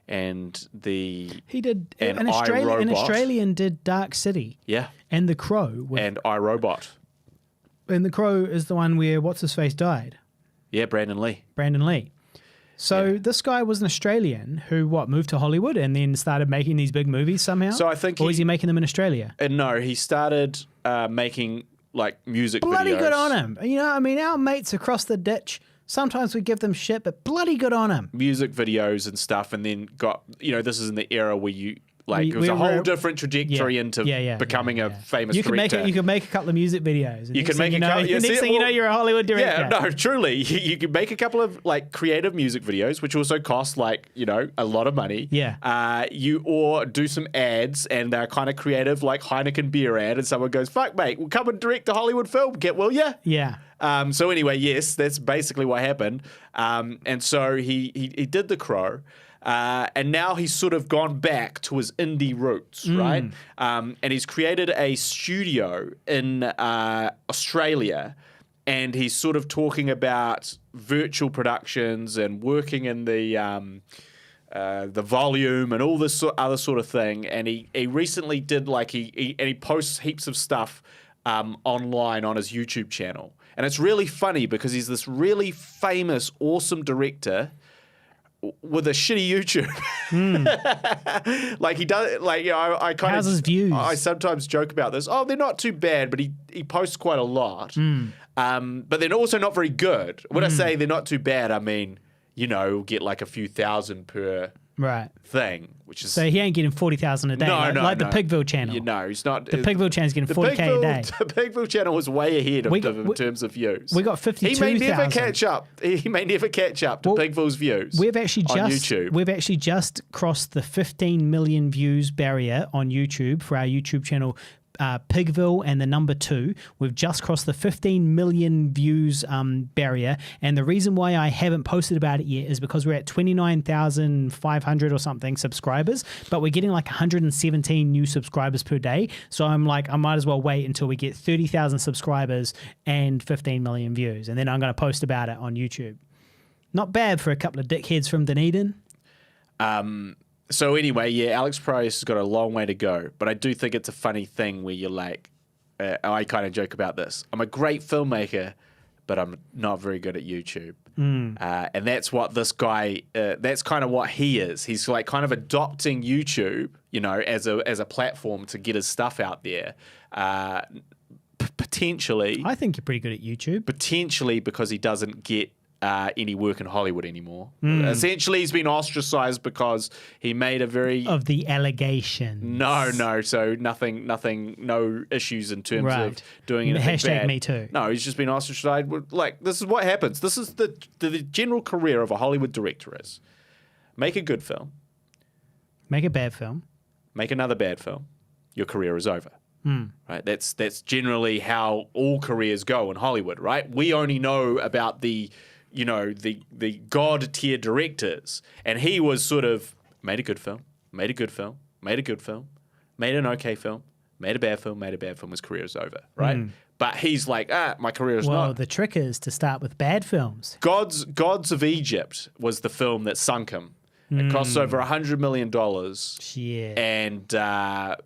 And he did an Australian did Dark City, and The Crow, and iRobot. And The Crow is the one where what's his face died. Yeah, Brandon Lee. So this guy was an Australian who moved to Hollywood and then started making these big movies somehow. So I think, or is he making them in Australia? No, he started making music videos. Bloody good on him. Our mates across the ditch. Sometimes we give them shit, but bloody good on them. Music videos and stuff, and then got, this is in the era where you, it was a whole different trajectory into becoming a famous director. You could make a couple of music videos. You can make next thing you know, you're a Hollywood director. Yeah, no, truly. You can make a couple of, creative music videos, which also cost, a lot of money. Yeah. Or do some ads, and they're kind of creative, like Heineken beer ad, and someone goes, fuck, mate, we'll come and direct a Hollywood film. Will ya? Yeah. So anyway, yes, that's basically what happened. And so he did The Crow, and now he's sort of gone back to his indie roots, right? And he's created a studio in Australia, and he's sort of talking about virtual productions and working in the volume and all this other sort of thing. And he recently did he posts heaps of stuff online on his YouTube channel. And it's really funny because he's this really famous, awesome director with a shitty YouTube. He does, I kind How's his views? I sometimes joke about this. Oh, they're not too bad, but he posts quite a lot. But they're also not very good. When I say they're not too bad, I mean, get a few thousand per thing, which is... So he ain't getting 40,000 a day, the Pigville channel. No, he's not. The Pigville channel's getting 40K a day. The Pigville channel was way ahead of in terms of views. We got 52,000. He may never catch up. He may never catch up to Pigville's views. We've actually on YouTube. We've actually just crossed the 15 million views barrier on YouTube for our YouTube channel, Pigville and the number 2. We've just crossed the 15 million views barrier, and the reason why I haven't posted about it yet is because we're at 29,500 or something subscribers, but we're getting 117 new subscribers per day. So I'm I might as well wait until we get 30,000 subscribers and 15 million views, and then I'm going to post about it on YouTube. Not bad for a couple of dickheads from Dunedin. So anyway, Alex Price has got a long way to go, but I do think it's a funny thing where you're I kind of joke about this. I'm a great filmmaker, but I'm not very good at YouTube. And that's what this guy, that's kind of what he is. He's kind of adopting YouTube, as a platform to get his stuff out there. Potentially. I think you're pretty good at YouTube. Potentially because he doesn't get any work in Hollywood anymore. Essentially, he's been ostracized because he made a very... Of the allegations. No. So nothing, no issues in terms of doing anything bad. Me too. No, he's just been ostracized. This is what happens. This is the general career of a Hollywood director is. Make a good film. Make a bad film. Make another bad film. Your career is over. Right? That's generally how all careers go in Hollywood, right? We only know about the god tier directors, and he was sort of made a good film, made a good film, made a good film, made an okay film, made a bad film, his career is over, right? But he's my career is not. Well, the trick is to start with bad films. Gods of Egypt was the film that sunk him. It cost over $100 million. And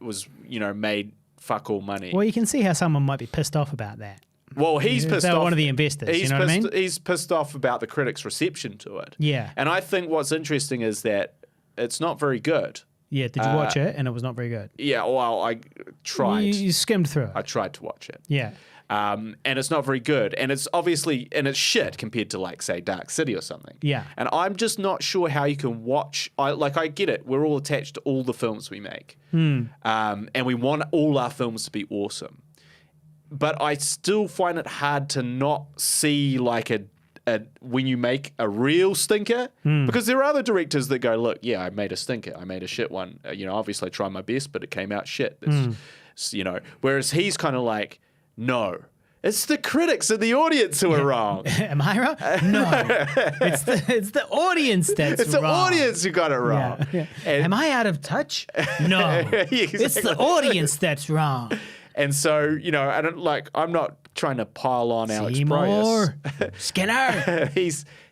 was, made fuck all money. Well, you can see how someone might be pissed off about that. Well, he's pissed They're off. one of the investors, He's you know what I pissed, mean? He's pissed off about the critics' reception to it. Yeah. And I think what's interesting is that it's not very good. Yeah, did you watch it? And it was not very good. Yeah, well, I tried. You skimmed through I it. tried to watch it. Yeah. And it's not very good. And it's obviously, and it's shit compared to, like, say, Dark City or something. Yeah. And I'm just not sure how you can watch. I get it. We're all attached to all the films we make. And we want all our films to be awesome. But I still find it hard to not see, like, when you make a real stinker, because there are other directors that go, look, yeah, I made a stinker. I made a shit one. Obviously I tried my best, but it came out shit. Whereas he's kind of like, no, it's the critics and the audience who are wrong. Am I wrong? No. it's the audience that's It's the wrong. audience who got it wrong. Yeah. And- Am I out of touch? No. It's the audience that's wrong. And so, I'm not trying to pile on Alex Seymour. Proyas. Skinner.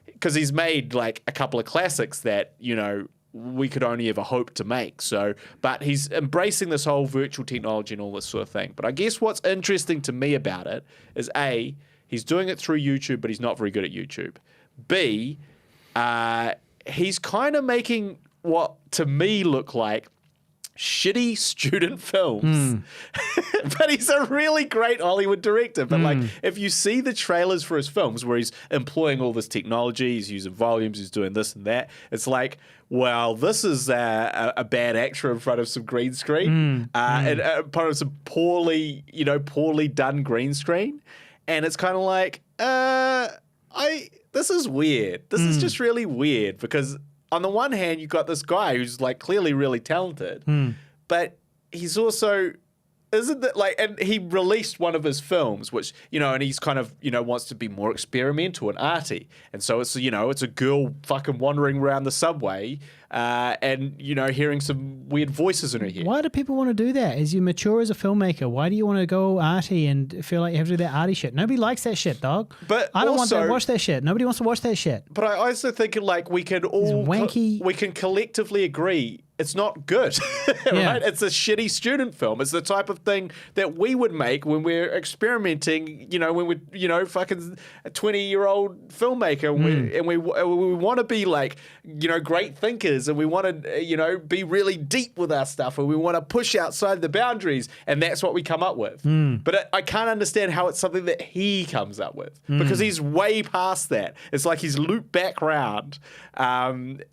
Because he's made like a couple of classics that, we could only ever hope to make. So, but he's embracing this whole virtual technology and all this sort of thing. But I guess what's interesting to me about it is A, he's doing it through YouTube, but he's not very good at YouTube. B, he's kind of making what to me look like shitty student films. But he's a really great Hollywood director. But like, if you see the trailers for his films where he's employing all this technology, he's using volumes, he's doing this and that, it's like, well, this is a bad actor in front of some green screen, and in front of some poorly done green screen. And it's kind of like, this is weird. This is just really weird because on the one hand, you've got this guy who's like clearly really talented, but he's also, isn't that like, and he released one of his films, which, and he's kind of, wants to be more experimental and arty. And so it's, it's a girl fucking wandering around the subway and, hearing some weird voices in her head. Why do people want to do that? As you mature as a filmmaker, why do you want to go arty and feel like you have to do that arty shit? Nobody likes that shit, dog. But I don't also, want to watch that shit. Nobody wants to watch that shit. But I also think like we can all we can collectively agree it's not good, right? It's a shitty student film. It's the type of thing that we would make when we're experimenting, when we're, fucking a 20-year-old filmmaker and we want to be like, great thinkers and we want to, be really deep with our stuff and we want to push outside the boundaries and that's what we come up with. But I can't understand how it's something that he comes up with because he's way past that. It's like he's looped back round and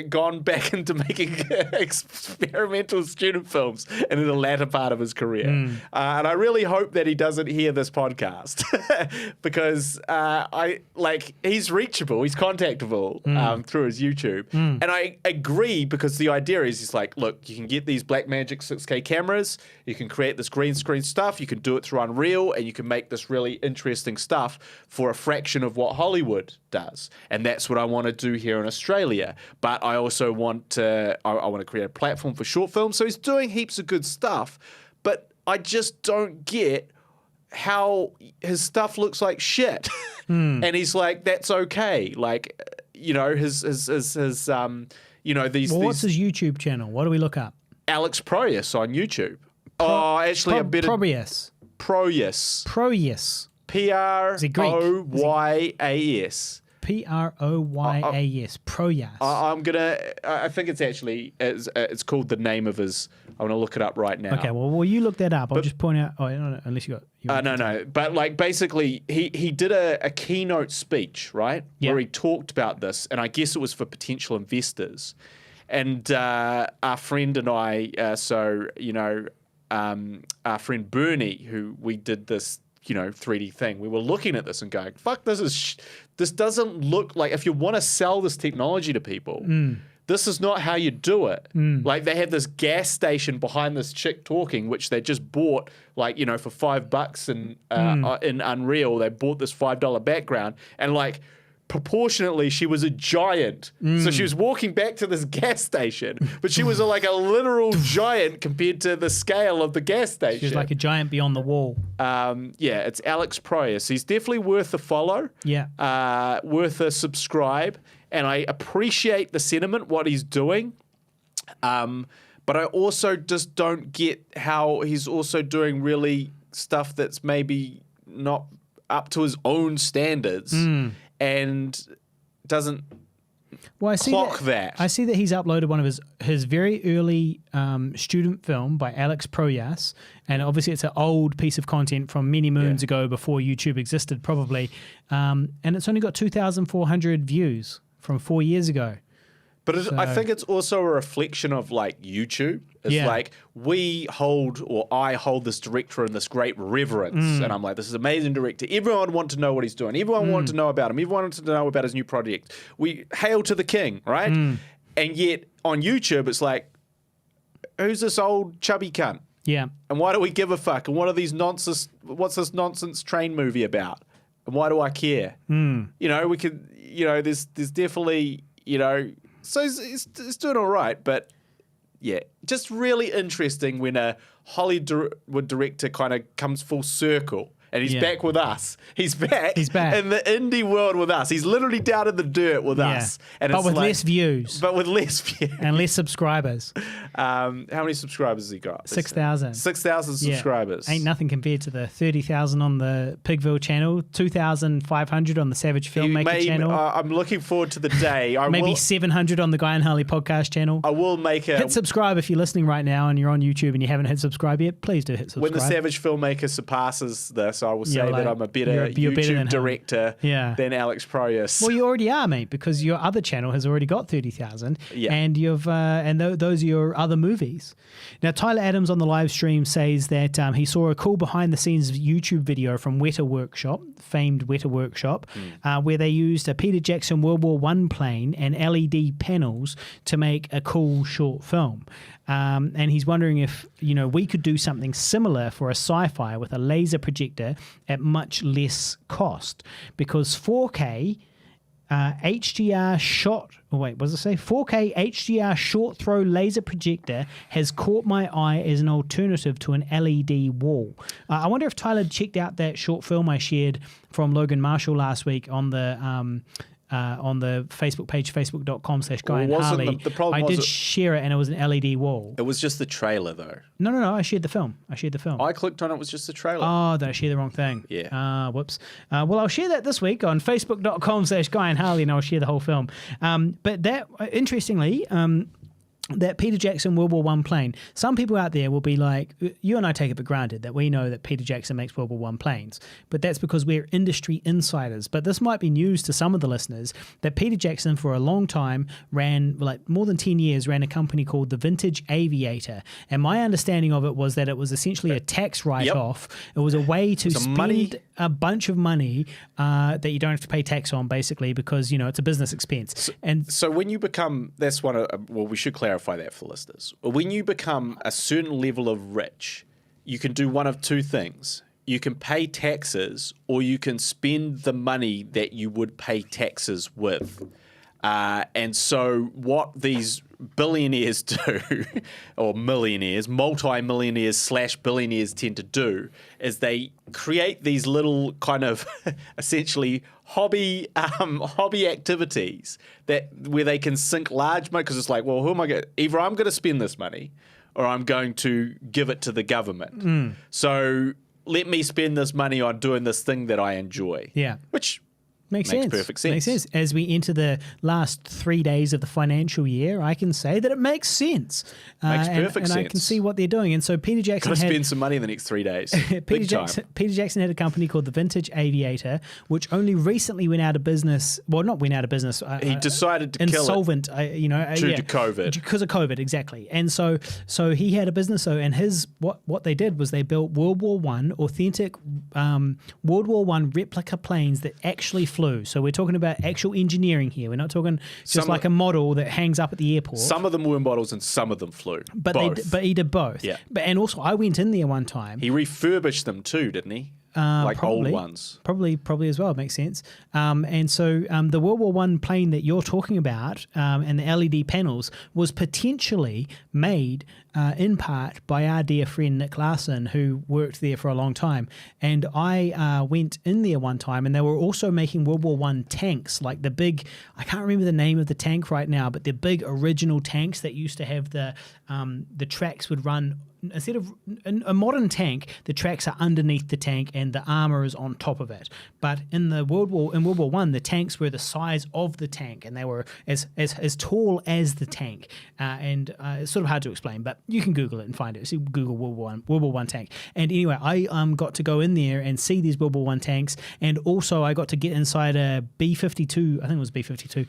gone back into making experimental student films in the latter part of his career. And I really hope that he doesn't hear this podcast because he's reachable, he's contactable through his YouTube. And I agree because the idea is he's like, look, you can get these Blackmagic 6K cameras, you can create this green screen stuff, you can do it through Unreal, and you can make this really interesting stuff for a fraction of what Hollywood does. And that's what I want to do here in Australia. But I also want to create a platform for short films. So he's doing heaps of good stuff, but I just don't get how his stuff looks like shit. And he's like, that's okay. Like, his these. What's his YouTube channel? What do we look up? Alex Proyas on YouTube. Actually, a bit of Proyas. Proyas. Proyas. Proyas. Proyas. Proyas. I think it's actually, it's called the name of his, I want to look it up right now. Okay, well, you look that up. I'll just point out, no, unless you got... No. But like basically, he did a keynote speech, right? Yeah. Where he talked about this, and I guess it was for potential investors. And our friend and I, our friend Bernie, who we did this 3D thing, we were looking at this and going, fuck, this doesn't look like, if you want to sell this technology to people, this is not how you do it. Like they had this gas station behind this chick talking, which they just bought like, for $5 in Unreal. They bought this $5 background and like, proportionately, she was a giant. So she was walking back to this gas station, but she was like a literal giant compared to the scale of the gas station. She's like a giant beyond the wall. It's Alex Proyas. He's definitely worth a follow. Yeah. Worth a subscribe. And I appreciate the sentiment, what he's doing. But I also just don't get how he's also doing really stuff that's maybe not up to his own standards and doesn't Well, I see clock that. I see that he's uploaded one of his very early student film by Alex Proyas, and obviously it's an old piece of content from many moons ago before YouTube existed, probably, and it's only got 2,400 views from 4 years ago. But I think it's also a reflection of like YouTube. It's like I hold this director in this great reverence. And I'm like, this is an amazing director. Everyone want to know what he's doing. Everyone want to know about him. Everyone wants to know about his new project. We hail to the king, right? And yet on YouTube, it's like, who's this old chubby cunt? Yeah. And why do we give a fuck? And what are these nonsense? What's this nonsense train movie about? And why do I care? You know, we could, you know, there's definitely, you know, so it's doing all right, but yeah, just really interesting when a Hollywood director kind of comes full circle. And he's back with us. He's back in the indie world with us. He's literally down in the dirt with us. And but with less views. But with less views. And less subscribers. How many subscribers has he got? 6,000. 6,000 subscribers. Ain't nothing compared to the 30,000 on the Pigville channel, 2,500 on the Savage Filmmaker channel. I'm looking forward to the day. Maybe 700 on the Guy and Harley podcast channel. I will make a... Hit subscribe if you're listening right now and you're on YouTube and you haven't hit subscribe yet. Please do hit subscribe. When the Savage Filmmaker surpasses this, I will say that I'm a better YouTube director than Alex Proyas. Well, you already are, mate, because your other channel has already got 30,000, and you've those are your other movies. Now, Tyler Adams on the live stream says that he saw a cool behind-the-scenes YouTube video from Weta Workshop, famed Weta Workshop, where they used a Peter Jackson World War I plane and LED panels to make a cool short film. And he's wondering if, you know, we could do something similar for a sci-fi with a laser projector at much less cost, because 4K HDR shot. Oh wait, what does it say? 4K HDR short throw laser projector has caught my eye as an alternative to an LED wall. I wonder if Tyler checked out that short film I shared from Logan Marshall last week on the Facebook page, facebook.com/GuyandHarley. I did share it, and it was an LED wall. It was just the trailer, though. No, I shared the film. I clicked on it, was just the trailer. Oh, did I share the wrong thing? Yeah. Whoops. Well, I'll share that this week on facebook.com/GuyandHarley, and I'll share the whole film. But that, interestingly, that Peter Jackson World War I plane, some people out there will be like, you and I take it for granted that we know that Peter Jackson makes World War I planes, but that's because we're industry insiders. But this might be news to some of the listeners, that Peter Jackson for a long time ran, like more than 10 years, ran a company called the Vintage Aviator. And my understanding of it was that it was essentially a tax write-off. It was a way to spend a bunch of money that you don't have to pay tax on, basically, because, you know, it's a business expense. So when you become, that's one of, well, we should clarify that for listeners. When you become a certain level of rich, you can do one of two things. You can pay taxes, or you can spend the money that you would pay taxes with. And so what these billionaires do, or millionaires, multi-millionaires / billionaires tend to do, is they create these little kind of essentially hobby activities where they can sink large money, because it's like, well, who am I going? Either I'm going to spend this money, or I'm going to give it to the government. So let me spend this money on doing this thing that I enjoy. Yeah, which makes perfect sense. Makes sense. As we enter the last 3 days of the financial year, I can say that it makes sense. Makes perfect sense. And I can see what they're doing. And so Peter Jackson Got to spend some money in the next 3 days. Peter Jackson had a company called the Vintage Aviator, which only recently went out of business. Well, not went out of business. He decided to kill it. Insolvent, due to COVID. Because of COVID, exactly. And so he had a business, and what they did was they built World War I authentic World War I replica planes that actually flew. So we're talking about actual engineering here. We're not talking just like a model that hangs up at the airport. Some of them were models and some of them flew. But he did both. Yeah. And also, I went in there one time. He refurbished them too, didn't he? Like probably, old ones. Probably as well. It makes sense. And so the World War I plane that you're talking about and the LED panels was potentially made in part by our dear friend Nick Larson, who worked there for a long time. And I went in there one time, and they were also making World War I tanks, like the big, I can't remember the name of the tank right now, but the big original tanks that used to have the tracks would run instead of in a modern tank, the tracks are underneath the tank and the armor is on top of it. But in World War One, the tanks were the size of the tank, and they were as tall as the tank. And it's sort of hard to explain, but you can Google it and find it. So Google World War One tank. And anyway, I got to go in there and see these World War One tanks, and also I got to get inside a B-52. I think it was B-52.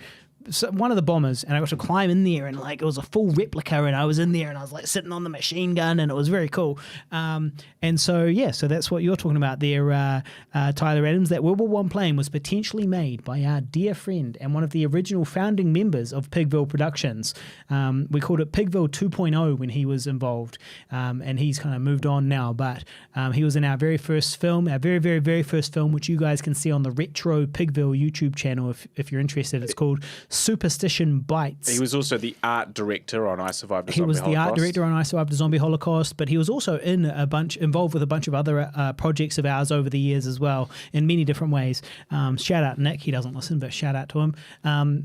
So one of the bombers, and I got to climb in there, and like it was a full replica, and I was in there and I was like sitting on the machine gun, and it was very cool. And so so that's what you're talking about there, Tyler Adams. That World War One plane was potentially made by our dear friend and one of the original founding members of Pigville Productions. We called it Pigville 2.0 when he was involved, and he's kind of moved on now, but he was in our very first film, our very, very, very first film, which you guys can see on the Retro Pigville YouTube channel if you're interested. It's called Superstition Bites. He was also the art director on I Survived a Zombie Holocaust. He was the art director on I Survived a Zombie Holocaust, but he was also involved with a bunch of other projects of ours over the years as well, in many different ways. Shout out Nick, he doesn't listen, but shout out to him.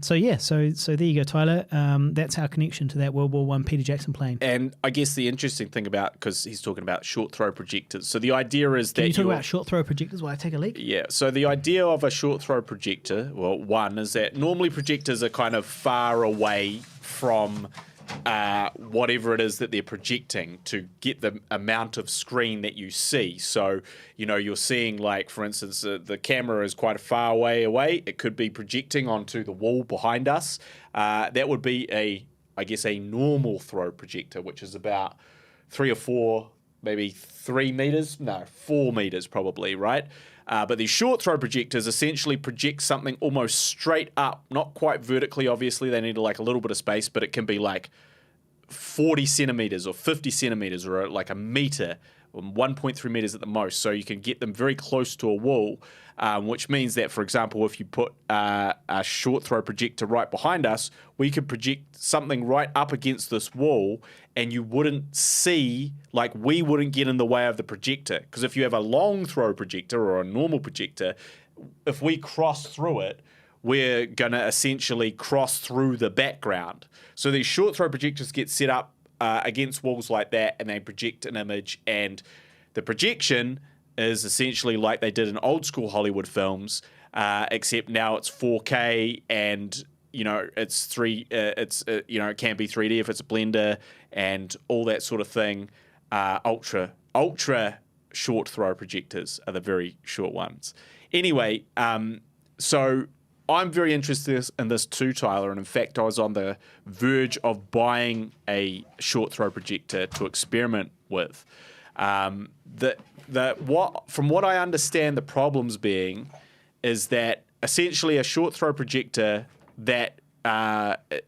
So there you go, Tyler. That's our connection to that World War One Peter Jackson plane. And I guess the interesting thing about, because he's talking about short throw projectors, so the idea is that Can you talk about short throw projectors while I take a leak? Yeah, so the idea of a short throw projector, well, one is that normally projectors are kind of far away from whatever it is that they're projecting to get the amount of screen that you see. So, you're seeing, like, for instance, the camera is quite a far away. It could be projecting onto the wall behind us. That would be a normal throw projector, which is about 3 or 4, maybe 3 meters. No, 4 meters probably, right? But these short throw projectors essentially project something almost straight up, not quite vertically, obviously. They need like a little bit of space, but it can be like 40 centimeters or 50 centimeters or like a meter, 1.3 meters at the most. So you can get them very close to a wall, which means that, for example, if you put a short throw projector right behind us, we could project something right up against this wall, and you wouldn't see, like, we wouldn't get in the way of the projector. Because if you have a long throw projector or a normal projector, if we cross through it, we're going to essentially cross through the background. So these short throw projectors get set up against walls like that, and they project an image, and the projection is essentially like they did in old school Hollywood films, except now it's 4K, and it's it can be 3D if it's a blender and all that sort of thing. Ultra short throw projectors are the very short ones. Anyway, so I'm very interested in this too, Tyler, and in fact I was on the verge of buying a short throw projector to experiment with. From what I understand, the problems being is that essentially a short throw projector that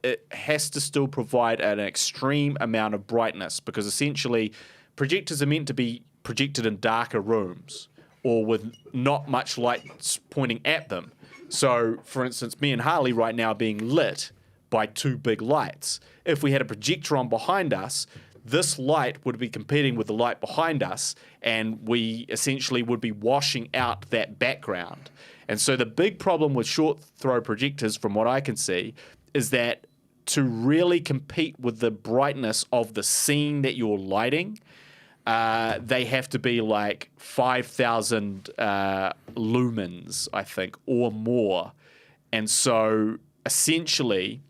it has to still provide an extreme amount of brightness, because essentially projectors are meant to be projected in darker rooms or with not much light pointing at them. So, for instance, me and Harley right now are being lit by 2 big lights. If we had a projector on behind us, this light would be competing with the light behind us, and we essentially would be washing out that background. And so the big problem with short throw projectors, from what I can see, is that to really compete with the brightness of the scene that you're lighting, they have to be like 5,000 lumens, I think, or more. And so essentially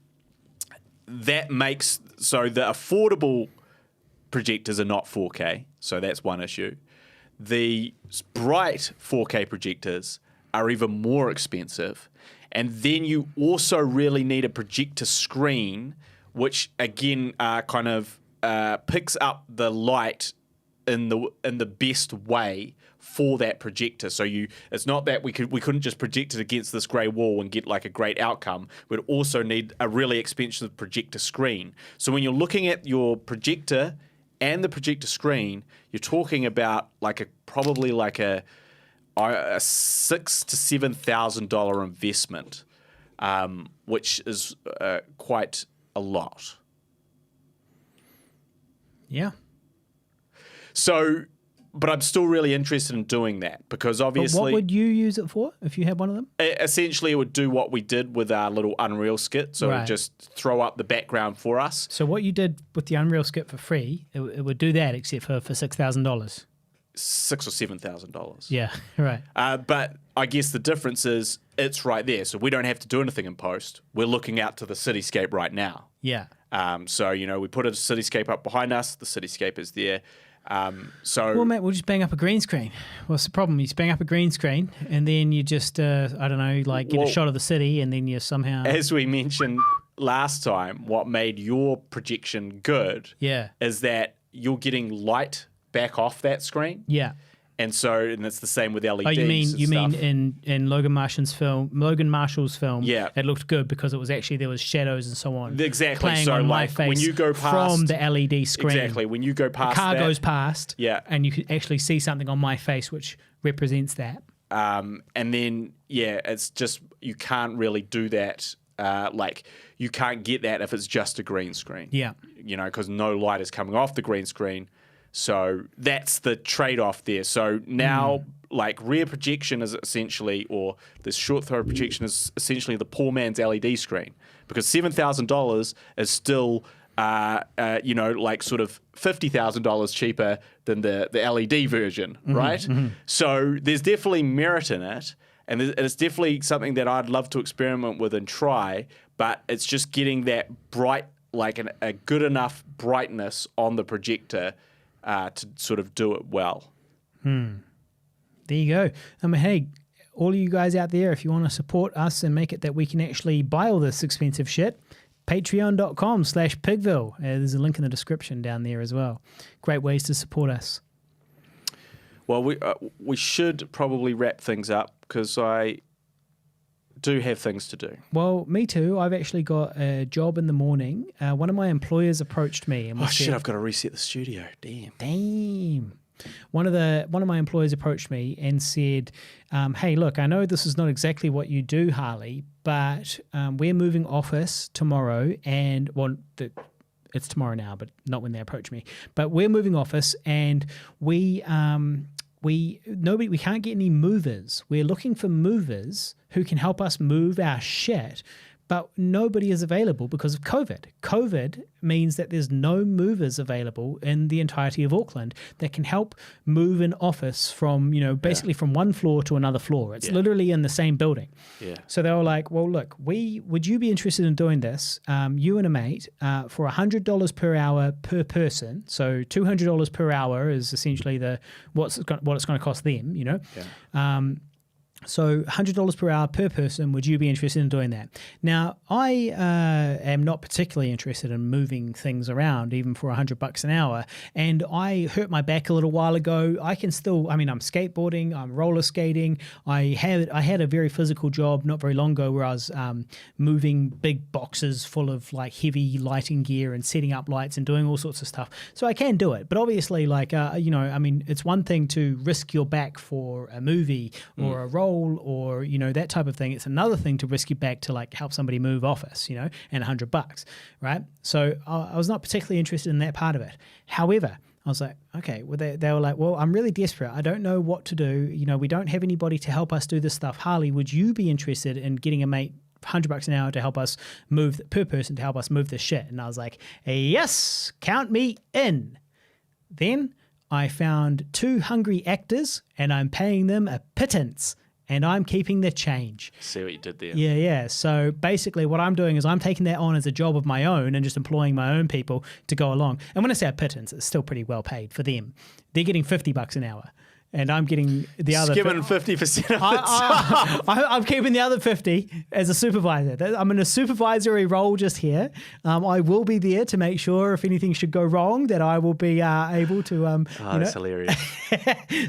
that makes, so the affordable projectors are not 4K, so that's one issue. The bright 4K projectors are even more expensive. And then you also really need a projector screen, which again kind of picks up the light in the best way for that projector. So it's not that we couldn't just project it against this grey wall and get like a great outcome. We'd also need a really expensive projector screen. So when you're looking at your projector and the projector screen, you're talking about probably a $6,000 to $7,000 investment, which is quite a lot. Yeah. So But I'm still really interested in doing that because obviously... But what would you use it for if you had one of them? Essentially, it would do what we did with our little Unreal skit. So it would just throw up the background for us. So what you did with the Unreal skit for free, it would do that except for $6,000. $6,000 or $7,000. Yeah, right. But I guess the difference is it's right there. So we don't have to do anything in post. We're looking out to the cityscape right now. Yeah. So, we put a cityscape up behind us. The cityscape is there. Well, mate, we'll just bang up a green screen. What's the problem? You just bang up a green screen and then you just, I don't know, like get a shot of the city and then you somehow... As we mentioned last time, what made your projection good is that you're getting light back off that screen. Yeah. And it's the same with LEDs. Oh, you mean in Logan Marshall's film? Yeah, it looked good because it was actually there was shadows and so on. Exactly. Playing so on my like face when you go past from the LED screen. Exactly. When you go past, a car goes past. Yeah, and you can actually see something on my face which represents that. And then it's just you can't really do that. Like you can't get that if it's just a green screen. Yeah, because no light is coming off the green screen. So that's the trade-off there. So now, like rear projection is essentially, or this short throw projection is essentially the poor man's LED screen because $7,000 is still, like sort of $50,000 cheaper than the LED version, right? Mm-hmm. So there's definitely merit in it, and it's definitely something that I'd love to experiment with and try. But it's just getting that bright, like a good enough brightness on the projector. To sort of do it well. There you go. Hey, all of you guys out there, if you want to support us and make it that we can actually buy all this expensive shit, patreon.com/Pigville. There's a link in the description down there as well. Great ways to support us. Well, we should probably wrap things up because I do have things to do. Well, me too. I've actually got a job in the morning. One of my employers approached me and shit, I've got to reset the studio. Damn. One of my employers approached me and said, hey, look, I know this is not exactly what you do, Harley, but we're moving office tomorrow and it's tomorrow now, but not when they approach me. But we're moving office and we can't get any movers. We're looking for movers who can help us move our shit, but nobody is available because of COVID. COVID means that there's no movers available in the entirety of Auckland that can help move an office from, basically from one floor to another floor. It's literally in the same building. Yeah. So they were like, well, look, would you be interested in doing this? You and a mate for $100 per hour per person. So $200 per hour is essentially what it's going to cost them, Yeah. So $100 per hour per person, would you be interested in doing that? Now, I am not particularly interested in moving things around, even for $100 an hour. And I hurt my back a little while ago. I'm skateboarding, I'm roller skating. I had a very physical job not very long ago where I was moving big boxes full of like heavy lighting gear and setting up lights and doing all sorts of stuff. So I can do it. But obviously, it's one thing to risk your back for a movie or a role or that type of thing. It's another thing to risk your back to like help somebody move office, and $100, right? So I was not particularly interested in that part of it. However, I was like, okay, well, they were like, well, I'm really desperate. I don't know what to do. We don't have anybody to help us do this stuff. Harley, would you be interested in getting a mate $100 an hour to help us move per person to help us move this shit? And I was like, yes, count me in. Then I found 2 hungry actors and I'm paying them a pittance. And I'm keeping the change. See what you did there. Yeah. So basically what I'm doing is I'm taking that on as a job of my own and just employing my own people to go along. And when I say a pittance, it's still pretty well paid for them. They're getting $50 an hour. And I'm getting the other... Skimming 50% of the time. I'm keeping the other 50 as a supervisor. I'm in a supervisory role just here. I will be there to make sure if anything should go wrong that I will be able to... that's hilarious.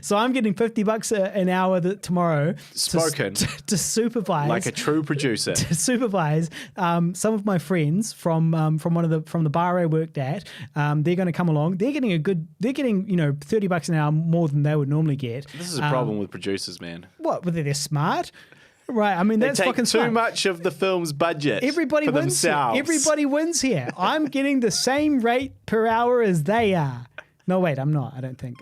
So I'm getting $50 an hour tomorrow to supervise... Like a true producer. To supervise some of my friends from the bar I worked at. They're going to come along. They're getting $30 an hour more than they would normally get. This is a problem with producers, man. What? Whether they're smart? Right. I mean, that's fucking smart. Too much of the film's budget. Everybody wins. Everybody wins here. I'm getting the same rate per hour as they are. No, wait, I'm not. I don't think.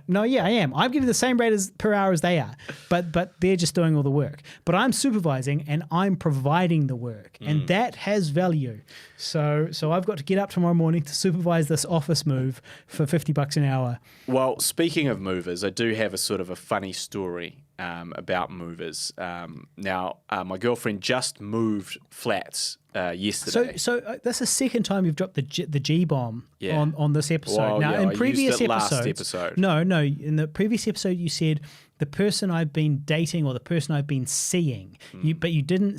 No, yeah, I am. I'm getting the same rate per hour as they are, but they're just doing all the work. But I'm supervising and I'm providing the work, and that has value. So I've got to get up tomorrow morning to supervise this office move for $50 an hour. Well, speaking of movers, I do have a sort of a funny story about movers. Now, my girlfriend just moved flats yesterday. So that's the second time you've dropped the G bomb on this episode. Well, now, in I previous used it episodes, last episode. No, in the previous episode you said the person I've been dating or the person I've been seeing. But you didn't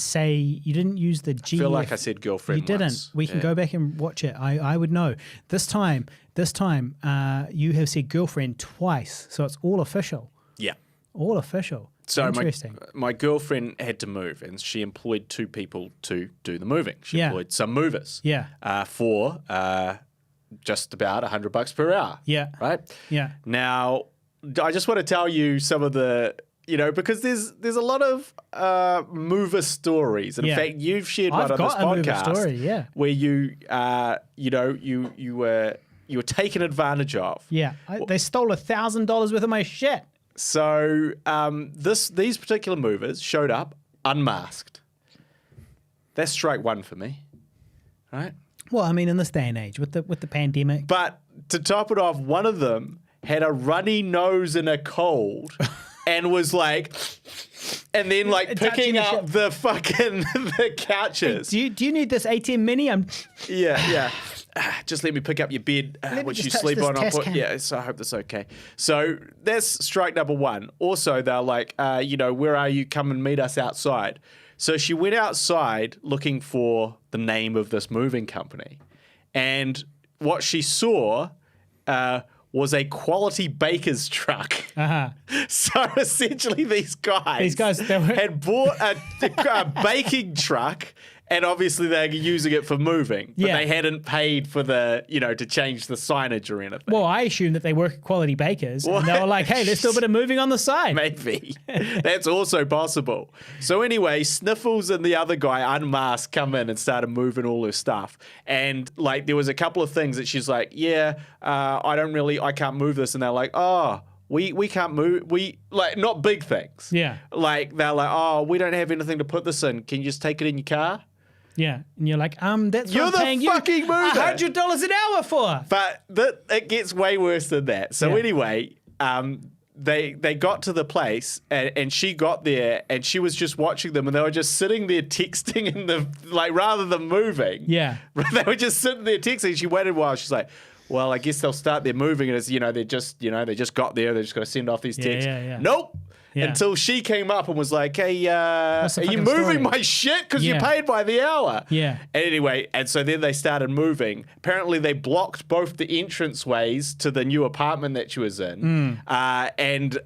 use the G. I feel like I said girlfriend. You didn't. Once. We can go back and watch it. I would know. This time, you have said girlfriend twice, so it's all official. Yeah. All official. So Interesting. my girlfriend had to move, and she employed 2 people to do the moving. She employed some movers. Yeah. For just about $100 per hour. Yeah. Right. Yeah. Now, I just want to tell you some of the, because there's a lot of mover stories. And in fact, you've shared one on this podcast, story, where you were taken advantage of. Yeah. They stole $1,000 worth of my shit. So these particular movers showed up unmasked. That's strike one for me, right? Well, I mean, in this day and age, with the pandemic. But to top it off, one of them had a runny nose and a cold, and was like, and then like picking up the fucking the couches. Hey, do you need this ATM mini? Yeah. Just let me pick up your bed, which you sleep on. So I hope that's okay. So that's strike number one. Also, they're like, where are you? Come and meet us outside. So she went outside looking for the name of this moving company. And what she saw was a quality baker's truck. Uh-huh. So essentially these guys had bought a baking truck, and obviously they're using it for moving, but they hadn't paid for the, to change the signage or anything. Well, I assume that they work at Quality Bakers, and they were like, hey, there's still a bit of moving on the side. Maybe. That's also possible. So anyway, Sniffles and the other guy, unmasked, come in and started moving all her stuff. And like there was a couple of things that she's like, I can't move this. And they're like, oh, we can't move. We like not big things. Yeah. Like they're like, oh, we don't have anything to put this in. Can you just take it in your car? Yeah, and you're like, that's you're what I'm paying the fucking mover. $100 an hour for. But it gets way worse than that. So anyway, they got to the place, and she got there, and she was just watching them, and they were just sitting there texting in the rather than moving. Yeah, they were just sitting there texting. She waited a while. She's like, well, I guess they'll start their moving, and it's they just got there. They just got to send off these texts. Yeah. Nope. Yeah. Until she came up and was like, hey, are you moving my shit? Because you're paid by the hour. Yeah. And anyway, and so then they started moving. Apparently they blocked both the entranceways to the new apartment that she was in. And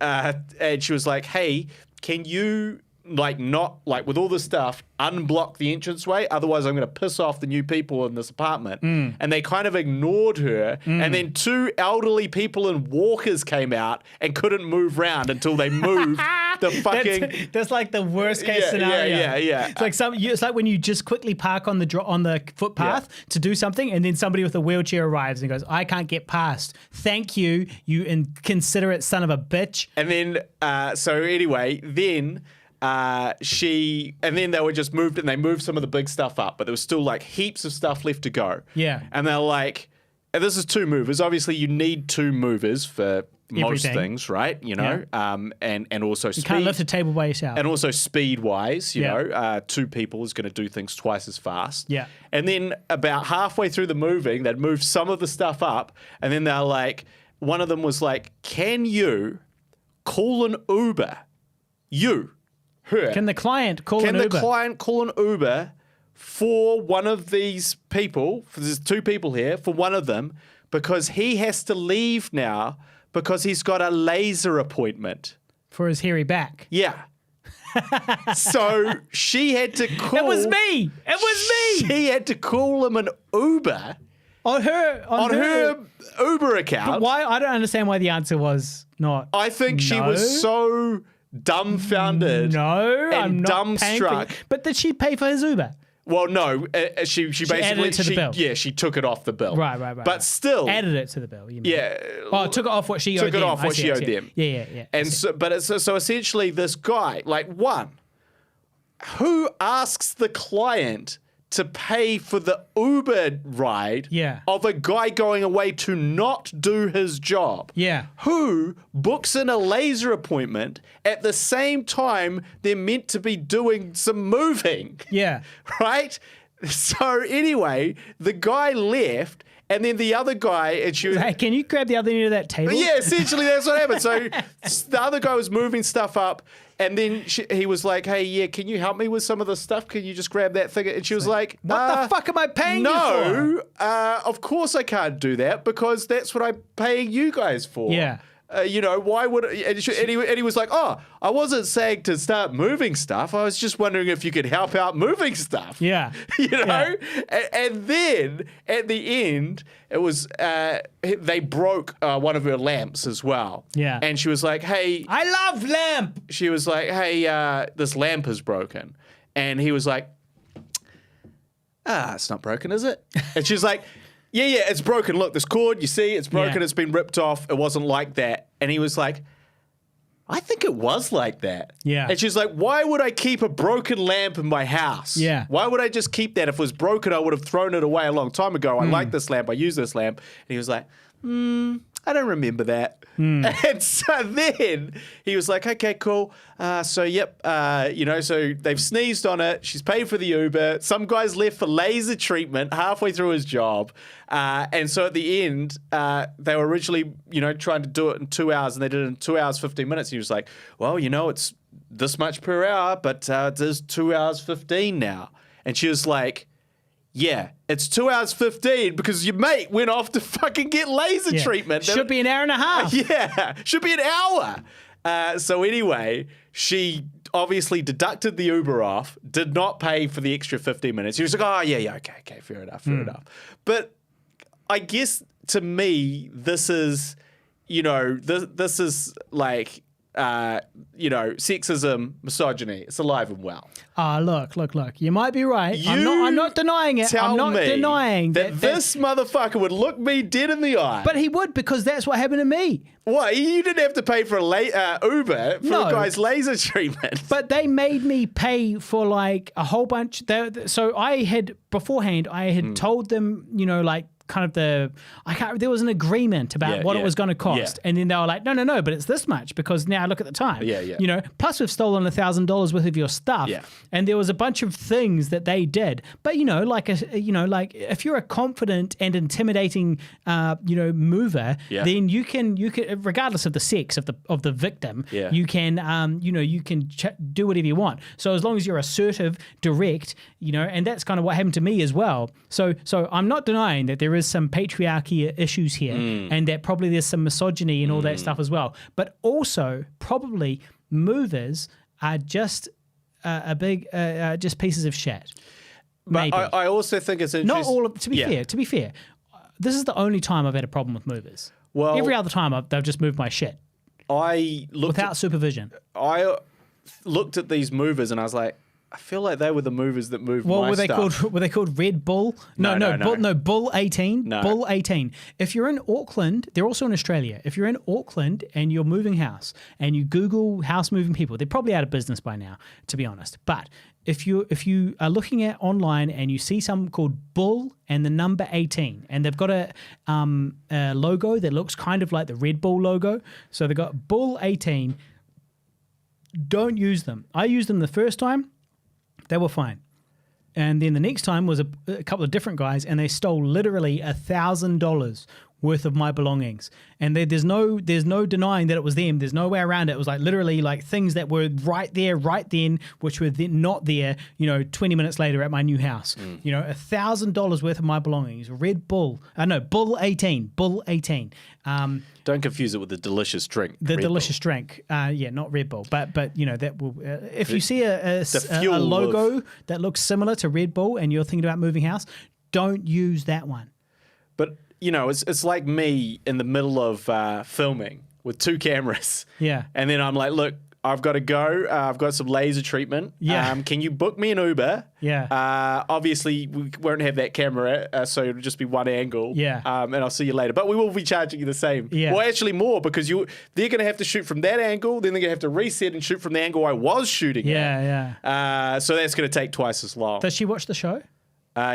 she was like, hey, can you not with all this stuff, unblock the entranceway? Otherwise, I'm going to piss off the new people in this apartment. And they kind of ignored her. And then 2 elderly people in walkers came out and couldn't move round until they moved the fucking. That's like the worst case scenario. Yeah. It's like when you just quickly park on the footpath to do something, and then somebody with a wheelchair arrives and goes, "I can't get past. Thank you, you inconsiderate son of a bitch." And then, so anyway, then. And then they were just moved, and they moved some of the big stuff up, but there was still like heaps of stuff left to go. Yeah. And they're like, and this is 2 movers. Obviously, you need 2 movers for most things, right? And also speed. You can't lift a table by yourself. And also speed-wise, 2 people is going to do things twice as fast. Yeah. And then about halfway through the moving, they'd moved some of the stuff up, and then they're like, one of them was like, can you call an Uber? Her. Can the client call an Uber? Can the client call an Uber for one of these people? There's 2 people here, for one of them, because he has to leave now because he's got a laser appointment. For his hairy back. Yeah. So she had to call. It was me. She had to call him an Uber on her Uber account. But why? I don't understand why the answer was not. I think she was so dumbfounded. No, I'm not dumbstruck. But did she pay for his Uber? Well, no, she basically added it to the bill. Yeah, she took it off the bill. Right. But still added it to the bill. You mean? Yeah. Oh, took it off what she owed them. Took it off what she owed them. Yeah. And so essentially, this guy, like, who asks the client to pay for the Uber ride of a guy going away to not do his job? Yeah. Who books in a laser appointment at the same time they're meant to be doing some moving? Yeah. Right? So anyway, the guy left. And then the other guy, and she was hey, can you grab the other end of that table? Yeah, essentially that's what happened. So the other guy was moving stuff up, and then he was like, "Hey, yeah, can you help me with some of the stuff? Can you just grab that thing?" And she was like, "What the fuck am I paying you for?" No, of course I can't do that because that's what I'm paying you guys for. Yeah. Why would... And he was like, "Oh, I wasn't saying to start moving stuff. I was just wondering if you could help out moving stuff." Yeah. And then at the end, it was... they broke one of her lamps as well. Yeah. And she was like, "Hey..." I love lamp! She was like, "Hey, this lamp is broken." And he was like, "It's not broken, is it?" And she's like... Yeah, it's broken. Look, this cord, you see, it's broken. Yeah. It's been ripped off. It wasn't like that. And he was like, "I think it was like that." Yeah. And she's like, "Why would I keep a broken lamp in my house? Yeah. Why would I just keep that? If it was broken, I would have thrown it away a long time ago. I like this lamp. I use this lamp." And he was like, "I don't remember that." And so then he was like, "Okay, cool. So they've sneezed on it. She's paid for the Uber. Some guy's left for laser treatment halfway through his job. And so at the end, they were originally, trying to do it in 2 hours, and they did it in 2 hours, 15 minutes. And he was like, "Well, it's this much per hour, but it is 2 hours, 15 now." And she was like, "Yeah, it's 2 hours 15 because your mate went off to fucking get laser treatment. Should be an hour and a half." Yeah, should be an hour. So anyway, she obviously deducted the Uber off, did not pay for the extra 15 minutes. He was like, "Oh, yeah, okay, fair enough. But I guess to me, this is, this is like... sexism, misogyny. It's alive and well. Look. You might be right. I'm not denying it. I'm not denying that this motherfucker would look me dead in the eye. But he would, because that's what happened to me. What? You didn't have to pay for Uber for a guy's laser treatment. But they made me pay for like a whole bunch. So I had beforehand, told them, there was an agreement about what it was going to cost. And then they were like, no, but it's this much because now look at the time. Plus we've stolen $1,000 worth of your stuff. And there was a bunch of things that they did. But, if you're a confident and intimidating, mover, then you can, regardless of the sex of the victim, you can, do whatever you want. So as long as you're assertive, direct, and that's kind of what happened to me as well. So I'm not denying that there is some patriarchy issues here and that probably there's some misogyny and all that stuff as well. But also probably movers are just just pieces of shit. Maybe. But I also think it's interesting. Not all of, to be fair, this is the only time I've had a problem with movers. Well, every other time they've just moved my shit. Without supervision. I looked at these movers and I was like, I feel like they were the movers that moved my stuff. Were they called Red Bull? No, Bull 18. No. Bull 18. If you're in Auckland, they're also in Australia. If you're in Auckland and you're moving house and you Google house moving people, they're probably out of business by now, to be honest. But if you are looking at online and you see something called Bull and the number 18, and they've got a logo that looks kind of like the Red Bull logo, so they've got Bull 18. Don't use them. I used them the first time. They were fine. And then the next time was a couple of different guys, and they stole literally $1,000 worth of my belongings. And there's no denying that it was them. There's no way around it. It was like literally like things that were right there, right then, which were then not there, 20 minutes later at my new house. $1,000 worth of my belongings. Red Bull. Bull 18. Bull 18. Don't confuse it with the delicious drink. The Red delicious Bull. Drink. Not Red Bull. But that will... if you see a logo that looks similar to Red Bull and you're thinking about moving house, don't use that one. But... it's like me in the middle of filming with two cameras. Yeah. And then I'm like, look, I've got to go. I've got some laser treatment. Yeah. Can you book me an Uber? Yeah. Obviously, we won't have that camera, so it'll just be one angle. Yeah. And I'll see you later. But we will be charging you the same. Yeah. Well, actually more, because they're going to have to shoot from that angle, then they're going to have to reset and shoot from the angle I was shooting at. Yeah. So that's going to take twice as long. Does she watch the show?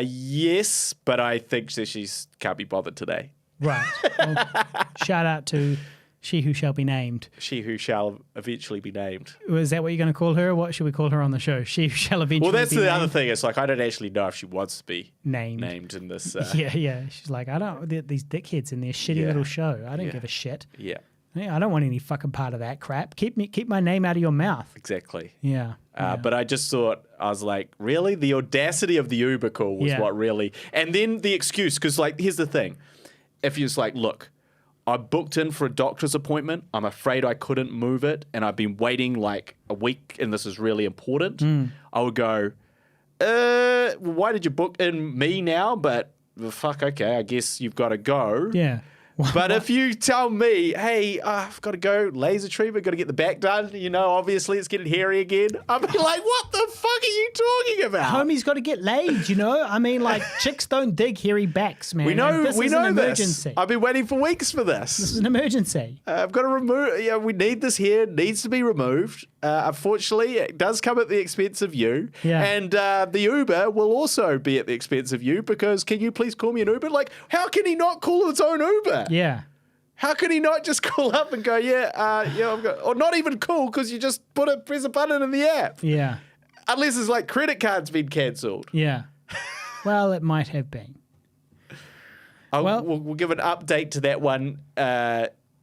Yes, but I think that she's can't be bothered today. Right. Well, shout out to She Who Shall Be Named. She who shall eventually be named. Is that what you're going to call her? What should we call her on the show? She Who Shall Eventually Be Named. Well, that's the other thing. It's like, I don't actually know if she wants to be named in this. Yeah. She's like, I don't, these dickheads in their shitty little show. I don't give a shit. Yeah. I don't want any fucking part of that crap. Keep my name out of your mouth. Exactly. Yeah. But I just thought, I was like, really? The audacity of the Uber call was what really... And then the excuse, because, like, here's the thing. If you're just like, look, I booked in for a doctor's appointment. I'm afraid I couldn't move it, and I've been waiting like a week, and this is really important. I would go, why did you book in me now? But fuck, okay, I guess you've got to go. Yeah. But if you tell me, hey, I've got to go, laser treatment, got to get the back done, obviously it's getting hairy again, I'd be like, what the fuck are you talking about? Homie's got to get laid, I mean, like, chicks don't dig hairy backs, man. We know this. I've been waiting for weeks for this. This is an emergency. I've got to remove, we need this hair, it needs to be removed. Unfortunately, it does come at the expense of you. Yeah. And the Uber will also be at the expense of you, because can you please call me an Uber? Like, how can he not call his own Uber? Yeah. How can he not just call up and go, I've got, or not even call, because you just press a button in the app. Yeah. Unless it's like credit card's been cancelled. Yeah. Well, it might have been. We'll give an update to that one.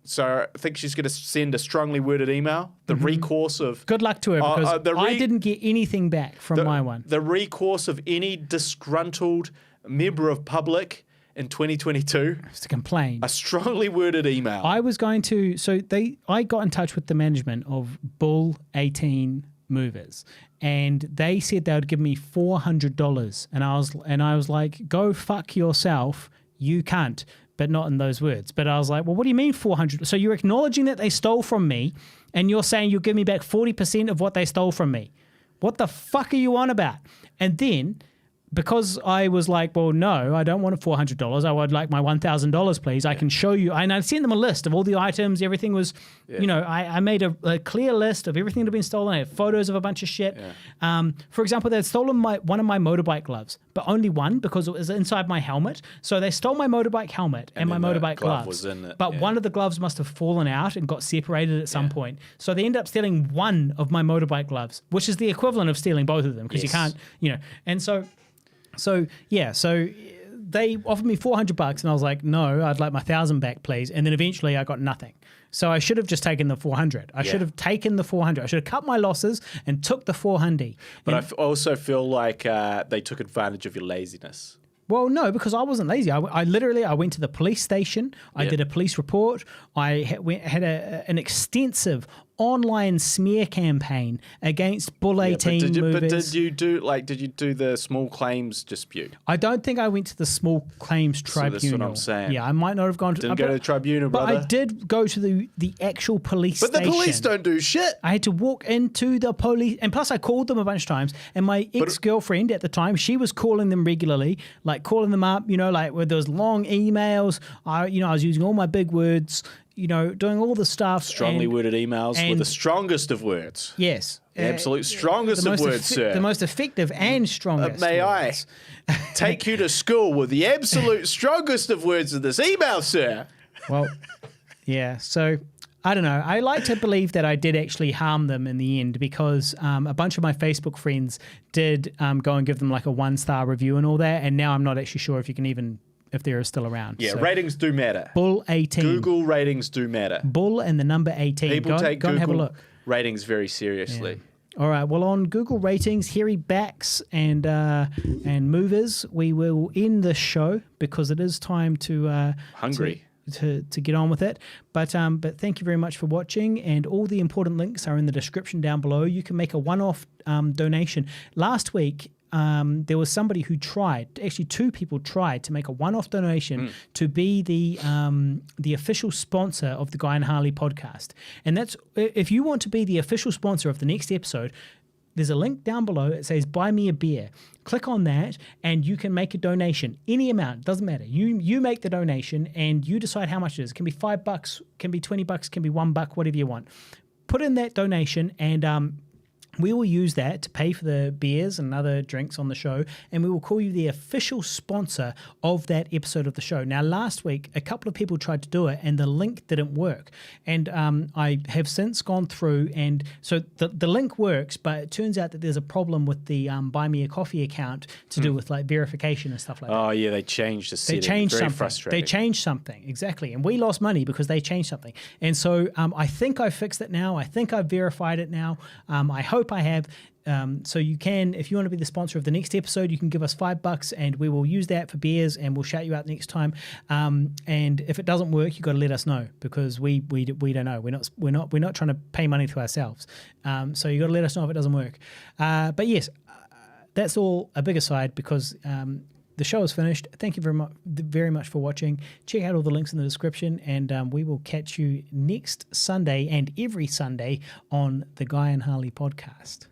So I think she's going to send a strongly worded email. The recourse of... Good luck to her, because I didn't get anything back from my one. The recourse of any disgruntled member of public in 2022. To complain. A strongly worded email. I was going to... I got in touch with the management of Bull 18 Movers, and they said they would give me $400. And I was like, go fuck yourself, you can't. But not in those words. But I was like, well, what do you mean 400? So you're acknowledging that they stole from me, and you're saying you'll give me back 40% of what they stole from me. What the fuck are you on about? And then, because I was like, well, no, I don't want $400. I would like my $1,000, please. I can show you. And I sent them a list of all the items. Everything was, I made a clear list of everything that had been stolen. I had photos of a bunch of shit. Yeah. For example, they had stolen one of my motorbike gloves, but only one, because it was inside my helmet. So they stole my motorbike helmet and my motorbike gloves. Was in it. But one of the gloves must have fallen out and got separated at some point. So they end up stealing one of my motorbike gloves, which is the equivalent of stealing both of them, because you can't, and so they offered me $400, and I was like, no, I'd like my 1,000 back, please. And then eventually I got nothing. So I should have just taken the 400. I should have taken the 400. I should have cut my losses and took the 400. But I also feel like they took advantage of your laziness. Well, no, because I wasn't lazy. I went to the police station. I did a police report. I had an extensive online smear campaign against Bull 18 Movers. But did you do the small claims dispute? I don't think I went to the small claims tribunal. So that's what I'm saying. Yeah, I might not have gone to... Didn't go to the tribunal, brother. But I did go to the actual police station. But the police don't do shit. I had to walk into the police, and plus I called them a bunch of times, and my ex-girlfriend at the time, she was calling them regularly, like calling them up, where there was long emails. I was using all my big words, doing all the stuff. Strongly worded emails with the strongest of words. Yes. The absolute strongest of words, sir. The most effective and strongest. May words. I take you to school with the absolute strongest of words in this email, sir? Well, yeah. So, I don't know. I like to believe that I did actually harm them in the end, because a bunch of my Facebook friends did go and give them like a 1-star review and all that. And now I'm not actually sure if they're still around. Yeah, so, ratings do matter. Bull 18. Google ratings do matter. Bull and the number 18. People take go Google and have a look. Ratings very seriously. Yeah. All right. Well, on Google ratings, hairy backs and movers, we will end the show, because it is time to hungry. To get on with it. But thank you very much for watching, and all the important links are in the description down below. You can make a one-off donation. Last week, there was somebody who tried, actually 2 people tried to make a one-off donation to be the official sponsor of the Guy and Harley podcast. And that's, if you want to be the official sponsor of the next episode, there's a link down below. It says buy me a beer. Click on that and you can make a donation. Any amount, doesn't matter. You make the donation and you decide how much it is. It can be $5, can be $20, can be $1, whatever you want. Put in that donation and we will use that to pay for the beers and other drinks on the show, and we will call you the official sponsor of that episode of the show. Now, last week, a couple of people tried to do it, and the link didn't work. And I have since gone through, and so the link works, but it turns out that there's a problem with the Buy Me a Coffee account to do with like verification and stuff like that. Oh, yeah, they changed the setting. They changed Very something. frustrating. They changed something, exactly. And we lost money because they changed something. And so I think I fixed it now. I think I've verified it now. I hope I have. So you can, if you want to be the sponsor of the next episode, you can give us $5 and we will use that for beers and we'll shout you out next time. And if it doesn't work, you got to let us know because we don't know. We're not trying to pay money to ourselves. So you got to let us know if it doesn't work. But yes, that's all a big aside because the show is finished. Thank you very much for watching. Check out all the links in the description, and we will catch you next Sunday and every Sunday on the Guy and Harley podcast.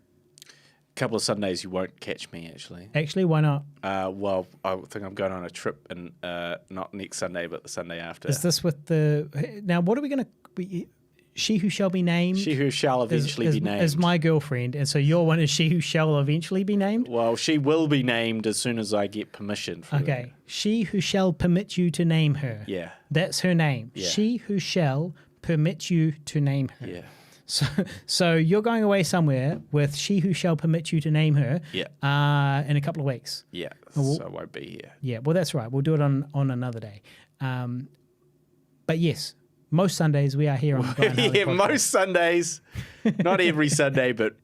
A couple of Sundays you won't catch me, actually. Actually, why not? Well, I think I'm going on a trip, and not next Sunday, but the Sunday after. Is this with the... Now, what are we going to... She Who Shall Be Named. She Who Shall Eventually Be Named. Is my girlfriend. And so your one is She Who Shall Eventually Be Named? Well, she will be named as soon as I get permission from her. She Who Shall Permit You to Name Her. Yeah. That's her name. Yeah. She Who Shall Permit You to Name Her. Yeah. So you're going away somewhere with She Who Shall Permit You to Name Her in a couple of weeks. Yeah, so I won't be here. Yeah, well, that's right. We'll do it on another day. But yes, most Sundays we are here on the Guy and Harley podcast. Most Sundays. Not every Sunday, but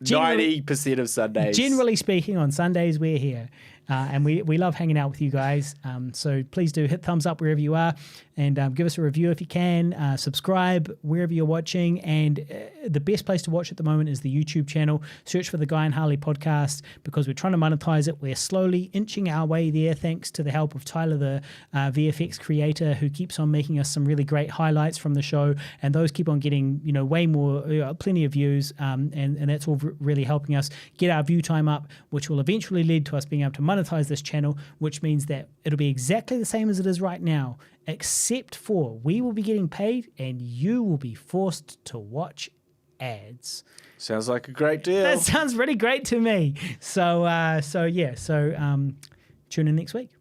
90% of Sundays. Generally speaking, on Sundays we're here. And we love hanging out with you guys. So please do hit thumbs up wherever you are and give us a review if you can. Subscribe wherever you're watching. And the best place to watch at the moment is the YouTube channel. Search for the Guy and Harley podcast because we're trying to monetize it. We're slowly inching our way there thanks to the help of Tyler, the VFX creator, who keeps on making us some really great highlights from the show. And those keep on getting, way more, plenty of views. And that's all really helping us get our view time up, which will eventually lead to us being able to monetize this channel, which means that it'll be exactly the same as it is right now, except for we will be getting paid and you will be forced to watch ads. Sounds like a great deal. That sounds pretty great to me. So tune in next week.